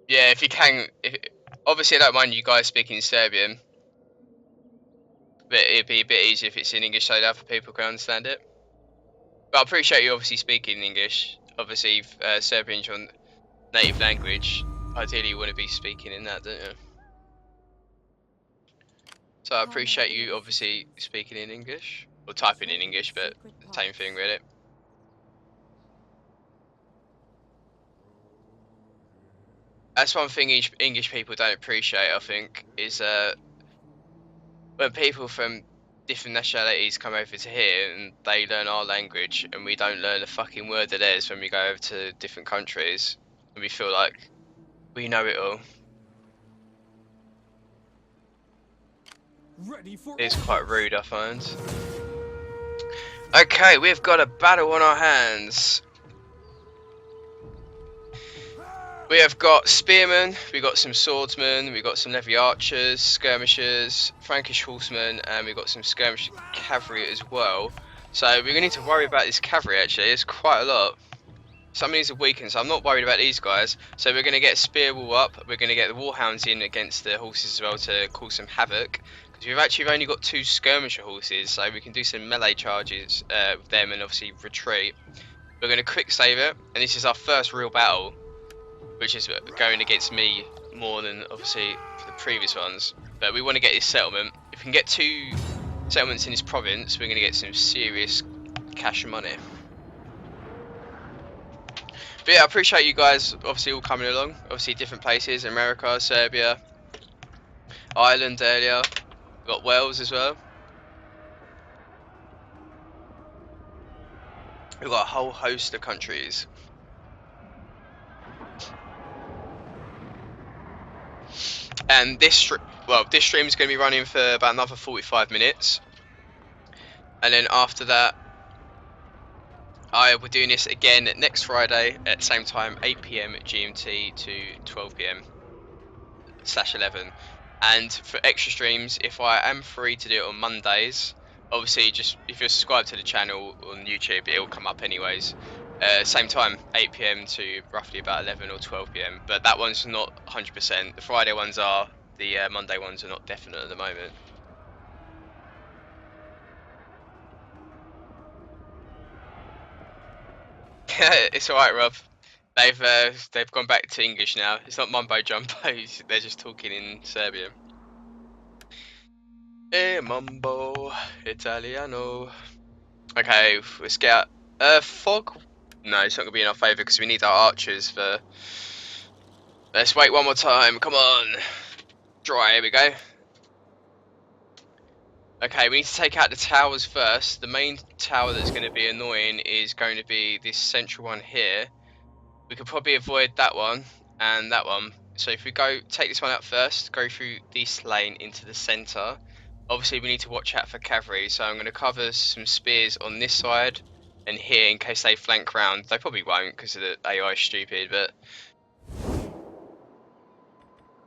Yeah, if you can... obviously, I don't mind you guys speaking Serbian. But it'd be a bit easier if it's in English so that other people can understand it. But I appreciate you obviously speaking English. Obviously, if Serbian's your native language, ideally you want to be speaking in that, don't you? So I appreciate you obviously speaking in English. Or typing in English, but same thing really. That's one thing English people don't appreciate, I think, is when people from different nationalities come over to here and they learn our language and we don't learn a fucking word of theirs when we go over to different countries and we feel like we know it all. It's quite rude, I find. Okay, we've got a battle on our hands. We have got spearmen, we've got some swordsmen, we've got some heavy archers, skirmishers, Frankish horsemen, and we've got some skirmish cavalry as well. So we're going to need to worry about this cavalry actually, it's quite a lot. Some of these are weakened, so I'm not worried about these guys. So we're going to get spear wall up, we're going to get the warhounds in against the horses as well to cause some havoc. Because we've actually only got 2 skirmisher horses, so we can do some melee charges with them and obviously retreat. We're going to quick save it, and this is our first real battle, which is going against me more than obviously the previous ones. But we want to get this settlement. If we can get 2 settlements in this province, we're going to get some serious cash and money. But yeah, I appreciate you guys obviously all coming along. Obviously different places, America, Serbia, Ireland earlier. We've got Wales as well. We've got a whole host of countries. And this stream is going to be running for about another 45 minutes. And then after that, I will be doing this again next Friday at the same time, 8 PM GMT to 12 PM/11. And for extra streams, if I am free to do it on Mondays, obviously just if you're subscribed to the channel on YouTube, it'll come up anyways. Same time, 8 PM to roughly about 11 or 12 PM. But that one's not 100%. The Friday ones are, the Monday ones are not definite at the moment. It's alright, Rob. They've gone back to English now. It's not mumbo jumbo. They're just talking in Serbian. Mumbo Italiano. Okay, let's get fog. No, it's not gonna be in our favour because we need our archers for. Let's wait one more time. Come on, dry. Here we go. Okay, we need to take out the towers first. The main tower that's going to be annoying is going to be this central one here. We could probably avoid that one and that one. So if we go take this one out first, go through this lane into the centre. Obviously we need to watch out for cavalry, so I'm going to cover some spears on this side and here in case they flank round. They probably won't because the AI is stupid, but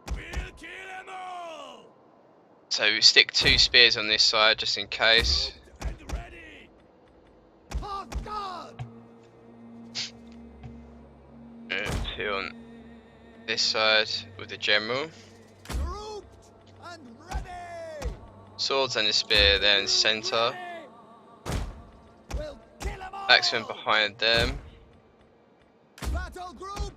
We'll kill 'em all! so stick 2 spears on this side just in case. And ready! Hostile! 2 on this side with the general. Grouped and ready! Swords and a spear there in centre. We'll kill 'em all! Axemen behind them. Battle group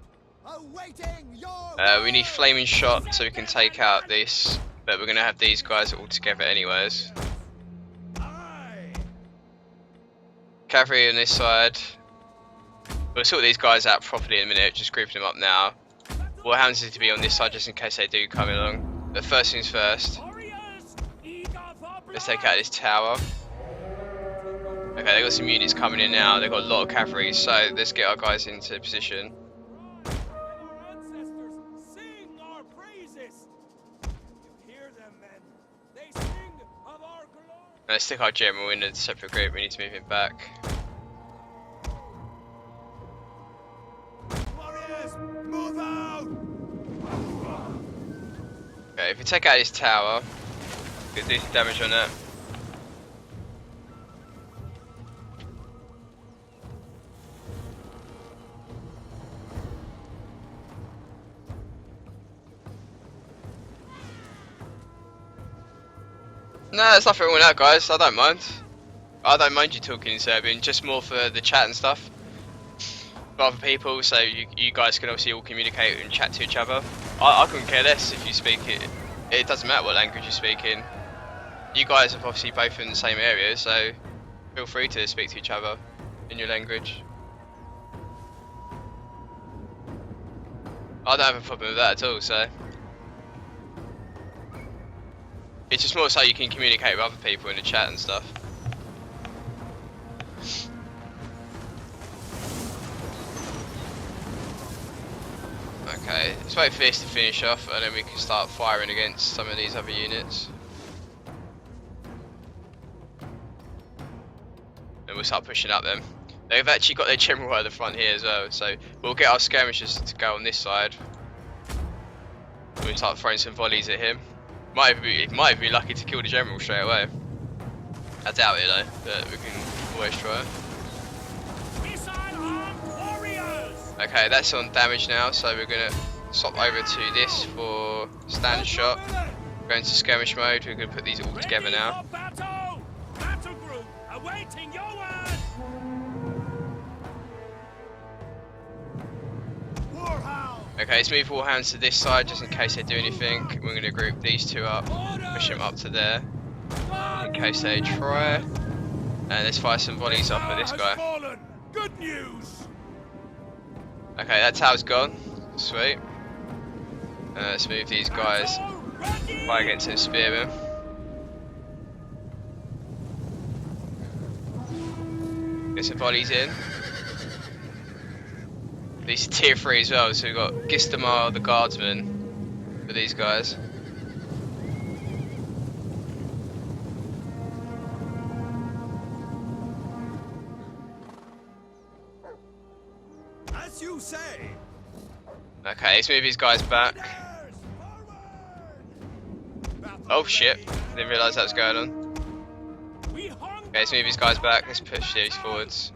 awaiting your We need flaming shot so we can take out this, but we're gonna have these guys all together anyways. Aye. Cavalry on this side. We'll sort these guys out properly in a minute, just grouping them up now. Warhounds need to be on this side just in case they do come along. But first things first, Warriors, eager for let's take out this tower. Okay, they've got some units coming in now, they've got a lot of cavalry, so let's get our guys into position. Our ancestors sing our praises. You hear them, men? They sing of our glory. Let's stick our general in a separate group, we need to move him back. Warriors, move out! Okay, if we take out this tower, we can do some damage on that. No, there's nothing wrong with that, guys. I don't mind. I don't mind you talking in Serbian, just more for the chat and stuff. For other people, so you guys can obviously all communicate and chat to each other. I couldn't care less if you speak it. It doesn't matter what language you're speaking. You guys are obviously both in the same area, so feel free to speak to each other in your language. I don't have a problem with that at all, so. It's just more so you can communicate with other people in the chat and stuff. Okay, let's wait for this to finish off and then we can start firing against some of these other units. And we'll start pushing up them. They've actually got their general at the front here as well, so we'll get our skirmishers to go on this side. We'll start throwing some volleys at him. It might be lucky to kill the general straight away. I doubt it though, but we can always try. Okay, that's on damage now, so we're gonna swap over to this for standard shot. Go into skirmish mode, we're gonna put these all together now. Battle group awaiting your word. Warhound. Okay, let's move warhounds to this side just in case they do anything. We're gonna group these two up, push them up to there in case they try. And let's fire some volleys off of this guy. Good news. Okay, that tower's gone. Sweet. Let's move these guys. Fire against some spearmen. Get some volleys in. These are tier 3 as well, so we've got Gistamar, the guardsman, for these guys. As you say. Okay, let's move these guys back. Oh shit, didn't realise that was going on. Okay, let's move these guys back, let's push these forwards.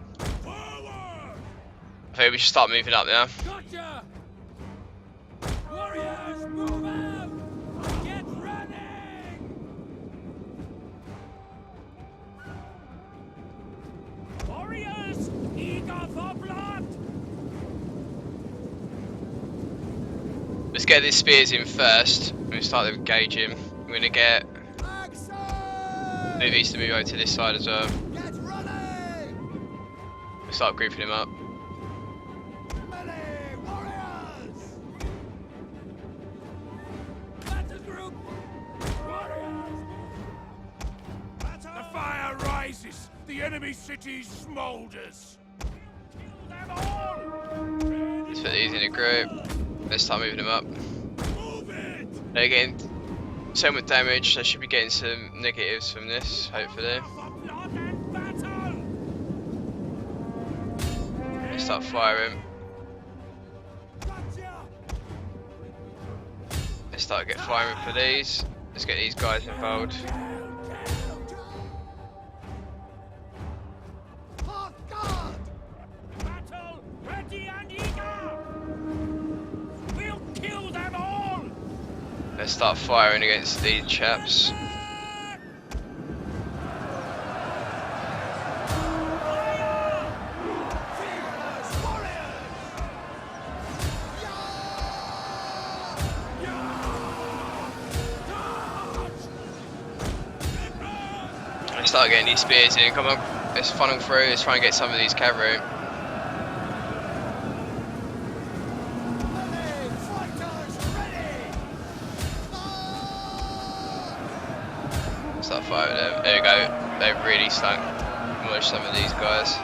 I think we should start moving up now. Gotcha. Warriors, move out. Get running. Warriors, eager for blood. Let's get these spears in first. We're gonna start engaging. We're gonna get movies to move over to this side as well. Get ready! We'll start grouping them up. Melee warriors! Battle group! Warriors! The fire rises! The enemy city smolders! Kill them all! Let's put these in a group. Let's start moving them up. Move it! They're getting so much damage, they should be getting some negatives from this, hopefully. For blood and battle! Let's start firing. Gotcha! Let's start firing for these. Let's get these guys involved. Hot guard! Battle ready and eager! We'll kill them all! Let's start firing against these chaps. Fearless warriors! Let's start getting these spears in. Come on, let's funnel through. Let's try and get some of these cavalry. Start firing them. There we go. They've really smushed some of these guys.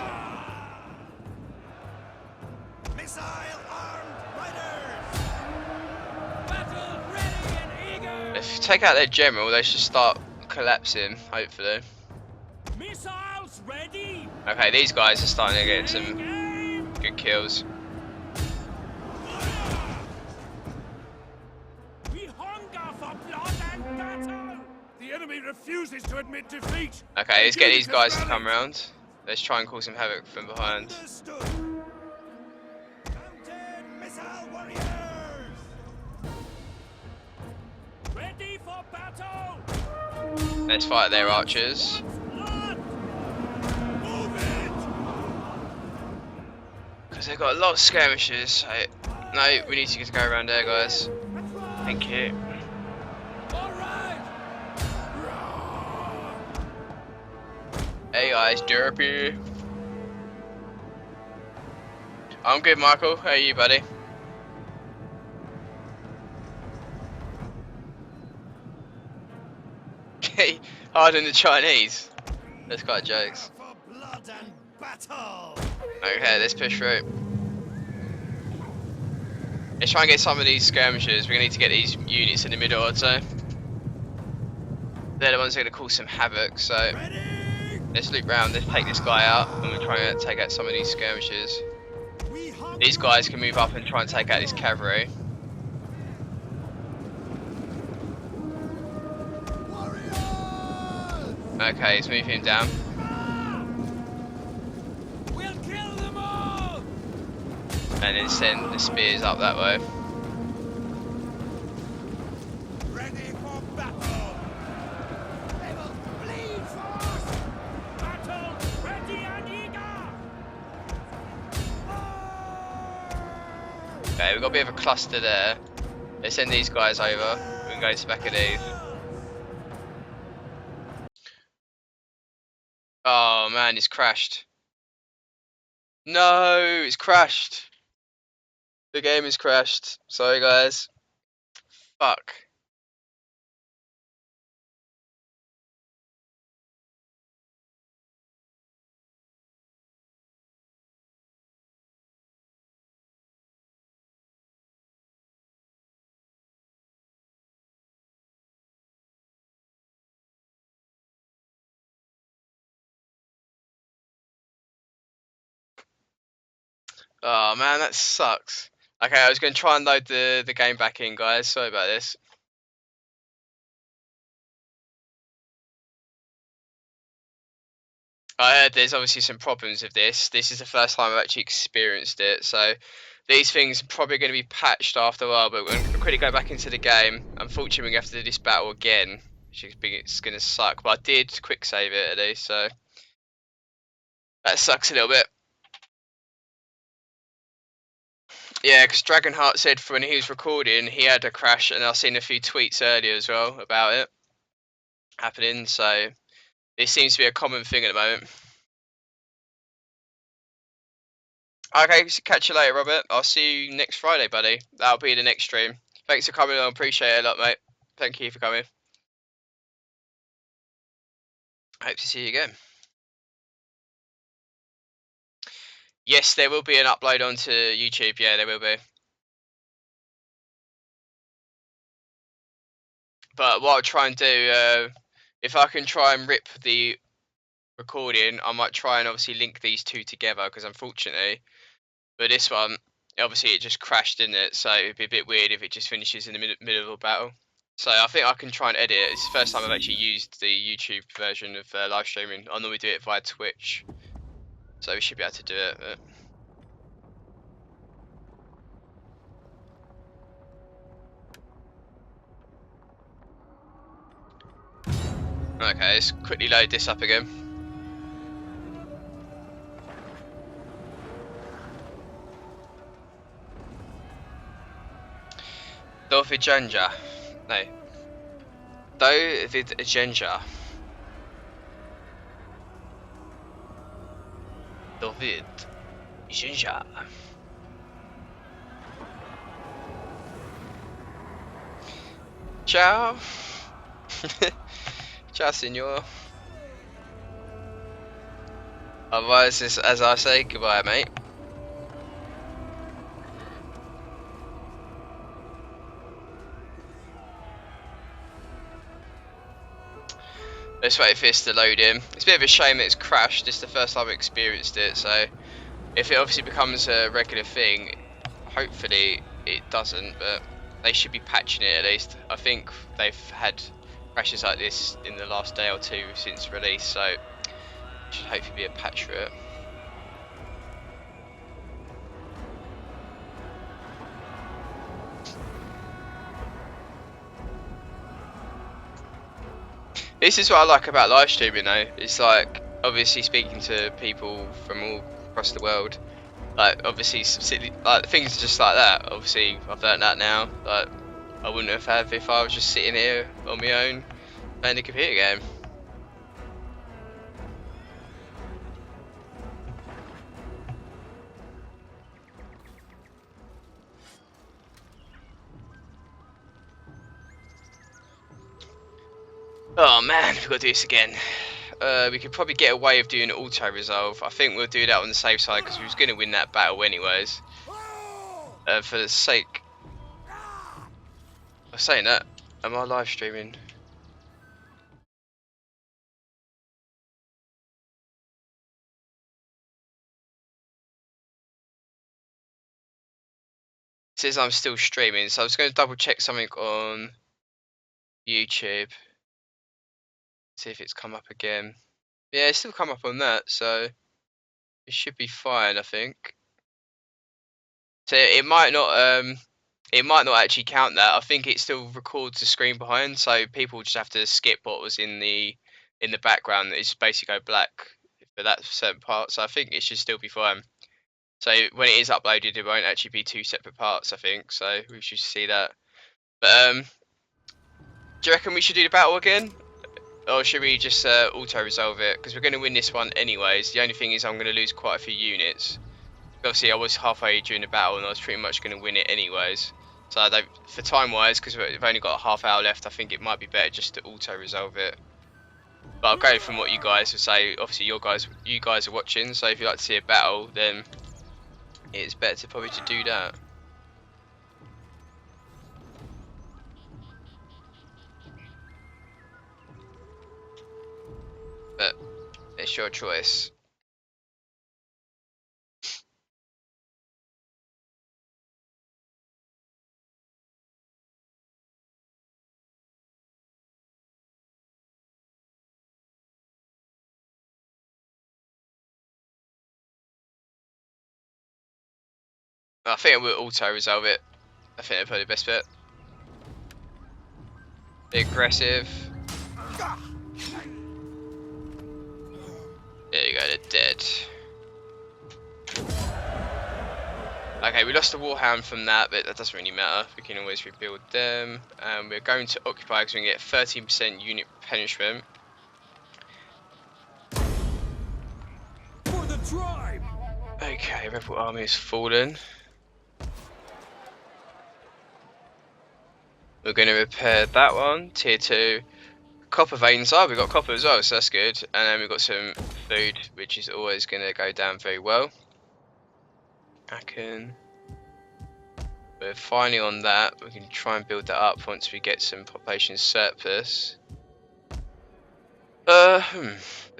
Missile armed riders! Battle ready and eager! If you take out their general, they should start collapsing, hopefully. Missiles ready! Okay, these guys are starting to get some Game! good kills. We hunger for blood and battle! The enemy refuses to admit defeat! Okay, let's get these guys to come around. Let's try and cause some havoc from behind. Understood! Mounted missile warriors! Ready for battle! Let's fight their archers. Blood! Move it! Because they've got a lot of skirmishers. So no, we need to go around there, guys. That's right! Thank you. All right! Hey guys, derpy. I'm good, Michael. How are you, buddy? Okay, hard in the Chinese. That's quite jokes. For blood and battle! Okay, let's push through. Let's try and get some of these skirmishers. We're gonna need to get these units in the middle, I'd say. They're the ones that are gonna cause some havoc, so Ready! let's loop round, let's take this guy out, and we're trying to take out some of these skirmishers. We hunger These guys can move up and try and take out this cavalry. warriors! Okay, let's move him down. We'll kill them all! And then send the spears up that way. Ready for battle! They will bleed for us! Battle ready and eager! Okay, we've got a bit of a cluster there. Let's send these guys over. We can go to the back of these. Oh man, it's crashed. No, it's crashed. The game is crashed. Sorry guys. Fuck. Oh man, that sucks. Okay, I was going to try and load the game back in, guys. Sorry about this. I heard there's obviously some problems with this. This is the first time I've actually experienced it, so these things are probably going to be patched after a while, but we're going to quickly go back into the game. Unfortunately, we're going to have to do this battle again, which is it's going to suck, but I did quick save it at least, so that sucks a little bit. Yeah, because Dragonheart said for when he was recording, he had a crash, and I've seen a few tweets earlier as well about it happening. So it seems to be a common thing at the moment. Okay, so catch you later, Robert. I'll see you next Friday, buddy. That'll be the next stream. Thanks for coming on. Appreciate it a lot, mate. Thank you for coming. Hope to see you again. Yes, there will be an upload onto YouTube. Yeah, there will be. But what I'll try and do, if I can try and rip the recording, I might try and obviously link these two together, because unfortunately, but this one, obviously it just crashed, didn't it? So it'd be a bit weird if it just finishes in the middle of a battle. So I think I can try and edit it. It's the first time I've actually used the YouTube version of live streaming. I normally do it via Twitch, so we should be able to do it. Okay, let's quickly load this up again. Dovidjanja. No. Dovidjanja. Dovidjanja. Ciao. Ciao, senor. Otherwise, as I say, goodbye, mate. Let's wait for this to load in. It's a bit of a shame that it's crashed. It's the first time I've experienced it, so if it obviously becomes a regular thing, hopefully it doesn't, but they should be patching it at least. I think they've had crashes like this in the last day or two since release, so should hopefully be a patch for it. This is what I like about live streaming though. It's like obviously speaking to people from all across the world. Like obviously like things just like that. Obviously I've learnt that now. Like I wouldn't have if I was just sitting here on my own playing a computer game. Oh man, we've got to do this again. We could probably get away with doing auto resolve. I think we'll do that on the safe side because we was going to win that battle anyways. For the sake of saying that, am I live streaming? It says I'm still streaming, so I was going to double check something on YouTube. See if it's come up again. Yeah, it's still come up on that, so it should be fine, I think. So it might not actually count that. I think it still records the screen behind, so people just have to skip what was in the background. It's basically go black for that certain part. So I think it should still be fine. So when it is uploaded, it won't actually be two separate parts, I think. So we should see that. But do you reckon we should do the battle again? Or should we just auto-resolve it? Because we're going to win this one anyways. The only thing is I'm going to lose quite a few units. Obviously I was halfway during the battle and I was pretty much going to win it anyways. So I don't, for time-wise, because we've only got a half hour left, I think it might be better just to auto-resolve it. But I'll go from what you guys would say. Obviously you guys are watching, so if you'd like to see a battle, then it's better to probably to do that. But it's your choice. I think we'll auto-resolve it. I think that's probably the best bet. Be aggressive. There you go, they're dead. Okay, we lost the Warhound from that, but that doesn't really matter. We can always rebuild them. We're going to occupy because we can get 13% unit punishment. For the tribe! Okay, rebel army has fallen. We're going to repair that one. Tier 2. Copper veins. Oh, we've got copper as well, so that's good. And then we've got some food, which is always going to go down very well. Aachen. We're finally on that. We can try and build that up once we get some population surplus. To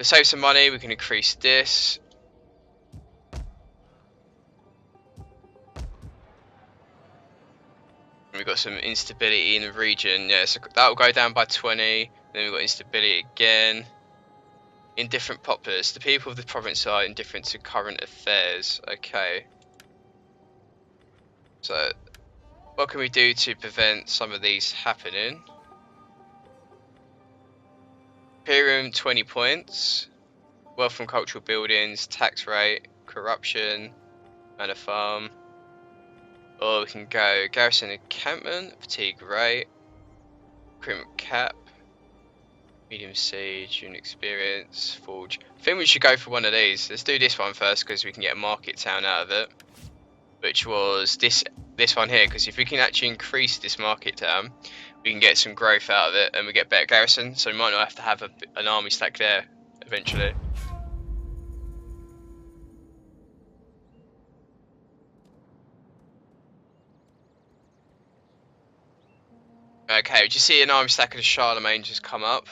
save some money, we can increase this. We've got some instability in the region. Yeah, so that will go down by 20. Then we've got instability again. Indifferent populace. The people of the province are indifferent to current affairs. Okay. So, what can we do to prevent some of these happening? Imperium 20 points. Wealth from cultural buildings, tax rate, corruption, and a farm. Or we can go garrison encampment, fatigue rate, recruitment cap, medium siege, unit experience, forge. I think we should go for one of these. Let's do this one first because we can get a market town out of it, which was this one here. Because if we can actually increase this market town, we can get some growth out of it, and we get better garrison. So we might not have to have an army stack there eventually. Okay, did you see an army stack of the Charlemagne just come up?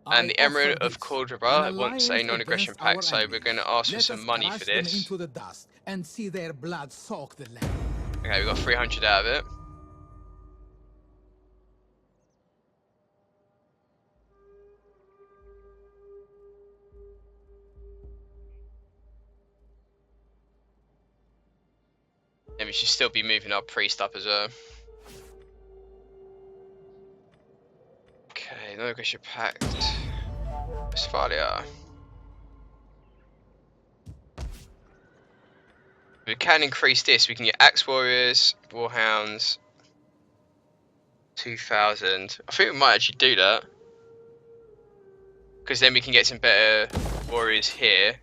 And the Emirate of Cordoba wants a non-aggression pact, so we're going to ask for some money for this. Into the dust and see their blood soak the land. Okay, we got 300 out of it. And we should still be moving our priest up as well. Okay, non-aggression pact. Westphalia. We can increase this. We can get axe warriors, warhounds, 2,000. I think we might actually do that, because then we can get some better warriors here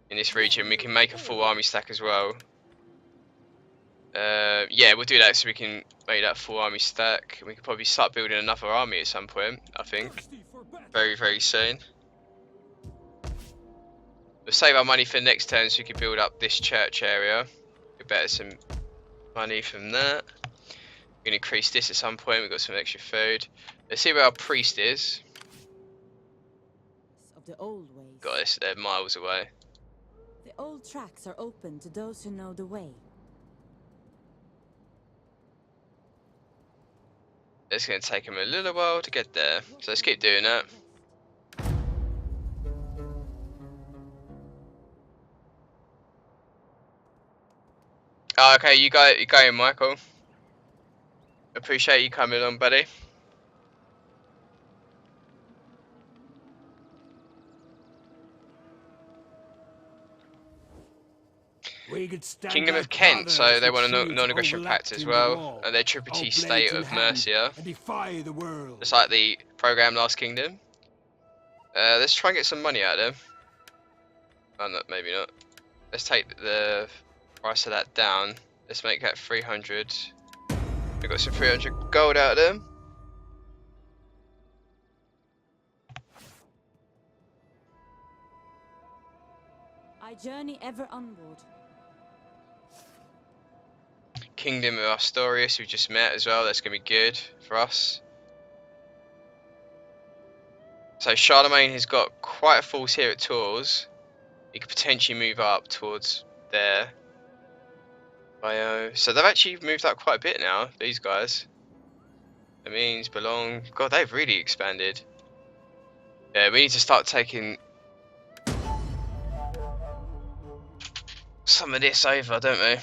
in this region. We can make a full army stack as well. Yeah, we'll do that so we can make that full army stack. We can probably start building another army at some point, I think. Very, very soon. We'll save our money for next turn so we can build up this church area. Get better some money from that. We're going to increase this at some point. We've got some extra food. Let's see where our priest is. Of the old ways. Got this, they're miles away. The old tracks are open to those who know the way. It's going to take him a little while to get there. So let's keep doing that. Oh, okay, you going, Michael. Appreciate you coming on, buddy. Kingdom of Kent, so they want a non-aggression pact as well, and their tributary state of Mercia, just like the program Last Kingdom. Let's try and get some money out of them. Oh, no, maybe not. Let's take the price of that down. Let's make that 300. We got some 300 gold out of them. I journey ever onward. Kingdom of Asturias, we just met as well. That's gonna be good for us. So Charlemagne has got quite a force here at Tours. He could potentially move up towards there. So they've actually moved up quite a bit now, these guys. That means belong. God, they've really expanded. Yeah, we need to start taking some of this over, don't we?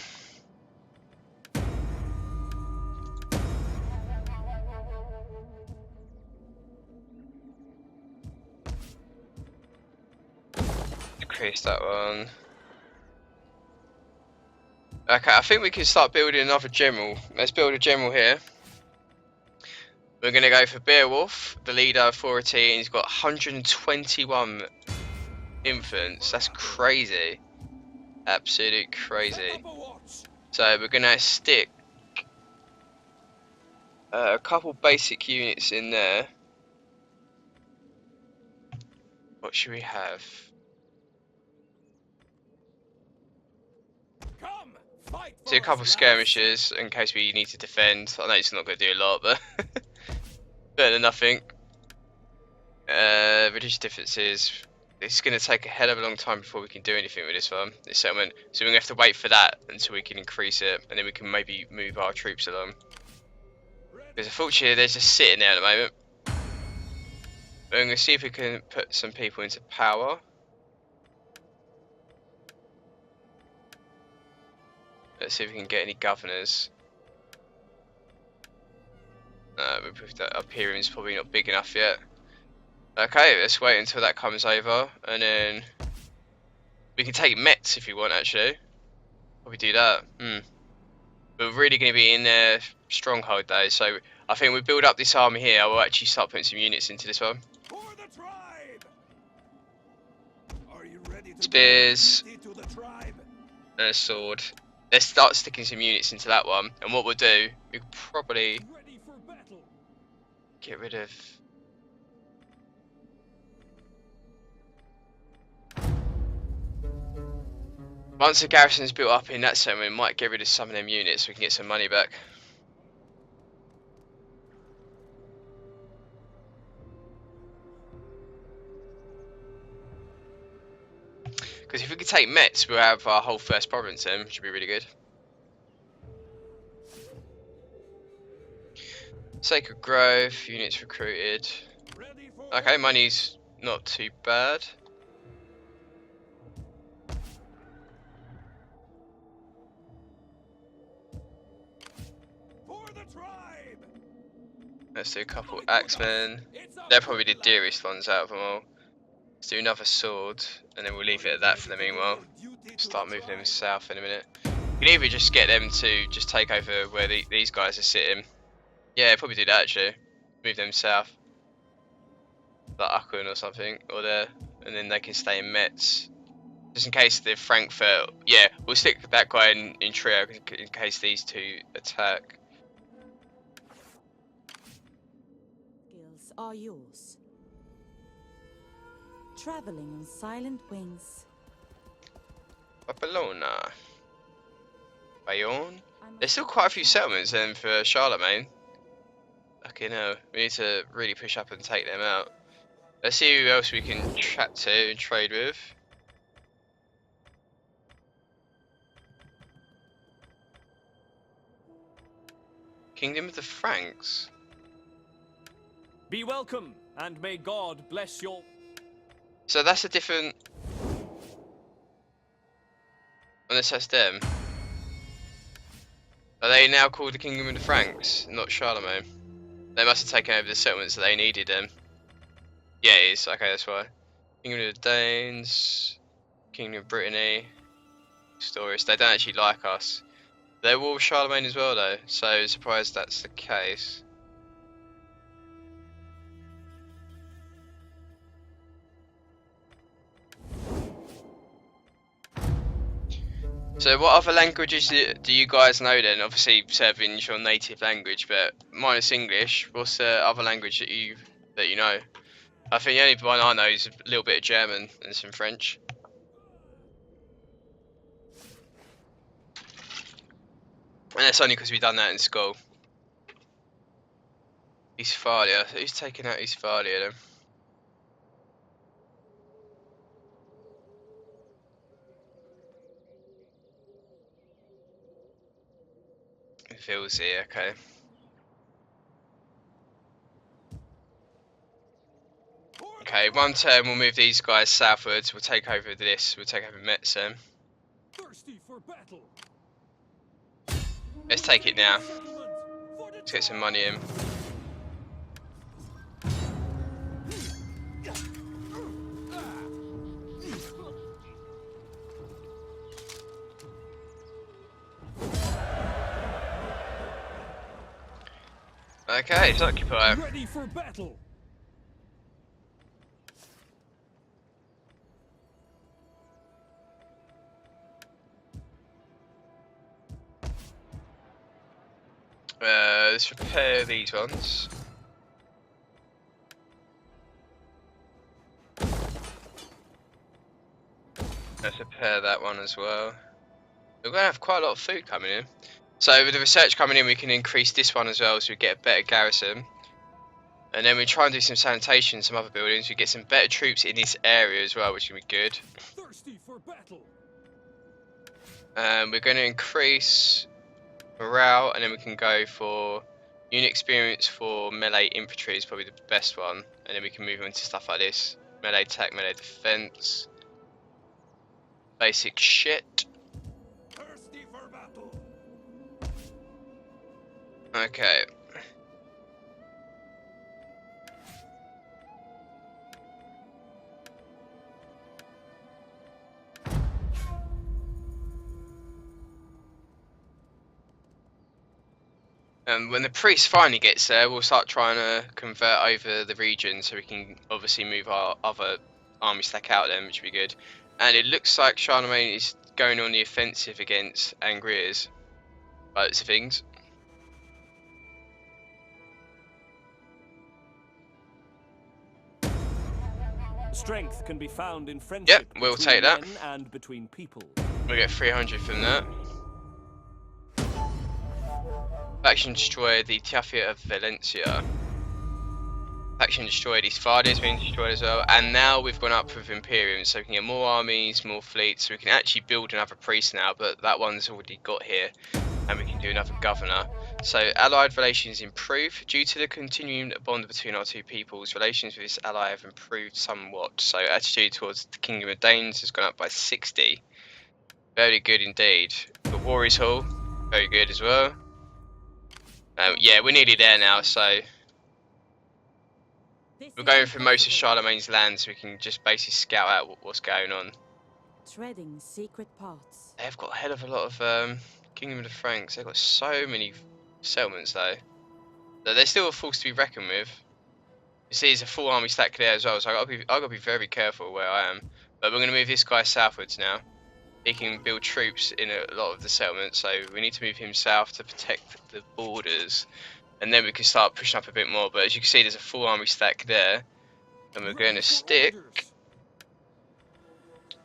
Decrease that one. Okay, I think we can start building another general. Let's build a general here. We're going to go for Beowulf, the leader authority, and he's got 121 influence. That's crazy. Absolute crazy. So we're going to stick a couple basic units in there. What should we have? Come, fight Do a for couple us, lads. skirmishes in case we need to defend. I know it's not going to do a lot, but better than nothing. Reduce differences. It's going to take a hell of a long time before we can do anything with this one, this settlement. So we're going to have to wait for that until we can increase it, and then we can maybe move our troops along. Because unfortunately, they're just sitting there at the moment. But I'm going to see if we can put some people into power. Let's see if we can get any governors. That up here is probably not big enough yet. Okay, let's wait until that comes over, and then we can take Metz if you want, actually. Probably do that. But we're really going to be in their stronghold though, so I think we build up this army here. We'll actually start putting some units into this one. For the tribe. Are you ready to Spears. do duty to the tribe? And a sword. Let's start sticking some units into that one, and what we'll do, we could probably Ready for battle. get rid of. Once the garrison's built up in that settlement, we might get rid of some of them units so we can get some money back. Because if we can take Metz, we'll have our whole first province then, which would be really good. Sacred Grove, units recruited. Ready for Okay, money's not too bad. the tribe. Let's do a couple axemen. They're probably the dearest ones out of them all. Let's do another sword, and then we'll leave it at that for the meanwhile. Start moving them south in a minute. You can either just get them to just take over where these guys are sitting. Yeah, probably do that actually. Move them south. Like Aachen or something, or there. And then they can stay in Metz. Just in case the Frankfurt. Yeah, we'll stick that guy in trio in case these two attack. Skills are yours. Traveling on silent wings. Barcelona. Bayonne. There's still quite a few settlements then for Charlemagne. Okay, no, we need to really push up and take them out. Let's see who else we can chat to and trade with. Kingdom of the Franks. Be welcome, and may God bless your... So that's a different... Unless that's them. Are they now called the Kingdom of the Franks, not Charlemagne? They must have taken over the settlements that they needed then. Yeah, it is. Okay, that's why. Kingdom of the Danes, Kingdom of Brittany, Stories. They don't actually like us. They're all Charlemagne as well though, so surprised that's the case. So what other languages do you guys know then? Obviously Serbian's your native language, but minus English, what's the other language that you know? I think the only one I know is a little bit of German and some French. And that's only because we've done that in school. Westphalia. Who's taking out Westphalia then? Vilsey, okay. Okay, one turn we'll move these guys southwards. We'll take over this. We'll take over Metz then. Thirsty for battle. Let's take it now. Settlement for the Let's get some money in. Okay, it's occupy. Ready for battle. Let's repair these ones. Let's repair that one as well. We're going to have quite a lot of food coming in. So with the research coming in, we can increase this one as well, so we get a better garrison. And then we try and do some sanitation in some other buildings. We get some better troops in this area as well, which will be good. Thirsty for battle. We're going to increase morale, and then we can go for unit experience for melee infantry is probably the best one. And then we can move on to stuff like this. Melee attack, melee defense. Basic shit. Thirsty for battle. Okay. When the priest finally gets there, we'll start trying to convert over the region so we can obviously move our other army stack out then, which would be good. And it looks like Charlemagne is going on the offensive against Angriers, by lots of things. Strength can be found in friendship. Yep, we'll between take that. men and between people. We'll get 300 from that. Faction destroyed the Tiafia of Valencia. Faction destroyed East Fardia has been destroyed as well. And now we've gone up with Imperium, so we can get more armies, more fleets. So we can actually build another priest now, but that one's already got here. And we can do another governor. So allied relations improve. Due to the continuing bond between our two peoples, relations with this ally have improved somewhat. So attitude towards the Kingdom of Danes has gone up by 60. Very good indeed. The Warriors Hall, very good as well. Yeah, we're nearly there now, so we're going through most of Charlemagne's land, so we can just basically scout out what's going on. Treading secret paths. They've got a hell of a lot of Kingdom of the Franks. They've got so many settlements though. So they're still a force to be reckoned with. You see, there's a full army stack there as well, so I gotta be very careful where I am. But we're gonna move this guy southwards now. He can build troops in a lot of the settlements, so we need to move him south to protect the borders, and then we can start pushing up a bit more. But as you can see, there's a full army stack there, and we're going to stick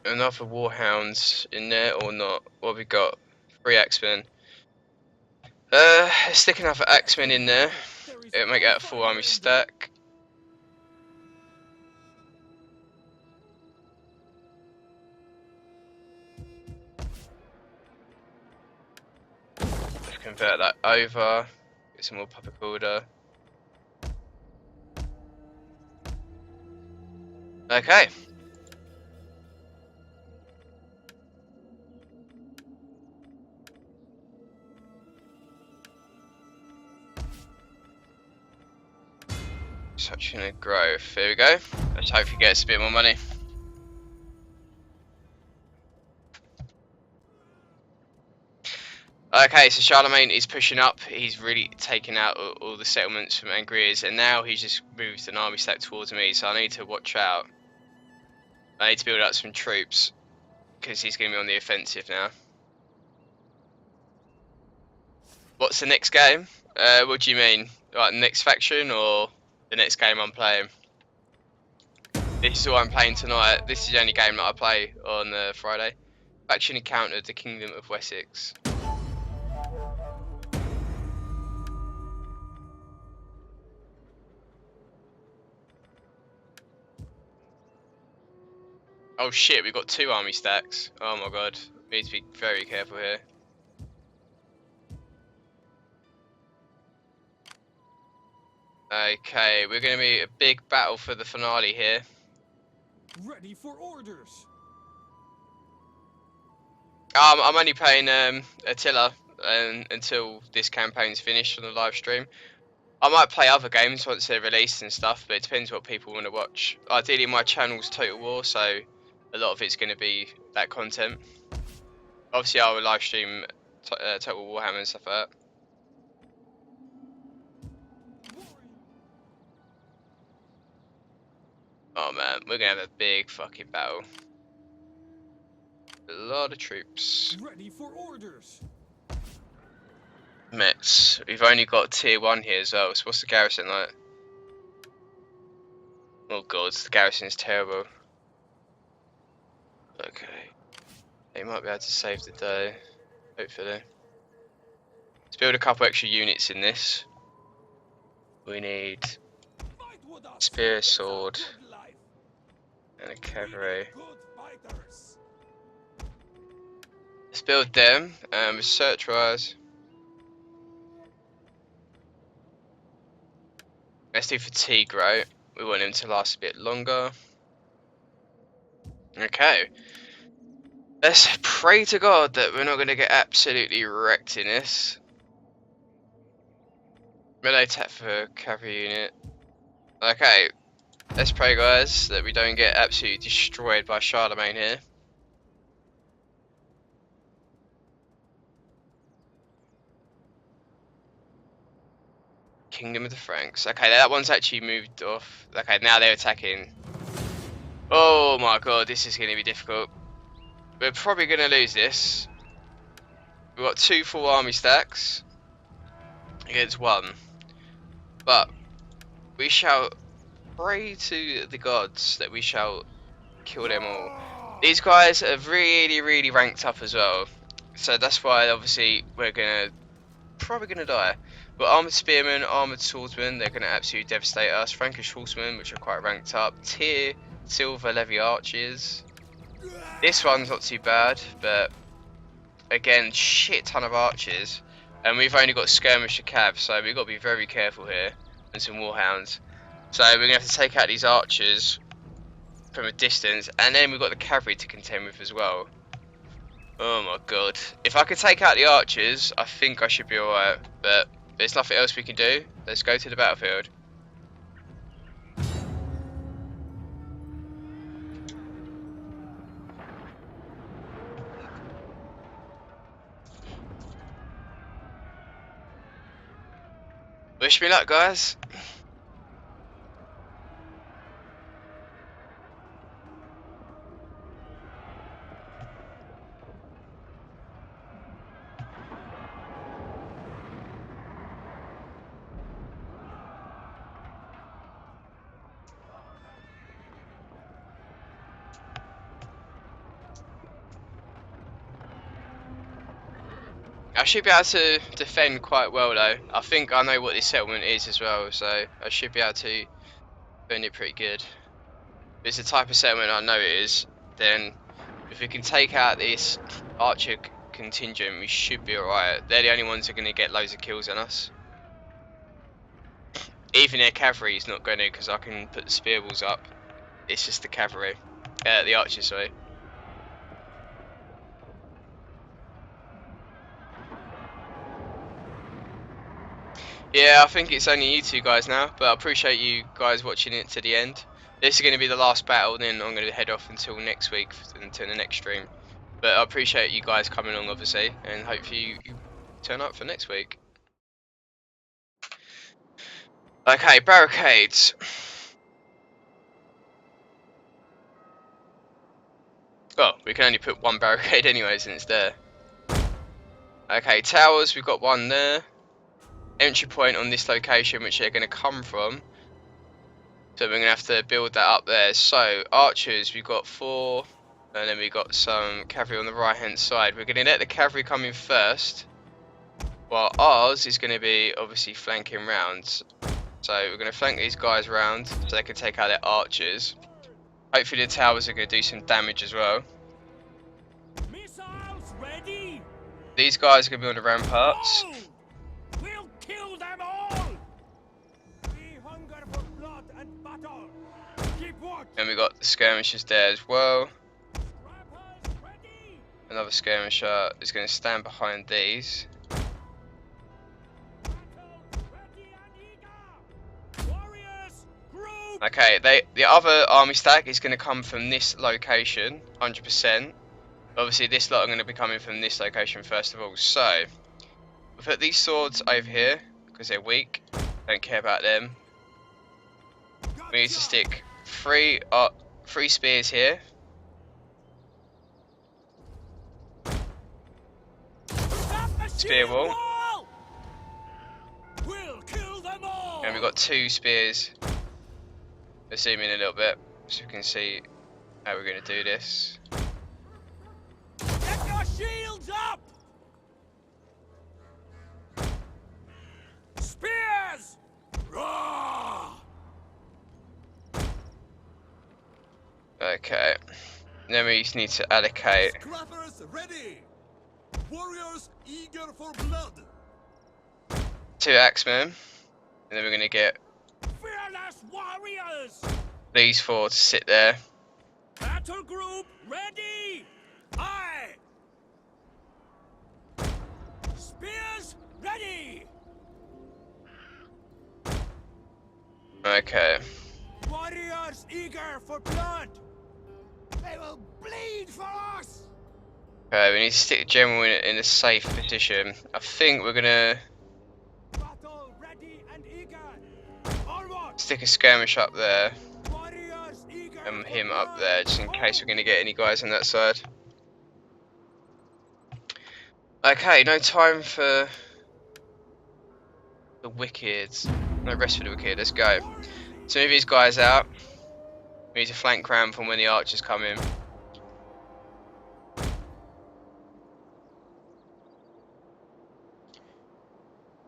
another warhounds in there or not. What have we got? 3 axemen. Stick another axeman in there. It'll make that a full army stack. Let's convert that over. Get some more puppet builder. Okay. Such a growth. Here we go. Let's hope he gets a bit more money. Okay, so Charlemagne is pushing up. He's really taken out all the settlements from Angriers, and now he's just moved an army stack towards me. So I need to watch out. I need to build up some troops because he's going to be on the offensive now. What's the next game? What do you mean? Like the next faction or the next game I'm playing? This is what I'm playing tonight. This is the only game that I play on Friday. Faction encountered the Kingdom of Wessex. Oh shit, we've got 2 army stacks. Oh my god. We need to be very careful here. Okay, we're going to be a big battle for the finale here. Ready for orders. I'm only playing Attila until this campaign's finished on the live stream. I might play other games once they're released and stuff, but it depends what people want to watch. Ideally, my channel's Total War, so a lot of it's going to be that content. Obviously, I will live stream Total Warhammer and stuff like that. Oh man, we're gonna have a big fucking battle. A lot of troops. Ready for orders. Mets. We've only got tier 1 here as well, so what's the garrison like? Oh god, the garrison is terrible. Okay. They might be able to save the day, hopefully. Let's build a couple extra units in this. We need Fight with us. spear, It's our sword, good life. and a We cavalry. need good fighters. Let's build them. Research wise. Let's do fatigue, right? We want him to last a bit longer. Okay. Let's pray to God that we're not going to get absolutely wrecked in this. Melee attack for cavalry unit. Okay. Let's pray, guys, that we don't get absolutely destroyed by Charlemagne here. Kingdom of the Franks. Okay, that one's actually moved off. Okay, now they're attacking. Oh my god, this is going to be difficult. We're probably going to lose this. We've got 2 full army stacks against 1. But we shall pray to the gods that we shall kill them all. These guys are really ranked up as well. So that's why obviously we're probably gonna die. But armored spearmen, armored swordsmen, they're gonna absolutely devastate us. Frankish horsemen, which are quite ranked up. Tier silver levy archers. This one's not too bad, but again, shit ton of archers. And we've only got skirmisher cav, so we've got to be very careful here. And some warhounds. So we're gonna have to take out these archers from a distance, and then we've got the cavalry to contend with as well. Oh my god. If I could take out the archers, I think I should be alright, but there's nothing else we can do. Let's go to the battlefield. Wish me luck, guys. I should be able to defend quite well though. I think I know what this settlement is as well, so I should be able to defend it pretty good. If it's the type of settlement I know it is, then if we can take out this archer contingent, we should be alright. They're the only ones who are going to get loads of kills on us. Even their cavalry is not going to, because I can put the spear walls up. It's just the cavalry. The archers, sorry. Yeah, I think it's only you two guys now, but I appreciate you guys watching it to the end. This is going to be the last battle, then I'm going to head off until next week, until the next stream. But I appreciate you guys coming along, obviously, and hopefully you turn up for next week. Okay, barricades. Oh, we can only put 1 barricade anyways, and it's there. Okay, towers, we've got 1 there. Entry point on this location, which they're going to come from. So we're going to have to build that up there. So, archers, we've got 4. And then we've got some cavalry on the right hand side. We're going to let the cavalry come in first. While ours is going to be, obviously, flanking round. So we're going to flank these guys round so they can take out their archers. Hopefully the towers are going to do some damage as well. Missiles ready. These guys are going to be on the ramparts. Oh! We'll kill them all. We hunger for blood and battle. Keep watch. And we've got the skirmishers there as well. Trappers ready. Another skirmisher is going to stand behind these. Okay, the other army stack is going to come from this location, 100%. Obviously, this lot are going to be coming from this location first of all. So, we'll put these swords over here because they're weak. Don't care about them. We need to stick three spears here. Stop the Spear shield wall. wall! We'll kill them all! And we've got 2 spears. Let's zoom in a little bit so we can see how we're going to do this. Get your shields up! Spears! Roar! Okay. Then we just need to allocate. Scrappers ready! Warriors eager for blood! 2 axemen. And then we're going to get Fearless warriors! these 4 to sit there. Battle group ready! Aye! Spears ready! Okay. Warriors eager for blood! They will bleed for us! Okay, we need to stick the general in a safe position. I think we're going to Battle ready and eager! Onward! stick a skirmish up there Warriors eager and for him blood! up there just in case we're going to get any guys on that side. Okay, no time for the wicked. No rest for the wicked. Let's go. So move these guys out. We need to flank round from when the archers come in.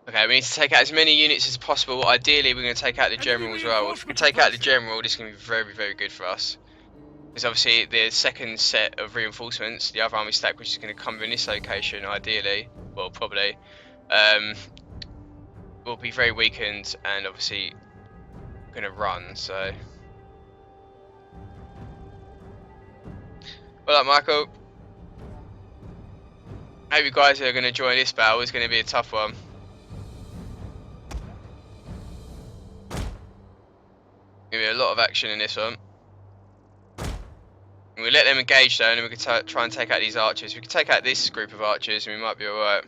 Okay, we need to take out as many units as possible. Ideally, we're going to take out the general as well. If we can take out the general, this is going to be very, very good for us. Because obviously, the second set of reinforcements, the other army stack, which is going to come in this location, ideally, well, probably, will be very weakened and obviously going to run. So, well up, Michael. Hope you guys are going to join this battle. It's going to be a tough one. Going to be a lot of action in this one. And we let them engage though, and then we can try and take out these archers. We can take out this group of archers, and we might be alright.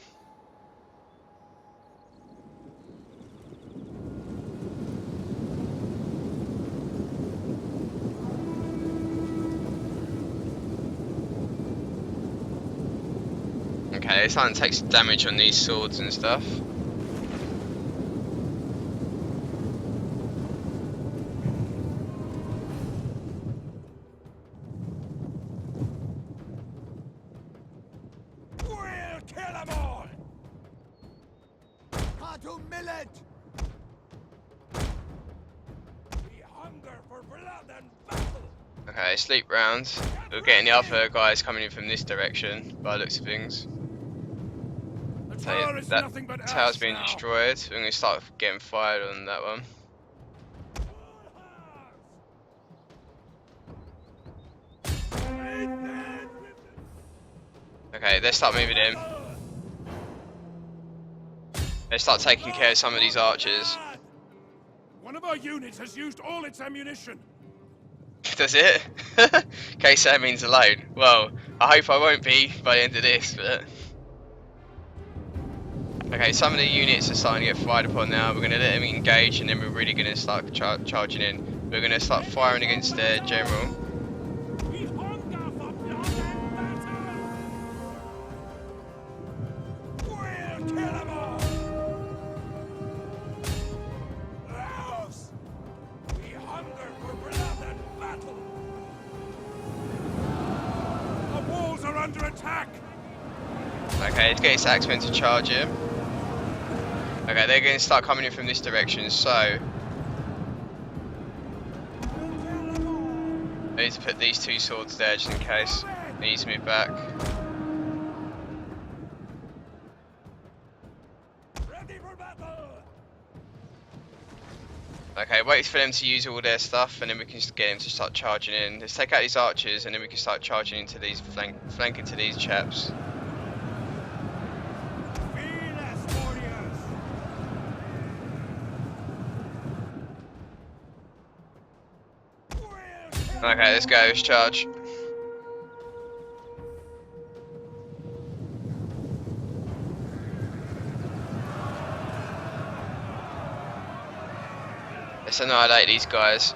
Okay, they're starting to take some damage on these swords and stuff. We'll kill them all! To millet! We hunger for blood and battle! Okay, sleep round. We're getting the other guys coming in from this direction, by the looks of things. The So yeah, tower is that nothing but tower's us been now. destroyed. We're going to start getting fired on that one. Okay, let's start moving in. Let's start taking care of some of these archers. One of our units has used all its ammunition. Does it? Case that means alone. Well, I hope I won't be by the end of this, but... Okay, some of the units are starting to get fired upon now. We're going to let them engage and then we're really going to start charging in. We're going to start firing against their general. We hunger for blood and battle. We'll kill them all. Rouse! We hunger for blood and battle. The walls are under attack. Okay, let's get his axemen to charge him. Okay, they're going to start coming in from this direction, so... I need to put these 2 swords there just in case. They need to move back. Ready for battle. Okay, wait for them to use all their stuff and then we can just get them to start charging in. Let's take out these archers and then we can start charging into these, flanking to these chaps. Fearless warriors. Okay, let's go, let's charge. Let's annihilate these guys.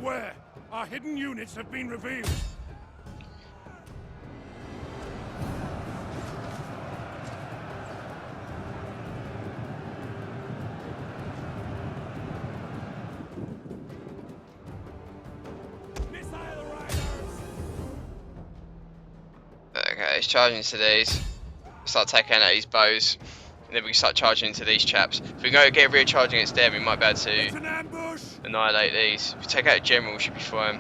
beware. Our hidden units have been revealed. Missile riders! Okay, it's charging into these. Start taking out these bows. And then we can start charging into these chaps. If we go get a rear charge against them, we might be able It's to an ambush! annihilate these. If we take out a general, we should be fine.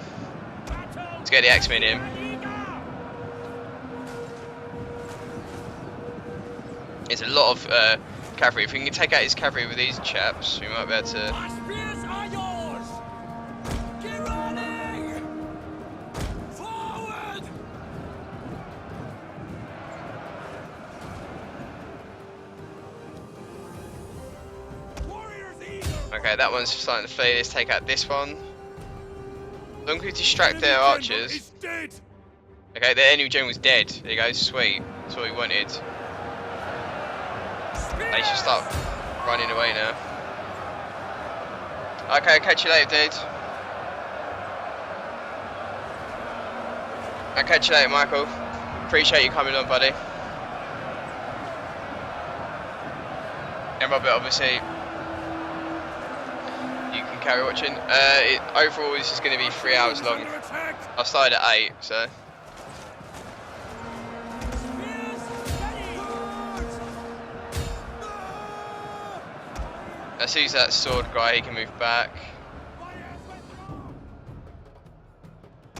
Let's get the X-Men in. There's a lot of cavalry. If we can take out his cavalry with these chaps, we might be able to. Our spears are yours! Keep running! Forward! Warriors eager! Okay, that one's starting to flee. Let's take out this one. As long as we distract their Enemy general archers. is dead! Okay, the enemy general's dead. There you go, sweet. That's what we wanted. They should start running away now. Okay, I'll catch you later, dude. I'll catch you later, Michael. Appreciate you coming on, buddy. And Robert, obviously, you can carry watching. Overall, this is going to be 3 hours long. Under attack! I started at 8, so. Let's use that sword guy, he can move back.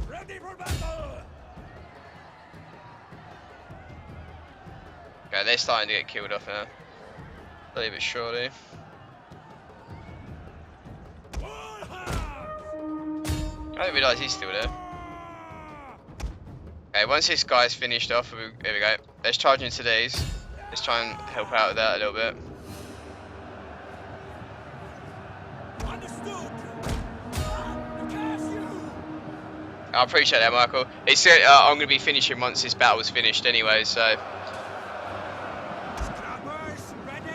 Ready for battle! Okay, they're starting to get killed off now. Believe it, surely. All hands! I didn't realise he's still there. Okay, once this guy's finished off, here we go. Let's charge into these. Let's try and help out with that a little bit. Understood! Curse you! I appreciate that, Michael. It's I'm going to be finishing once this battle's finished anyway, so. Scrappers, ready!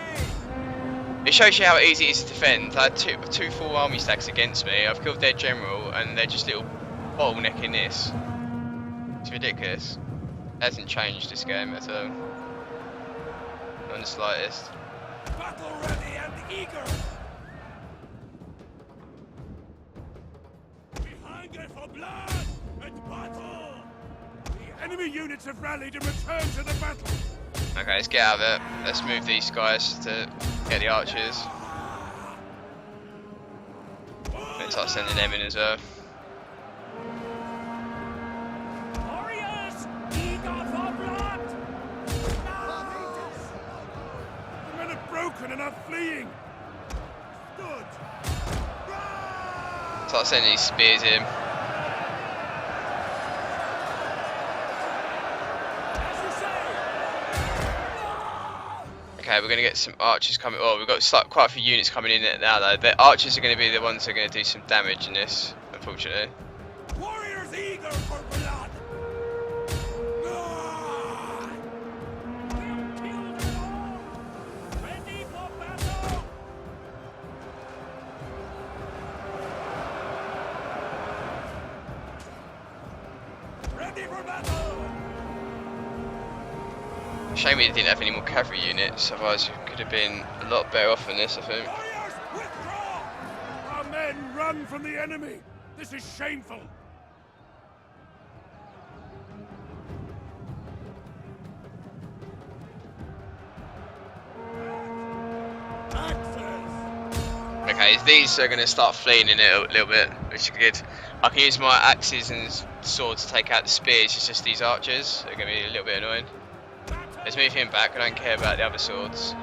It shows you how easy it is to defend. I had two full army stacks against me. I've killed their general, and they're just little bottlenecking this. It's ridiculous. It hasn't changed this game at all. Not in the slightest. Battle ready and eager! We hunger for blood and battle! The enemy units have rallied and returned to the battle! Okay, let's get out of it. Let's move these guys to get the archers. Let's start sending them in as well. Warriors, eager for blood! The men are broken and are fleeing! Stood! Start sending these spears in. As you say! Okay, we're going to get some archers coming. Oh, we've got quite a few units coming in now though. The archers are going to be the ones that are going to do some damage in this, unfortunately. Warriors eager for blood! We'll kill them all! Ready for battle! Ready for battle! Shame we didn't have any more cavalry units, otherwise we could have been a lot better off than this, I think. Warriors, withdraw! Our men run from the enemy! This is shameful! Axes! Okay, these are going to start fleeing in a little bit, which is good. I can use my axes and swords to take out the spears, it's just these archers. They're going to be a little bit annoying. Let's move him back, I don't care about the other swords.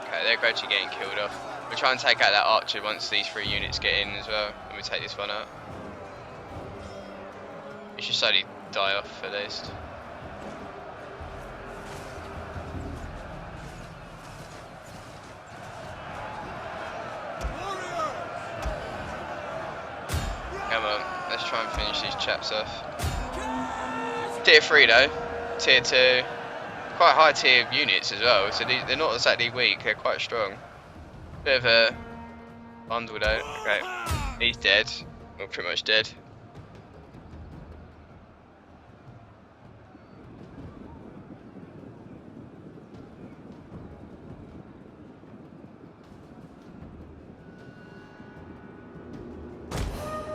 Okay, they're gradually getting killed off. We'll try and take out that archer once these 3 units get in as well, and we take this one out. It should slowly die off at least. Come on. Let's try and finish these chaps off. Tier 3 though, tier 2, quite high tier units as well, so they're not exactly weak, they're quite strong. Bit of a bundle though. Okay, he's dead, well pretty much dead.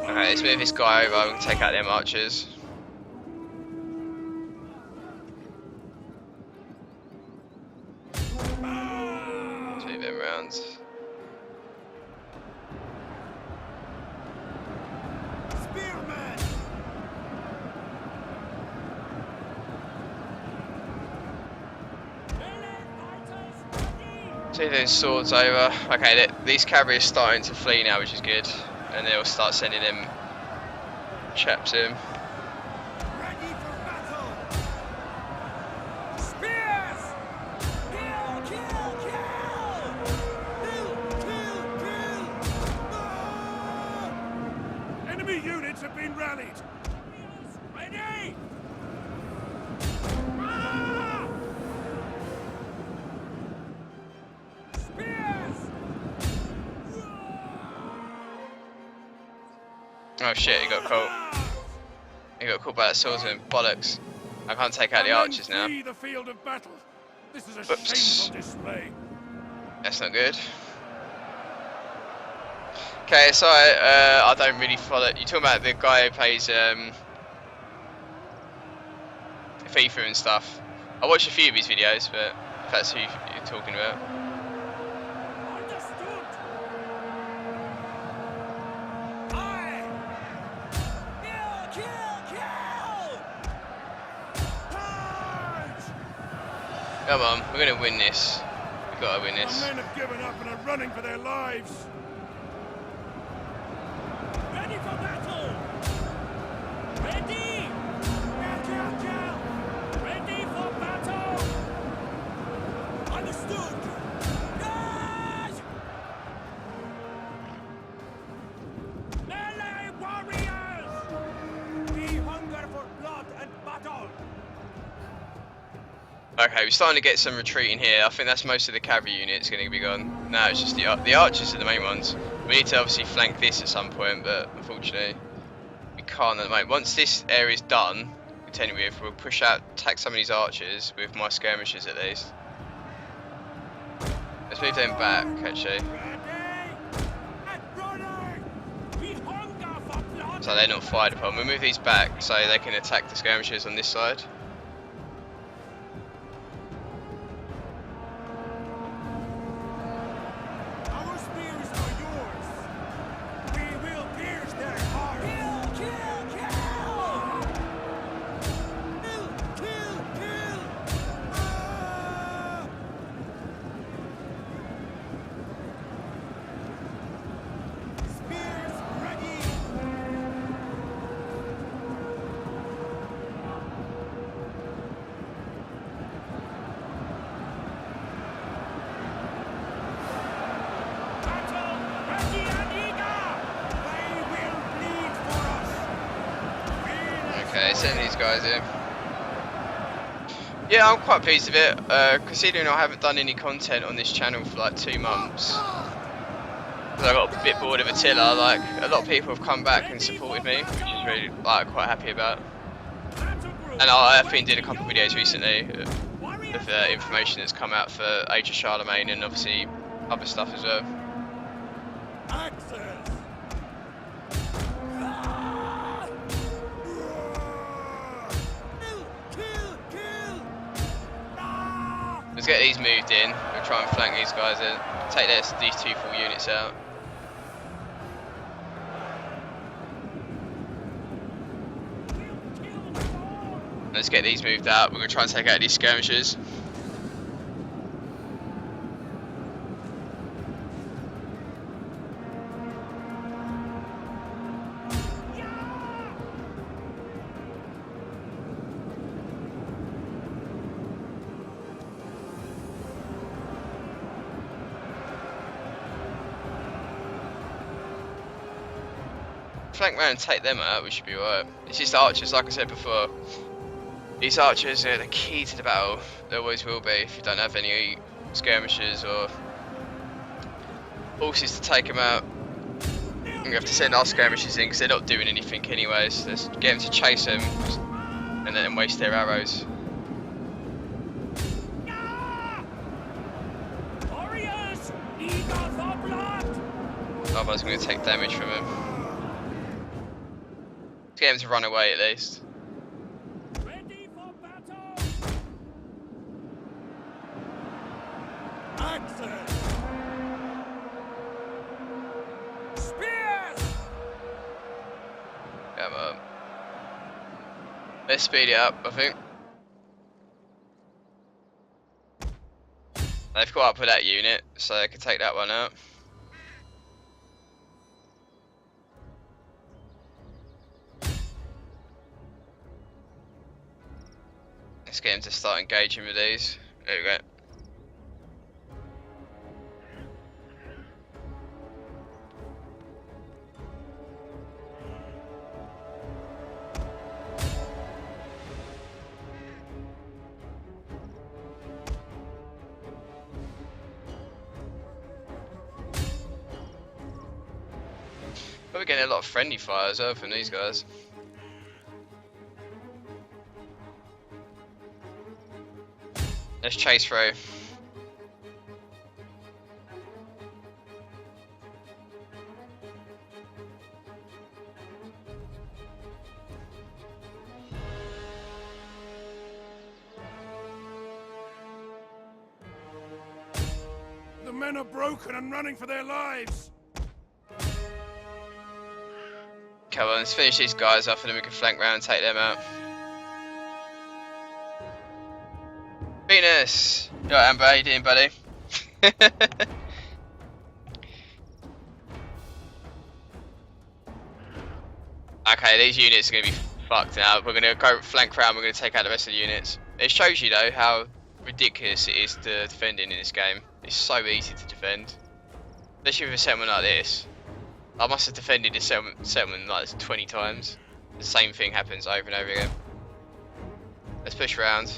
Okay, let's move this guy over, we can take out them archers. Let's move them around. Spearman! Take those swords over. Okay, these cavalry are starting to flee now, which is good. And they'll start sending them chaps in. Ready for battle! Spears! Kill, kill, kill! Kill, kill, kill! Ah! Enemy units have been rallied! Ready! Ah! Spears! Oh shit, he got caught. He got caught by that swordsman. Bollocks. I can't take out the archers now. Flee the field of battle. This is a Whoops. shameful display. That's not good. Okay, so I don't really follow. You're talking about the guy who plays FIFA and stuff. I watched a few of his videos, but if that's who you're talking about. Understood. Aye. Kill, kill, kill. Charge! Come on, we're gonna win this. We've got to win Our this. men have given up and are running for their lives. Ready for battle. Ready. Kill, kill, kill. Ready for battle. Understood. Yes! Melee warriors! We hunger for blood and battle. Okay, we're starting to get some retreating here. I think that's most of the cavalry units going to be gone. No, it's just the archers are the main ones. We need to obviously flank this at some point, but unfortunately we can't at the moment. Once this area is done, contending with, we'll push out, attack some of these archers with my skirmishers at least. Let's move them back, actually. So they're not fired upon. We'll move these back so they can attack the skirmishers on this side. Our spears are yours. We will pierce their hearts. Kill, kill, kill! Kill, kill, kill! Ah! Spears ready. Battle ready and eager. They will bleed for us. Okay, send these guys in. Yeah, I'm quite pleased with it, considering I haven't done any content on this channel for like 2 months. Because I got a bit bored of Attila. Like, a lot of people have come back and supported me, which is really quite happy about. And I think did a couple of videos recently of information that's come out for Age of Charlemagne and obviously other stuff as well. Axes. Kill, kill. Let's get these moved in. We'll try and flank these guys in. Take these 2 full units out. Let's get these moved out. We're going to try and take out these skirmishers. flank round and take them out, we should be alright. It's just archers, like I said before. These archers are the key to the battle. They always will be if you don't have any skirmishers or horses to take them out. You have to send our skirmishers in because they're not doing anything anyways. Let's get them to chase them and let them waste their arrows. Warriors, eager for blood. Otherwise I'm going to take damage from them. Let's get them to run away at least. Ready for battle. Axes. Spears. Come on. Let's speed it up, I think. They've caught up with that unit, so they can take that one out. Let's get him to start engaging with these. There we go. We're getting a lot of friendly fire as well from these guys. Let's chase through. The men are broken and running for their lives. Come on, let's finish these guys off and then we can flank round and take them out. Venus! You alright, Amber? How you doing, buddy? Okay, these units are going to be fucked now. We're going to go flank round, we're going to take out the rest of the units. It shows you though how ridiculous it is to defending in this game. It's so easy to defend. Especially with a settlement like this. I must have defended this settlement like 20 times. The same thing happens over and over again. Let's push around.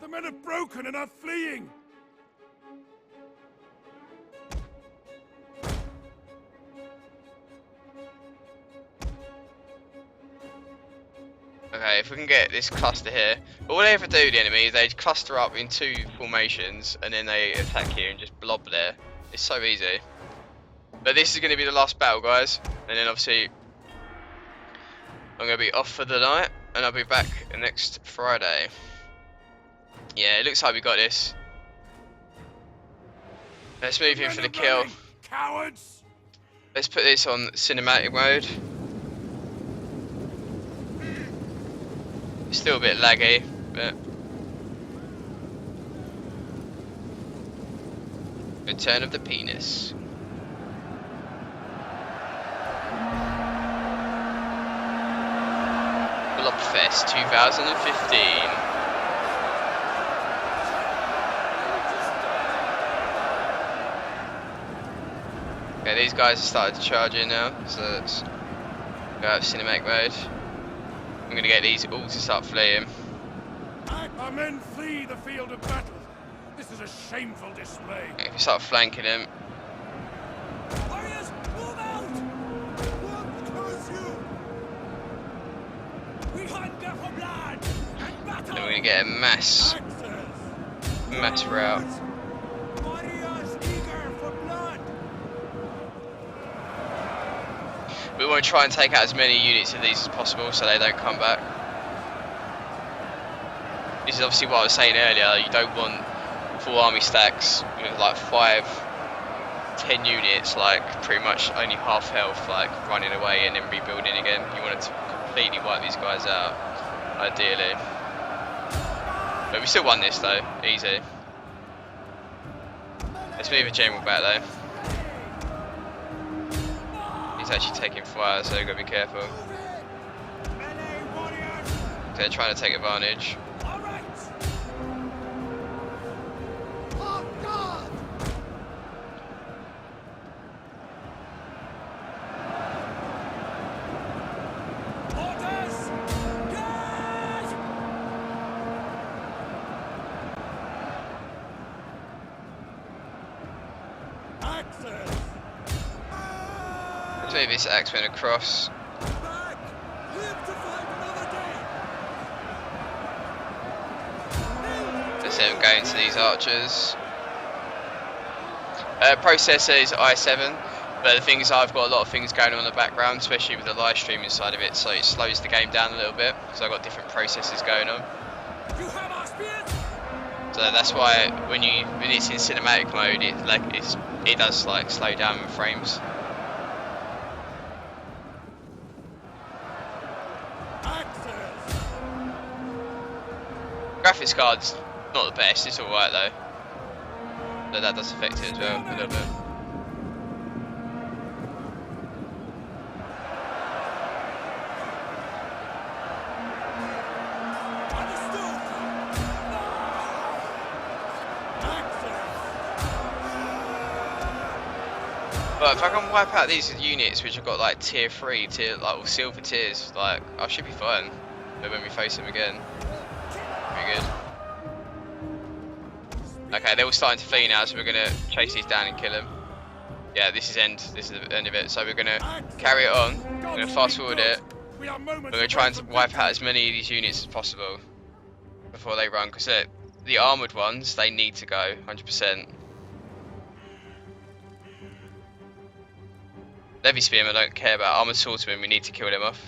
The men are broken and are fleeing. Okay, if we can get this cluster here. All they ever do, the enemy, they cluster up in two formations and then they attack here and just blob there. It's so easy. But this is going to be the last battle, guys. And then obviously, I'm going to be off for the night and I'll be back next Friday. Yeah, it looks like we got this. Let's move in for the kill. Cowards! Let's put this on cinematic mode. It's still a bit laggy, but return of the penis. Blobfest 2015. Okay, these guys have started to charge in now, so let's go out of cinematic mode. I'm gonna get these all to start fleeing. Our men flee the field of battle. This is a shameful display. Okay, if we start flanking them, Warriors, move out! What curse you? We hunger for blood and battle. then we're gonna get a mass rout. Warriors eager for blood. We want to try and take out as many units of these as possible so they don't come back. This is obviously what I was saying earlier, you don't want full army stacks with like 5-10 units, like pretty much only half health, like running away and then rebuilding again. You want to completely wipe these guys out, ideally. But we still won this though, easy. Let's move a general back though. He's actually taking fire, so you've got to be careful. They're trying to take advantage. Maybe this axe went across. Back! Live to fight another day! Let's them go into these archers. Processor is i7, but the thing is I've got a lot of things going on in the background, especially with the live streaming side of it, so it slows the game down a little bit because I've got different processes going on. You have our spears? So that's why when it's in cinematic mode, it does like slow down in frames. Axes! Graphics card's not the best, it's alright though. But that does affect it as well, a little bit. Understood! Axes! But if I can wipe out these units which have got like tier 3, or silver tiers, like I should be fine. But when we face them again, pretty good. Okay, they're all starting to flee now, so we're gonna chase these down and kill them. Yeah, this is the end of it. So we're gonna carry it on. We're gonna fast forward it. We're gonna try and wipe out as many of these units as possible before they run, because the armored ones, they need to go 100%. Levy spearmen I don't care about. Armored swordsmen, we need to kill them off.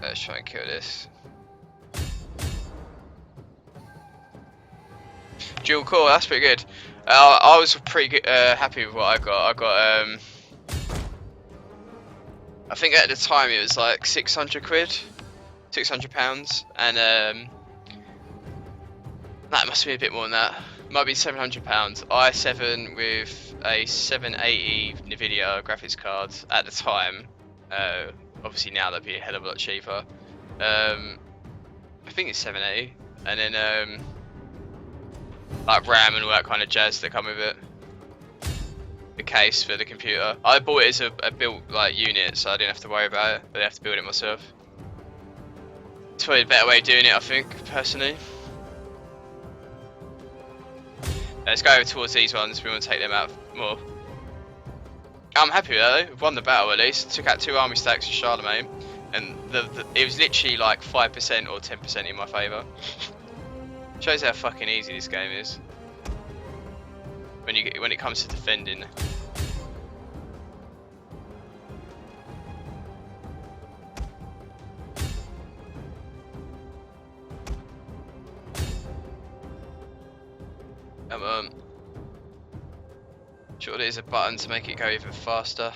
Let's try and kill this. Dual core, that's pretty good. I was pretty good, happy with what I got. I got, I think at the time it was like 600 quid, £600, and that must be a bit more than that. Might be £700. i7 with a 780 Nvidia graphics card at the time. Obviously now that'd be a hell of a lot cheaper. I think it's 780, and then like RAM and all that kind of jazz that come with it. The case for the computer. I bought it as a built like unit, so I didn't have to worry about it. But I have to build it myself. It's probably a better way of doing it, I think, personally. Let's go over towards these ones. We want to take them out more. I'm happy with that though. We've won the battle at least. Took out 2 army stacks of Charlemagne, and it was literally like 5% or 10% in my favour. Shows how fucking easy this game is when it comes to defending. Come on. Sure, there's a button to make it go even faster.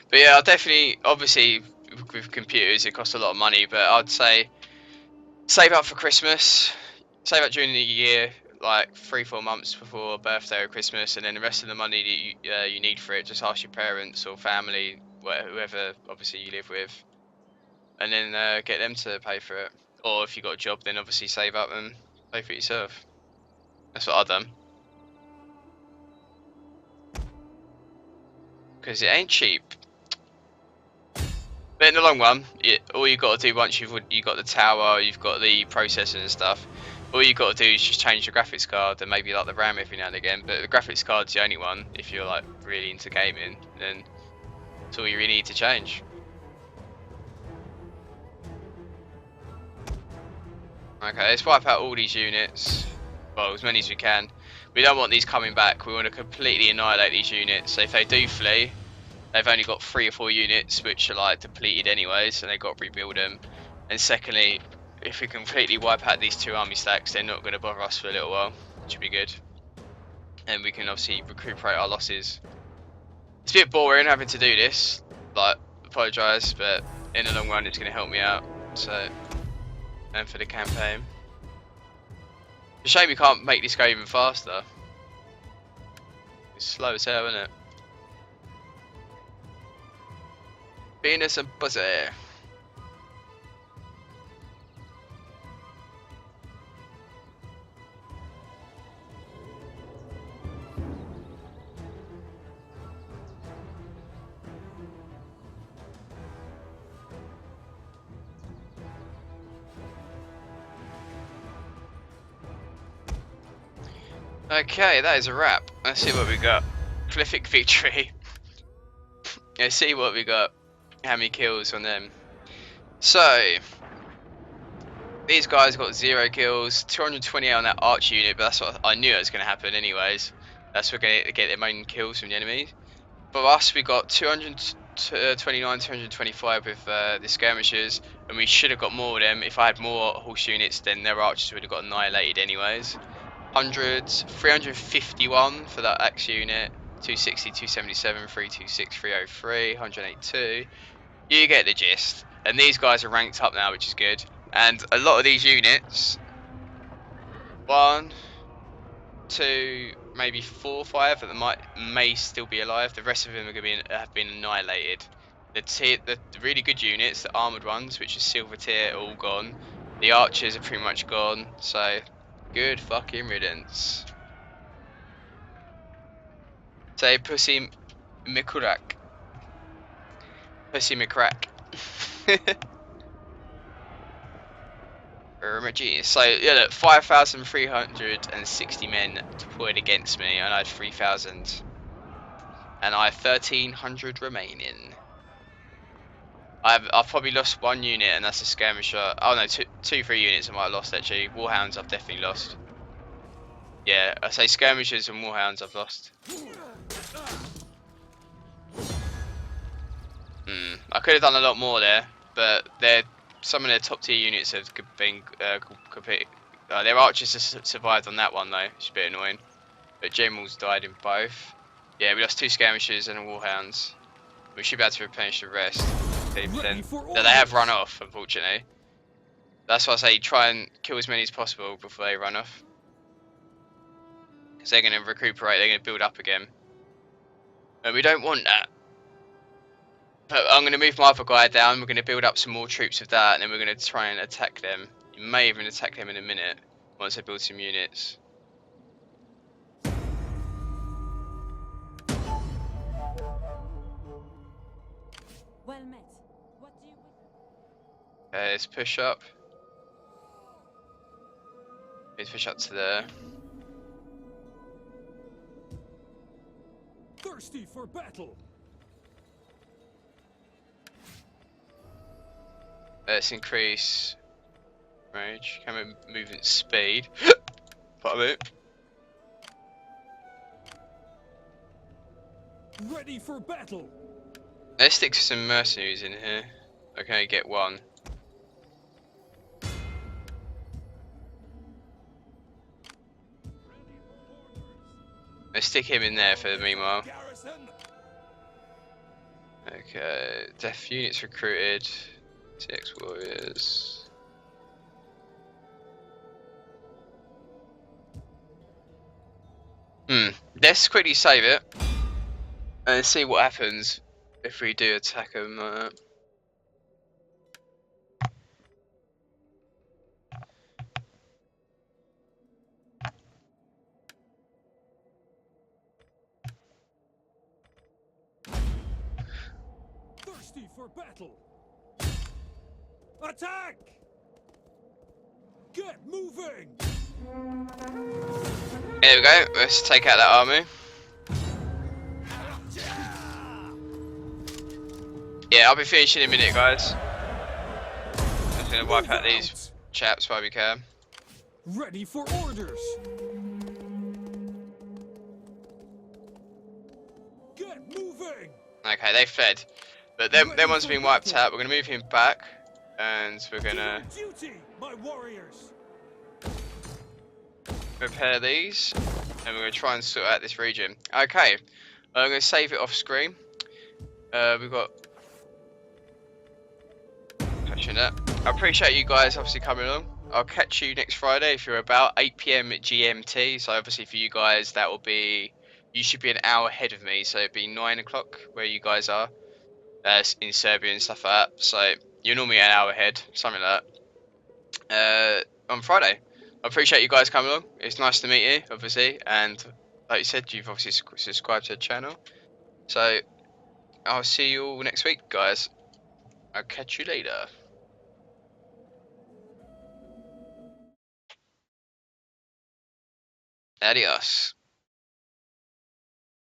But yeah, I'll definitely, obviously, with computers it costs a lot of money, but I'd say save up for Christmas, save up during the year, like 3-4 months before birthday or Christmas, and then the rest of the money that you need for it, just ask your parents or family, whoever obviously you live with, and then get them to pay for it. Or if you got a job, then obviously save up and pay for it yourself. That's what I've done. Because it ain't cheap. But in the long run, all you got to do once you've got the tower, you've got the processor and stuff, all you got to do is just change the graphics card and maybe like the RAM every now and again. But the graphics card's the only one, if you're like really into gaming, then that's all you really need to change. Okay, let's wipe out all these units. Well, as many as we can. We don't want these coming back. We want to completely annihilate these units. So if they do flee, they've only got 3 or 4 units which are like depleted anyways, and they've got to rebuild them. And secondly, if we completely wipe out these 2 army stacks, they're not going to bother us for a little while, which would be good. And we can obviously recuperate our losses. It's a bit boring having to do this, like, apologise, but in the long run it's going to help me out. So, and for the campaign. It's a shame we can't make this go even faster. It's slow as hell, isn't it? Venus and Buzzy. Okay, that is a wrap. Let's see what we got. Prolific victory. Let's see what we got. How many kills on them? So these guys got 0 kills, 228 on that arch unit, but that's what I knew it was going to happen anyways. That's what we're going to get their main kills from the enemies. For us, we got 229, 225 with the skirmishers, and we should have got more of them. If I had more horse units, then their archers would have got annihilated anyways. Hundreds, 351 for that axe unit, 260, 277, 326, 303, 182. You get the gist. And these guys are ranked up now, which is good. And a lot of these units, 1, 2, maybe 4, 5 that may still be alive. The rest of them are going to have been annihilated. The really good units, the armored ones, which is silver tier, are all gone. The archers are pretty much gone. So good fucking riddance. Say pussy mikurak. Pussy McCrack. So yeah, look, 5,360 men deployed against me, and I had 3,000, and I have 1,300 remaining. I've probably lost 1 unit, and that's a skirmisher. Oh no, 3 units I might have lost actually. Warhounds I've definitely lost. Yeah, I say skirmishers and warhounds I've lost. I could have done a lot more there, but some of their top tier units have been completely. Their archers have survived on that one though, which is a bit annoying. But generals died in both. Yeah, we lost 2 skirmishers and a warhounds. We should be able to replenish the rest. But they have run off, unfortunately. That's why I say try and kill as many as possible before they run off. Because they're going to recuperate, they're going to build up again. And we don't want that. But I'm going to move my other guy down, we're going to build up some more troops with that, and then we're going to try and attack them. You may even attack them in a minute, once I build some units. Well met. What do you wish? Okay, let's push up. Let's push up to there. Thirsty for battle. Let's increase range, camera movement speed. Pardon me. Ready for battle. Let's stick to some mercenaries in here. Okay, get 1. Let's stick him in there for the meanwhile. Garrison. Okay, death units recruited. TX warriors. Let's quickly save it and see what happens if we do attack them. Thirsty for battle. Attack! Get moving! There we go. Let's take out that army. Yeah, I'll be finishing in a minute, guys. I'm just gonna wipe out these chaps while we can. Ready for orders. Get moving! Okay, they fled. But them ones have been wiped out. We're gonna move him back, and we're gonna Duty, my warriors. repair these, and we're gonna try and sort out this region. Okay, I'm gonna save it off screen. We've got catching that. I appreciate you guys obviously coming along. I'll catch you next Friday if you're about 8 PM GMT. So obviously for you guys that will be, you should be an hour ahead of me. So it'd be 9 o'clock where you guys are. In Serbia and stuff like that, so you're normally an hour ahead, something like that. On Friday, I appreciate you guys coming along. It's nice to meet you, obviously, and like you said, you've obviously subscribed to the channel. So I'll see you all next week, guys. I'll catch you later. Adios.